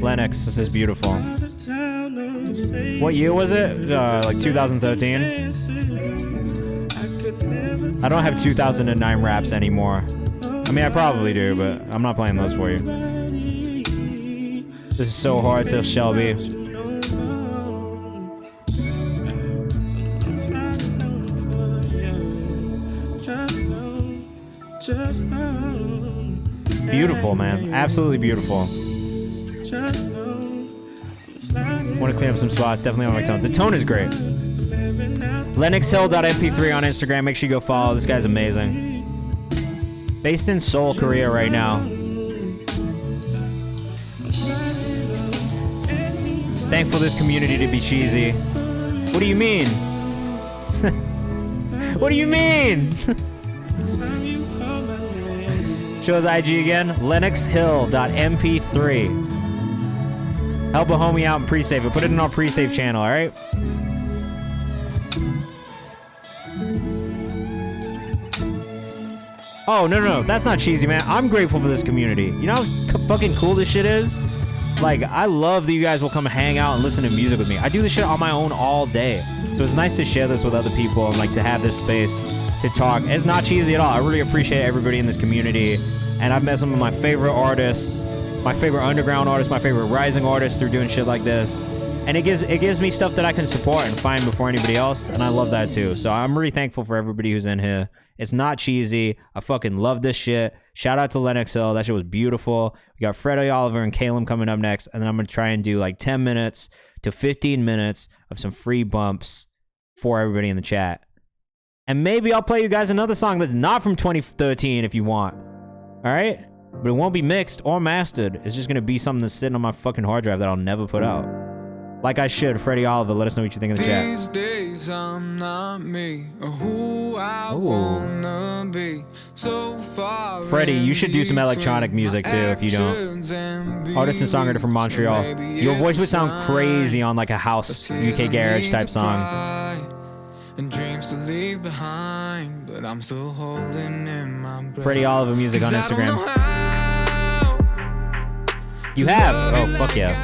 Lennox, this is beautiful. What year was it? Like 2013? I don't have 2009 raps anymore. I mean, I probably do, but I'm not playing those for you. This is so hard, says Shelby. Beautiful, man. Absolutely beautiful. Want to clean up some spots. Definitely on my tone. The tone is great. LennoxHill.mp3 on Instagram. Make sure you go follow. This guy's amazing. Based in Seoul, Korea right now. Thankful this community to be cheesy. What do you mean? What do you mean? Show his IG again. LennoxHill.mp3. Help a homie out and pre-save it. Put it in our pre-save channel, all right? Oh, no. That's not cheesy, man. I'm grateful for this community. You know how fucking cool this shit is? Like, I love that you guys will come hang out and listen to music with me. I do this shit on my own all day. So it's nice to share this with other people and, like, to have this space to talk. It's not cheesy at all. I really appreciate everybody in this community. And I've met some of my favorite artists, my favorite underground artists, my favorite rising artists through doing shit like this. And it gives me stuff that I can support and find before anybody else. And I love that too. So I'm really thankful for everybody who's in here. It's not cheesy. I fucking love this shit. Shout out to Lennox Hill. That shit was beautiful. We got Freddie Oliver and Caleb coming up next. And then I'm going to try and do like 10 minutes to 15 minutes of some free bumps for everybody in the chat. And maybe I'll play you guys another song that's not from 2013 if you want. All right? But it won't be mixed or mastered. It's just going to be something that's sitting on my fucking hard drive that I'll never put out. Like I should. Freddie Oliver, let us know what you think in the chat. These days I'm not me or who I wanna be. So far. Freddie, you should do some electronic music too if you don't. Artist and songwriter from Montreal. Your voice would sound crazy on like a house UK garage type song. And dreams to leave behind, but I'm still holding in my breath. Freddie Oliver music on Instagram. You have? Oh, fuck yeah.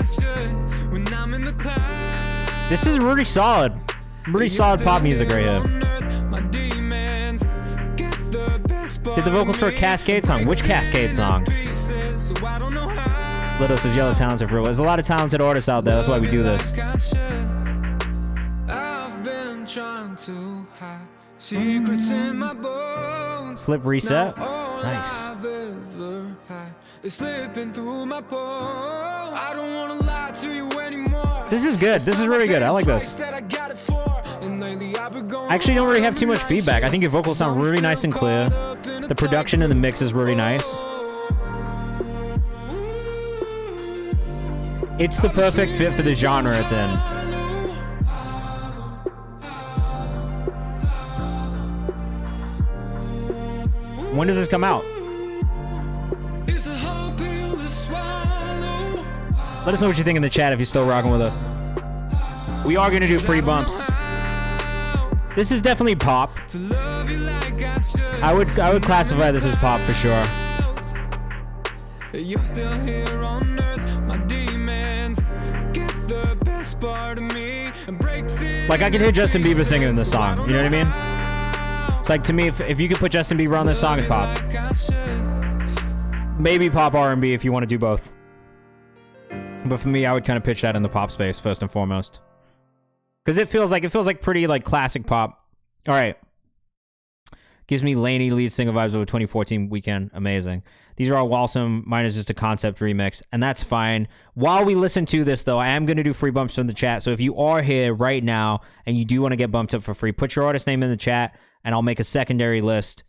This is really solid. Really solid pop music right here. Did the vocals for a Cascade song? Which Cascade song? Little says yellow talented for real. There's a lot of talented artists out there. That's why we do this. Flip reset. Nice. It's slipping through my pores. I don't wanna lie to you anymore. This is good. This is really good. I like this. I actually don't really have too much feedback. I think your vocals sound really nice and clear. The production and the mix is really nice. It's the perfect fit for the genre it's in. When does this come out? Let us know what you think in the chat if you're still rocking with us. We are going to do free bumps. This is definitely pop. I would classify this as pop for sure. You're still here on earth, my demons get the best part of me and breaks it. Like I can hear Justin Bieber singing in this song. You know what I mean? It's like to me, if you could put Justin Bieber on this song, it's pop. Maybe pop R&B if you want to do both. But for me, I would kind of pitch that in the pop space first and foremost, because it feels like pretty like classic pop. All right, gives me Laney lead single vibes of a 2014 Weekend. Amazing. These are all awesome. Mine is just a concept remix, and that's fine. While we listen to this, though, I am going to do free bumps from the chat. So if you are here right now and you do want to get bumped up for free, put your artist name in the chat, and I'll make a secondary list.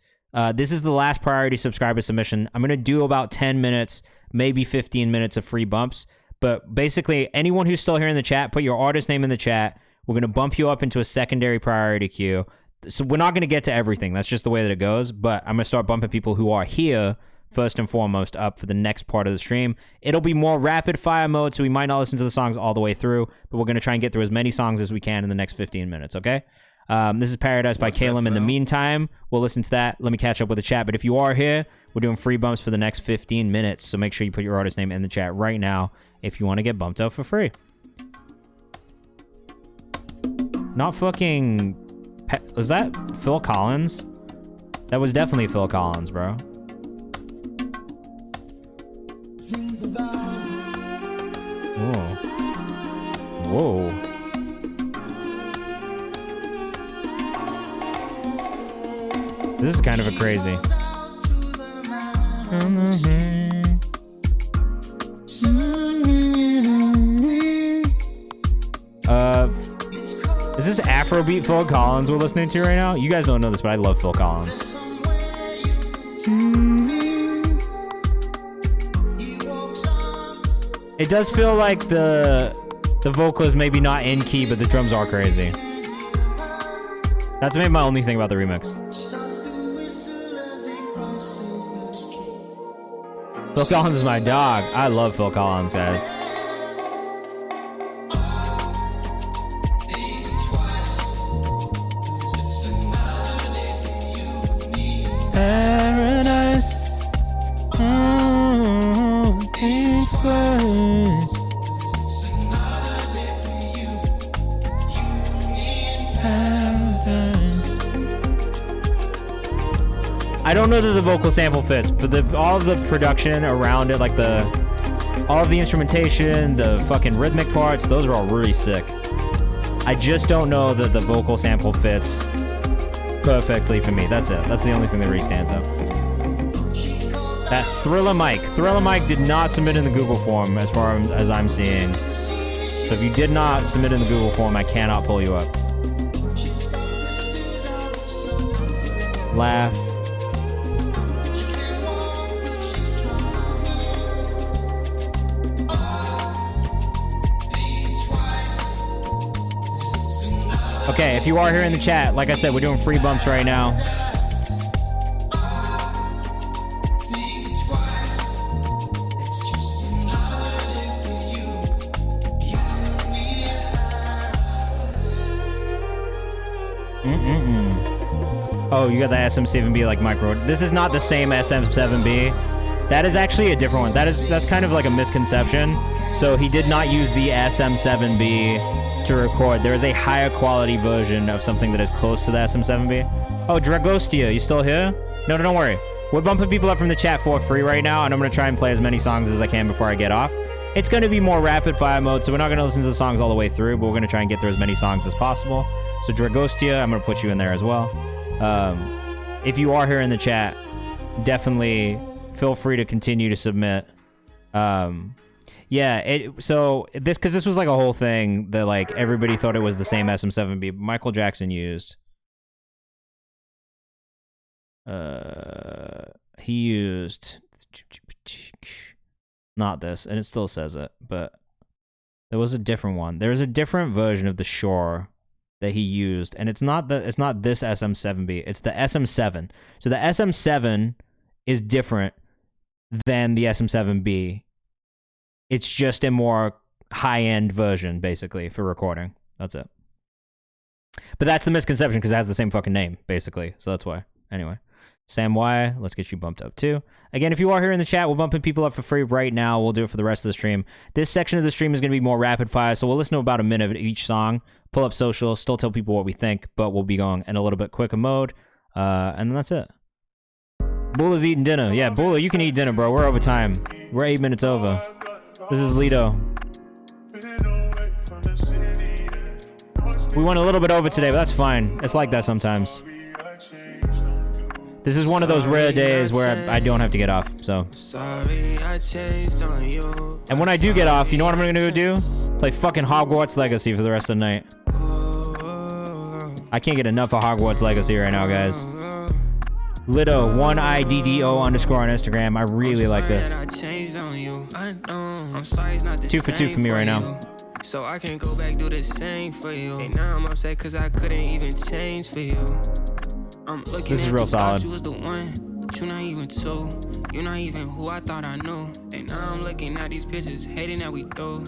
This is the last priority subscriber submission. I'm going to do about 10 minutes, maybe 15 minutes of free bumps. But basically, anyone who's still here in the chat, put your artist name in the chat. We're going to bump you up into a secondary priority queue. So we're not going to get to everything. That's just the way that it goes. But I'm going to start bumping people who are here, first and foremost, up for the next part of the stream. It'll be more rapid fire mode, so we might not listen to the songs all the way through. But we're going to try and get through as many songs as we can in the next 15 minutes, okay? This is Paradise by Caleb. In the meantime, we'll listen to that. Let me catch up with the chat. But if you are here, we're doing free bumps for the next 15 minutes. So make sure you put your artist name in the chat right now if you want to get bumped up for free. Not fucking... Was that Phil Collins? That was definitely Phil Collins, bro. Whoa. Whoa. This is kind of a crazy. Is this Afrobeat Phil Collins we're listening to right now? You guys don't know this, but I love Phil Collins. It does feel like the vocal is maybe not in key, but the drums are crazy. That's maybe my only thing about the remix. Phil Collins is my dog. I love Phil Collins, guys. Paradise. I don't know that the vocal sample fits, but all of the production around it, like all of the instrumentation, the fucking rhythmic parts, those are all really sick. I just don't know that the vocal sample fits perfectly for me. That's it. That's the only thing that really stands out. That Thriller Mike did not submit in the Google form as far as I'm seeing. So if you did not submit in the Google form, I cannot pull you up. Laugh. Okay, if you are here in the chat, like I said, we're doing free bumps right now. Oh, you got the SM7B like micro. This is not the same SM7B. That is actually a different one. That's kind of like a misconception. So he did not use the SM7B to record. There is a higher quality version of something that is close to the SM7B. Oh, Dragostia, you still here? No, don't worry. We're bumping people up from the chat for free right now, and I'm going to try and play as many songs as I can before I get off. It's going to be more rapid fire mode, so we're not going to listen to the songs all the way through, but we're going to try and get through as many songs as possible. So Dragostia, I'm going to put you in there as well. If you are here in the chat, definitely feel free to continue to submit. Yeah, so this was like a whole thing that like everybody thought it was the same SM7B. Michael Jackson used. He used not this, and it still says it, but there was a different one. There was a different version of the Shore that he used, and it's not this SM7B. It's the SM7. So the SM7 is different than the SM7B. It's just a more high-end version, basically, for recording. That's it. But that's the misconception, because it has the same fucking name, basically. So that's why. Anyway. Sam Y, let's get you bumped up, too. Again, if you are here in the chat, we're bumping people up for free right now. We'll do it for the rest of the stream. This section of the stream is going to be more rapid-fire, so we'll listen to about a minute of each song, pull up social, still tell people what we think, but we'll be going in a little bit quicker mode, and then that's it. Bulla's eating dinner. Yeah, Bulla, you can eat dinner, bro. We're over time. We're 8 minutes over. This is Lido. We went a little bit over today, but that's fine. It's like that sometimes. This is one of those rare days where I don't have to get off, so. And when I do get off, you know what I'm gonna go do? Play fucking Hogwarts Legacy for the rest of the night. I can't get enough of Hogwarts Legacy right now, guys. Lido, 1IDDO_ on Instagram. I really like this. 2 for 2 for me right now. So I can go back do the same for you. And now I'm upset cause I couldn't even change for you. I'm looking this is real solid. You was the one, but you're not even two. You're not even who I thought I knew. And now I'm looking at these pictures, hating that we do.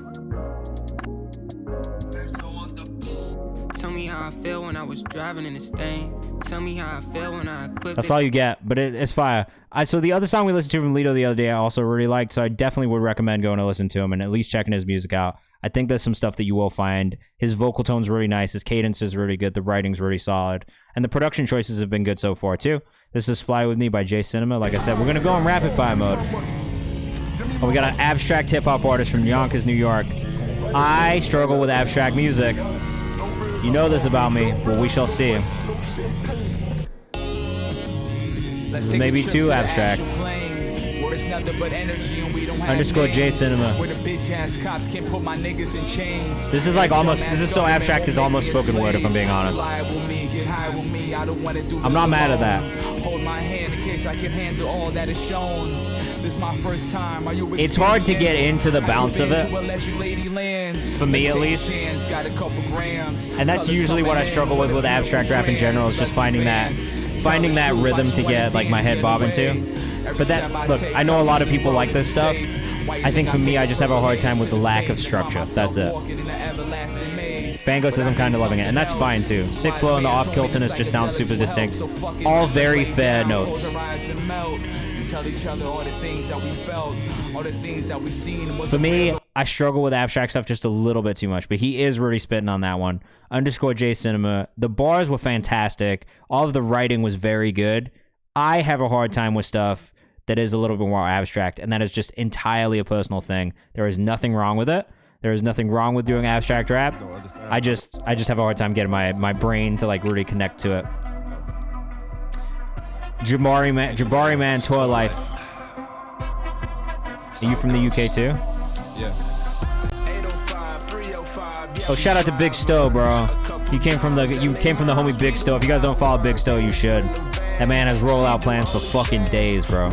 Tell me how I feel when I was driving in the stain. Tell me how I feel when I quit. That's all you get, but it's fire. So the other song we listened to from Lido the other day I also really liked, so I definitely would recommend going to listen to him and at least checking his music out. I think there's some stuff that you will find. His vocal tone's really nice, his cadence is really good, the writing's really solid, and the production choices have been good so far too. This is Fly With Me by J Cinema. Like I said, we're going to go in rapid fire mode. Oh, we got an abstract hip-hop artist from Yonkers, New York. I struggle with abstract music. You know this about me, but we shall see. This is maybe too abstract. Underscore J Cinema. This is like almost, this is so abstract it's almost spoken word if I'm being honest. I'm not mad at that. Hold my hand in case I can handle all that is shown. This my first time. Are you It's hard to get into the bounce of it. For me, at least. And that's usually what I struggle with abstract rap in general, is just finding that rhythm to get like my head bobbing to. But that, look, I know a lot of people like this stuff. I think for me, I just have a hard time with the lack of structure. That's it. Fango says I'm kind of loving it, and that's fine too. Sick flow and the off-kilterness just sounds super distinct. All very fair notes. For me, I struggle with abstract stuff just a little bit too much, but he is really spitting on that one. _J Cinema. The bars were fantastic. All of the writing was very good. I have a hard time with stuff that is a little bit more abstract, and that is just entirely a personal thing. There is nothing wrong with it. There is nothing wrong with doing abstract rap. I just have a hard time getting my brain to like really connect to it. Jabari Man, Tour Life. Are you from the UK too? Yeah. Oh, shout out to Big Stowe, bro. You came from the homie Big Stowe. If you guys don't follow Big Stowe, you should. That man has rollout plans for fucking days, bro.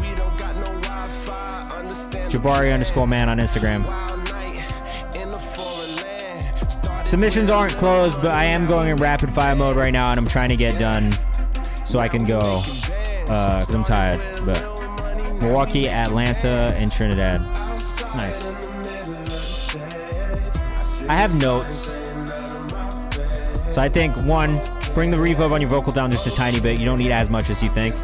Jabari_man on Instagram. Submissions aren't closed, but I am going in rapid fire mode right now, and I'm trying to get done so I can go, because I'm tired. But Milwaukee, Atlanta, and Trinidad. Nice. I have notes. So I think, one, bring the reverb on your vocal down just a tiny bit. You don't need as much as you think.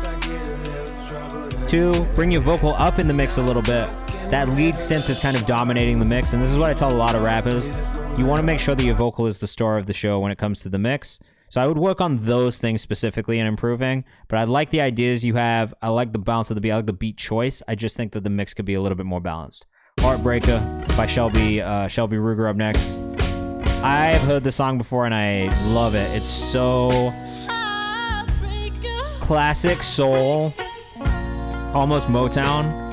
Two, bring your vocal up in the mix a little bit. That lead synth is kind of dominating the mix, and this is what I tell a lot of rappers. You want to make sure that your vocal is the star of the show when it comes to the mix. So I would work on those things specifically and improving, but I like the ideas you have. I like the bounce of the beat. I like the beat choice. I just think that the mix could be a little bit more balanced. Heartbreaker by Shelby Ruger up next. I've heard the song before and I love it. It's so classic soul, almost Motown.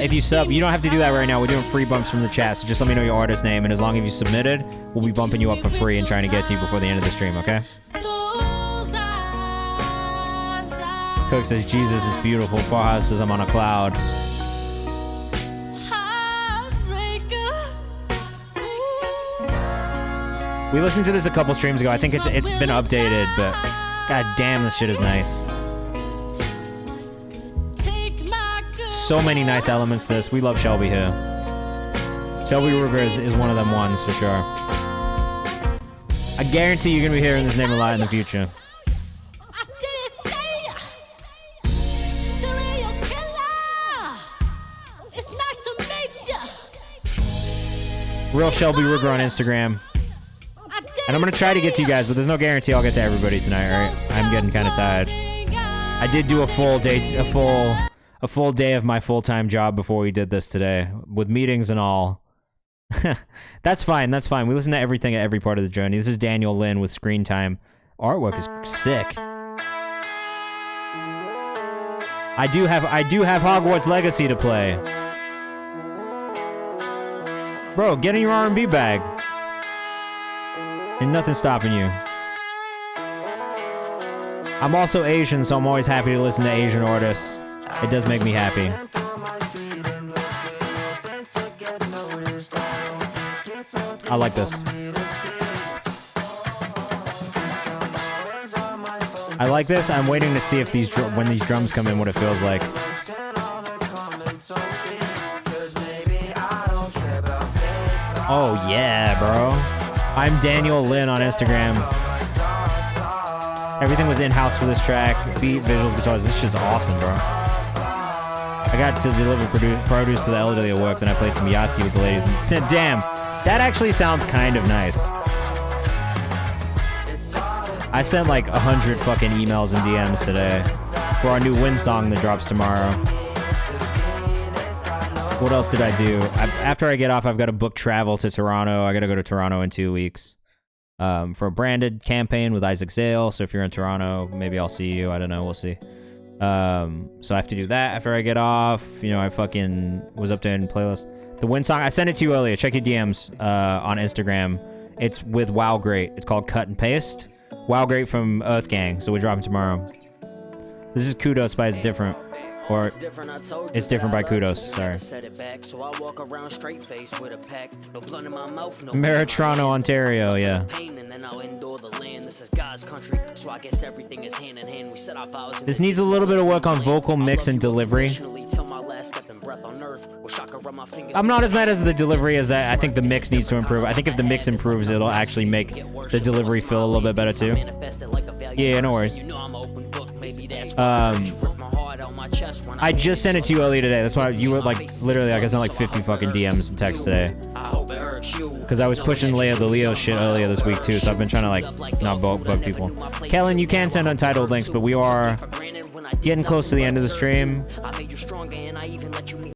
If you sub, you don't have to do that right now. We're doing free bumps from the chat, so just let me know your artist name, and as long as you submitted, we'll be bumping you up for free and trying to get to you before the end of the stream, okay? Cook says, Jesus is beautiful. Farhaz says, I'm on a cloud. We listened to this a couple streams ago. I think it's been updated, but god damn, this shit is nice. So many nice elements to this. We love Shelby here. Shelby Ruger is one of them ones for sure. I guarantee you're gonna be hearing this name a lot in the future. Real Shelby Ruger on Instagram. And I'm gonna try to get to you guys, but there's no guarantee I'll get to everybody tonight, alright? I'm getting kind of tired. I did do a full day of my full-time job before we did this today, with meetings and all. That's fine, that's fine. We listen to everything at every part of the journey. This is Daniel Lin with Screen Time. Artwork is sick. I do have Hogwarts Legacy to play. Bro, get in your R&B bag. Ain't nothing stopping you. I'm also Asian, so I'm always happy to listen to Asian artists. It does make me happy. I like this. I like this. I'm waiting to see if when these drums come in, what it feels like. Oh yeah, bro. I'm Daniel Lin on Instagram. Everything was in-house for this track. Beat, visuals, guitars. This shit's awesome, bro. I got to deliver produce to the elderly at work, then I played some Yahtzee with the ladies. And damn, that actually sounds kind of nice. I sent like 100 fucking emails and DMs today for our new Win song that drops tomorrow. What else did I do? After I get off, I've got to book travel to Toronto. I got to go to Toronto in 2 weeks for a branded campaign with Isaac Zale. So if you're in Toronto, maybe I'll see you. I don't know. We'll see. So I have to do that after I get off. You know, I fucking was updating playlist. The Win song, I sent it to you earlier. Check your DMs on Instagram. It's with Wow Great. It's called Cut and Paste. Wow Great from Earth Gang. So we're dropping tomorrow. This is Kudos by It's Different. Or It's different, I told you it's that different I by loved you, Kudos. Sorry. never said it back, so I walk around straight face with a pack, no blunt in my mouth, no Toronto, Ontario. Yeah. pain, and then I'll endure the land. This is God's country, so I guess everything is hand in hand. We set our vows. This needs a little bit of work on vocal mix and delivery. Till my last step in breath on earth. Wish I could run my fingers. I'm not as mad as the delivery as I think the mix needs to improve. I think if the mix improves, it'll actually make the delivery feel a little bit better too. Yeah, no worries. I just sent it to you earlier today. That's why you were like, literally, like I sent like 50 fucking DMs and texts today. Because I was pushing Leia the Leo shit earlier this week too, so I've been trying to like not bug people. Kellen, you can send untitled links, but we are getting close to the end of the stream.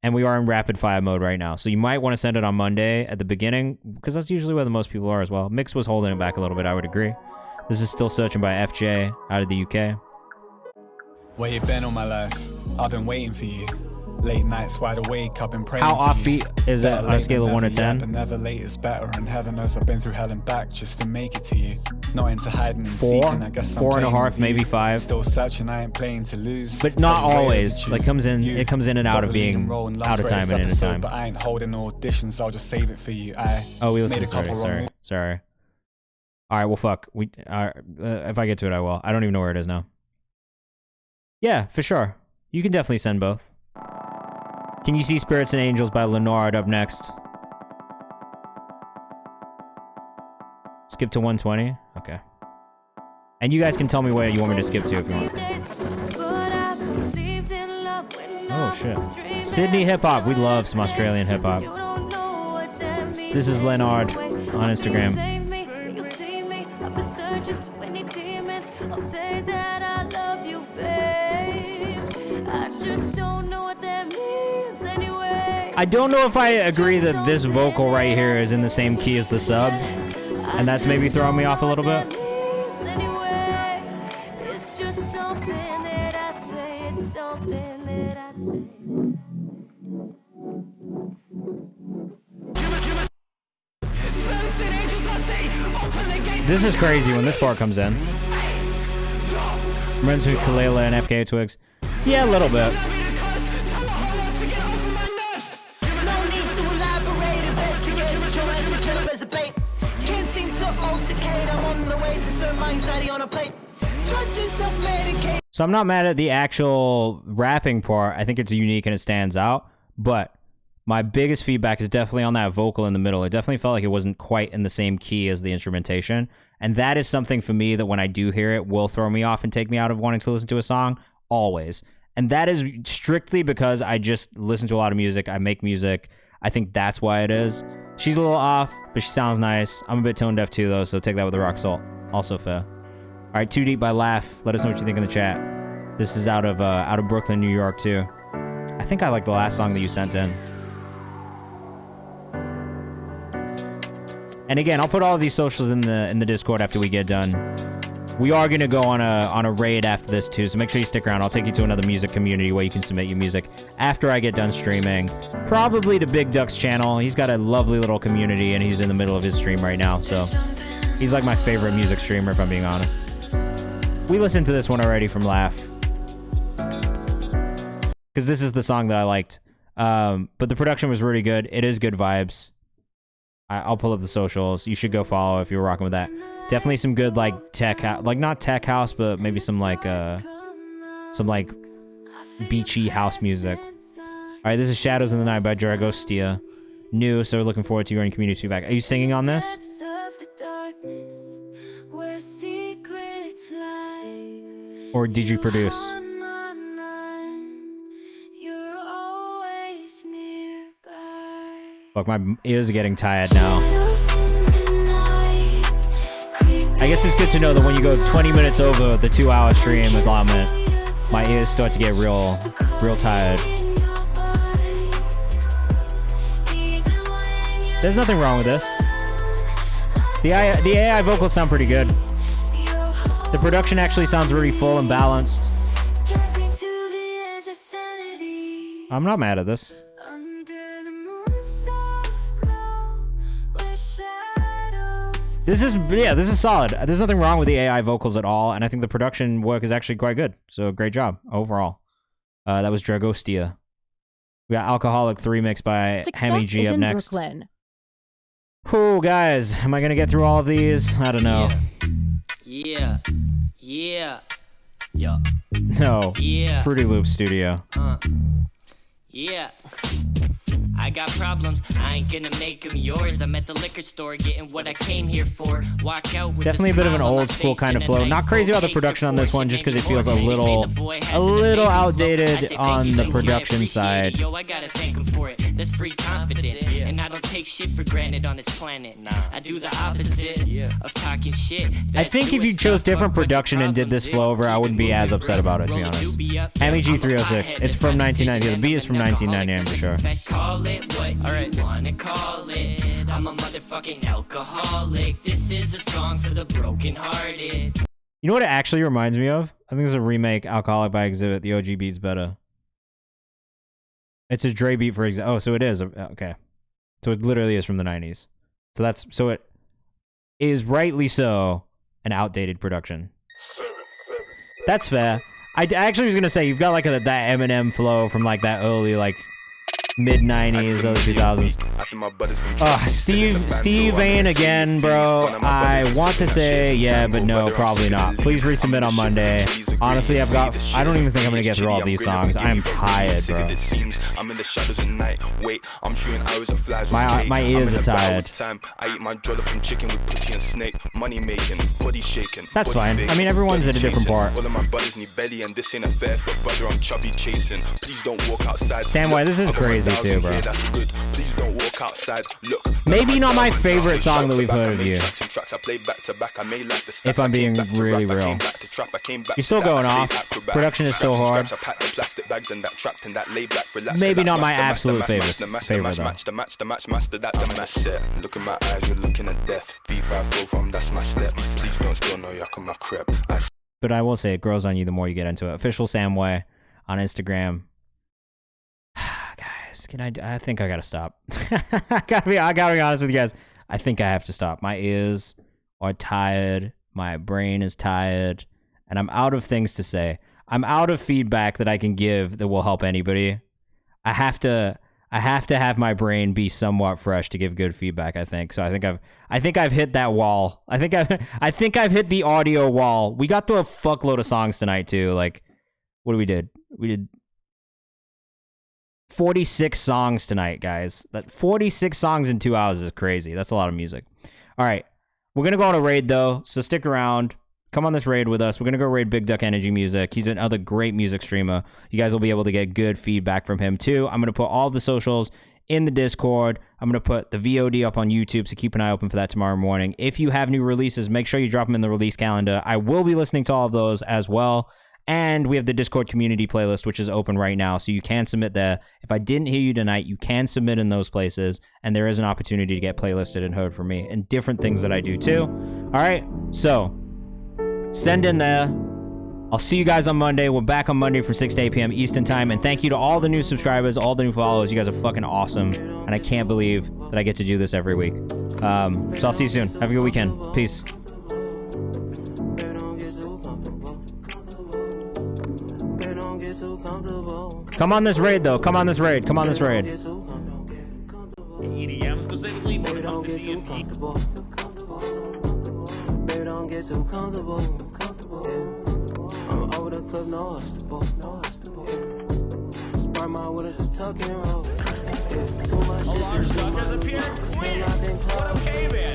And we are in rapid fire mode right now. So you might want to send it on Monday at the beginning, because that's usually where the most people are as well. Mix was holding it back a little bit, I would agree. This is Still Searching by FJ out of the UK. Where you been all my life? I've been waiting for you. Late nights wide awake, I've been praying. How for you. offbeat is that on a scale of 1 to 10? But never late is better, and heaven knows I've been through hell and back just to make it to you. Not into hiding and 4, seeking, I guess I'm 4.5, playing maybe with you. 5. Still searching, I ain't playing to lose. But not Every way always. is a Like comes in, it comes in and out of Double lead being and roll and out last of time greatest and in a episode, time. But I ain't holding no auditions, I'll just save it for you. Oh, we made listened. a couple wrong moves. Sorry. All right, well, fuck. If I get to it, I will. I don't even know where it is now. Yeah, for sure. You can definitely send both. Can You See Spirits and Angels by Leonard up next? Skip to 120? Okay. And you guys can tell me where you want me to skip to if you want. Oh, shit. Sydney Hip Hop. We love some Australian hip hop. This is Leonard on Instagram. I don't know if I agree that this vocal right here is in the same key as the sub, and that's maybe throwing me off a little bit. This is crazy when this part comes in. Reminds me of Kalela and FK Twigs. Yeah, a little bit. So I'm not mad at the actual rapping part. I think it's unique and it stands out. But my biggest feedback is definitely on that vocal in the middle. It definitely felt like it wasn't quite in the same key as the instrumentation. And that is something for me that when I do hear it will throw me off and take me out of wanting to listen to a song. Always. And that is strictly because I just listen to a lot of music. I make music. I think that's why it is. She's a little off, but she sounds nice. I'm a bit tone deaf too, though, so take that with a rock salt. Also fair. All right, Too Deep by Laugh. Let us know what you think in the chat. This is out of Brooklyn, New York, too. I think I like the last song that you sent in. And again, I'll put all of these socials in the Discord after we get done. We are gonna go on a raid after this too, so make sure you stick around. I'll take you to another music community where you can submit your music after I get done streaming. Probably to Big Duck's channel. He's got a lovely little community, and he's in the middle of his stream right now, so he's like my favorite music streamer, if I'm being honest. We listened to this one already from Laugh, because this is the song that I liked. But the production was really good. It is good vibes. I'll pull up the socials. You should go follow if you're rocking with that. Definitely some good like tech, like not tech house, but maybe some like beachy house music. All right, this is Shadows in the Night by Dragostea. New, so we're looking forward to your own community feedback. Are you singing on this? Or did you produce? Fuck, my ears are getting tired now. I guess it's good to know that when you go 20 minutes over the 2-hour stream allotment, my ears start to get real tired. There's nothing wrong with this. The AI vocals sound pretty good. The production actually sounds really full and balanced. I'm not mad at this. This is solid. There's nothing wrong with the AI vocals at all, and I think the production work is actually quite good. So great job overall. That was Dragostea. We got Alcoholic 3 mixed by Hemi G up next. Brooklyn. Oh, guys, am I gonna get through all of these? I don't know. Yeah. No. Yeah. Fruity Loops Studio. Yeah. I got problems, I ain't gonna make them yours. I'm at the liquor store getting what I came here for. Walk out with Definitely a bit of an old school kind of flow. Not crazy about the production on this one, just because it feels a little outdated on the production side. Yo, I gotta thank him for it. That's free confidence, and I don't take shit for granted on this planet. I do the opposite of talking shit. I think if you chose different production and did this flow over, I wouldn't be as upset about it, to be honest. Hemi G 306. It's from 1990. The beat is from 1999 for sure. Call it what you wanna call it. I'm a motherfucking alcoholic. This is a song for the brokenhearted. You know what it actually reminds me of? I think it's a remake, Alcoholic by Exhibit. The OG beat's better. It's a Dre beat for Exhibit. Oh, so it is. Okay. So it literally is from the 90s. So it is rightly so an outdated production. That's fair. I actually was going to say, you've got like that Eminem flow from like that early, like mid-90s, early 2000s. Oh, Steve Vane again, bro. I want to say yeah, but no, probably not. Please resubmit on Monday. Honestly, I don't even think I'm gonna get through all these songs. I am tired, bro. My ears are tired. That's fine. I mean, everyone's at a different part. Samway, this is crazy too, bro. Maybe not my favorite song that we've heard of you. If I'm being really real. You're still going off. Production is still hard. Maybe not my absolute favorite though. Look in my eyes, you're looking at death. V5 from that's my steps. Please don't still know yuck on my crep. But I will say it grows on you the more you get into it. Official Samway on Instagram. I think I gotta stop. I gotta be honest with you guys. I think I have to stop. My ears are tired. My brain is tired. And I'm out of things to say. I'm out of feedback that I can give that will help anybody. I have to have my brain be somewhat fresh to give good feedback, I think. So I think I've hit that wall. I think I've hit the audio wall. We got through a fuckload of songs tonight too. Like, what did? We did 46 songs tonight, guys. That 46 songs in 2 hours is crazy. That's a lot of music. All right. We're going to go on a raid, though, so stick around. Come on this raid with us. We're going to go raid Big Duck Energy Music. He's another great music streamer. You guys will be able to get good feedback from him, too. I'm going to put all the socials in the Discord. I'm going to put the VOD up on YouTube, so keep an eye open for that tomorrow morning. If you have new releases, make sure you drop them in the release calendar. I will be listening to all of those as well. And we have the Discord community playlist, which is open right now, so you can submit there. If I didn't hear you tonight, you can submit in those places, and there is an opportunity to get playlisted and heard from me, and different things that I do too. All right, so send in there. I'll see you guys on Monday. We're back on Monday from 6 to 8 p.m. Eastern time, and thank you to all the new subscribers, all the new followers. You guys are fucking awesome, and I can't believe that I get to do this every week. So I'll see you soon. Have a good weekend. Peace. Come on this raid, though. Come on this raid. Come on this raid. EDM specifically, but it comes to DMP. Baby, don't get too comfortable. I'm over the club, no hustable. Spark my water, just tuck and roll. Too much shit. A large duck has appeared. Win. What up, K-Man?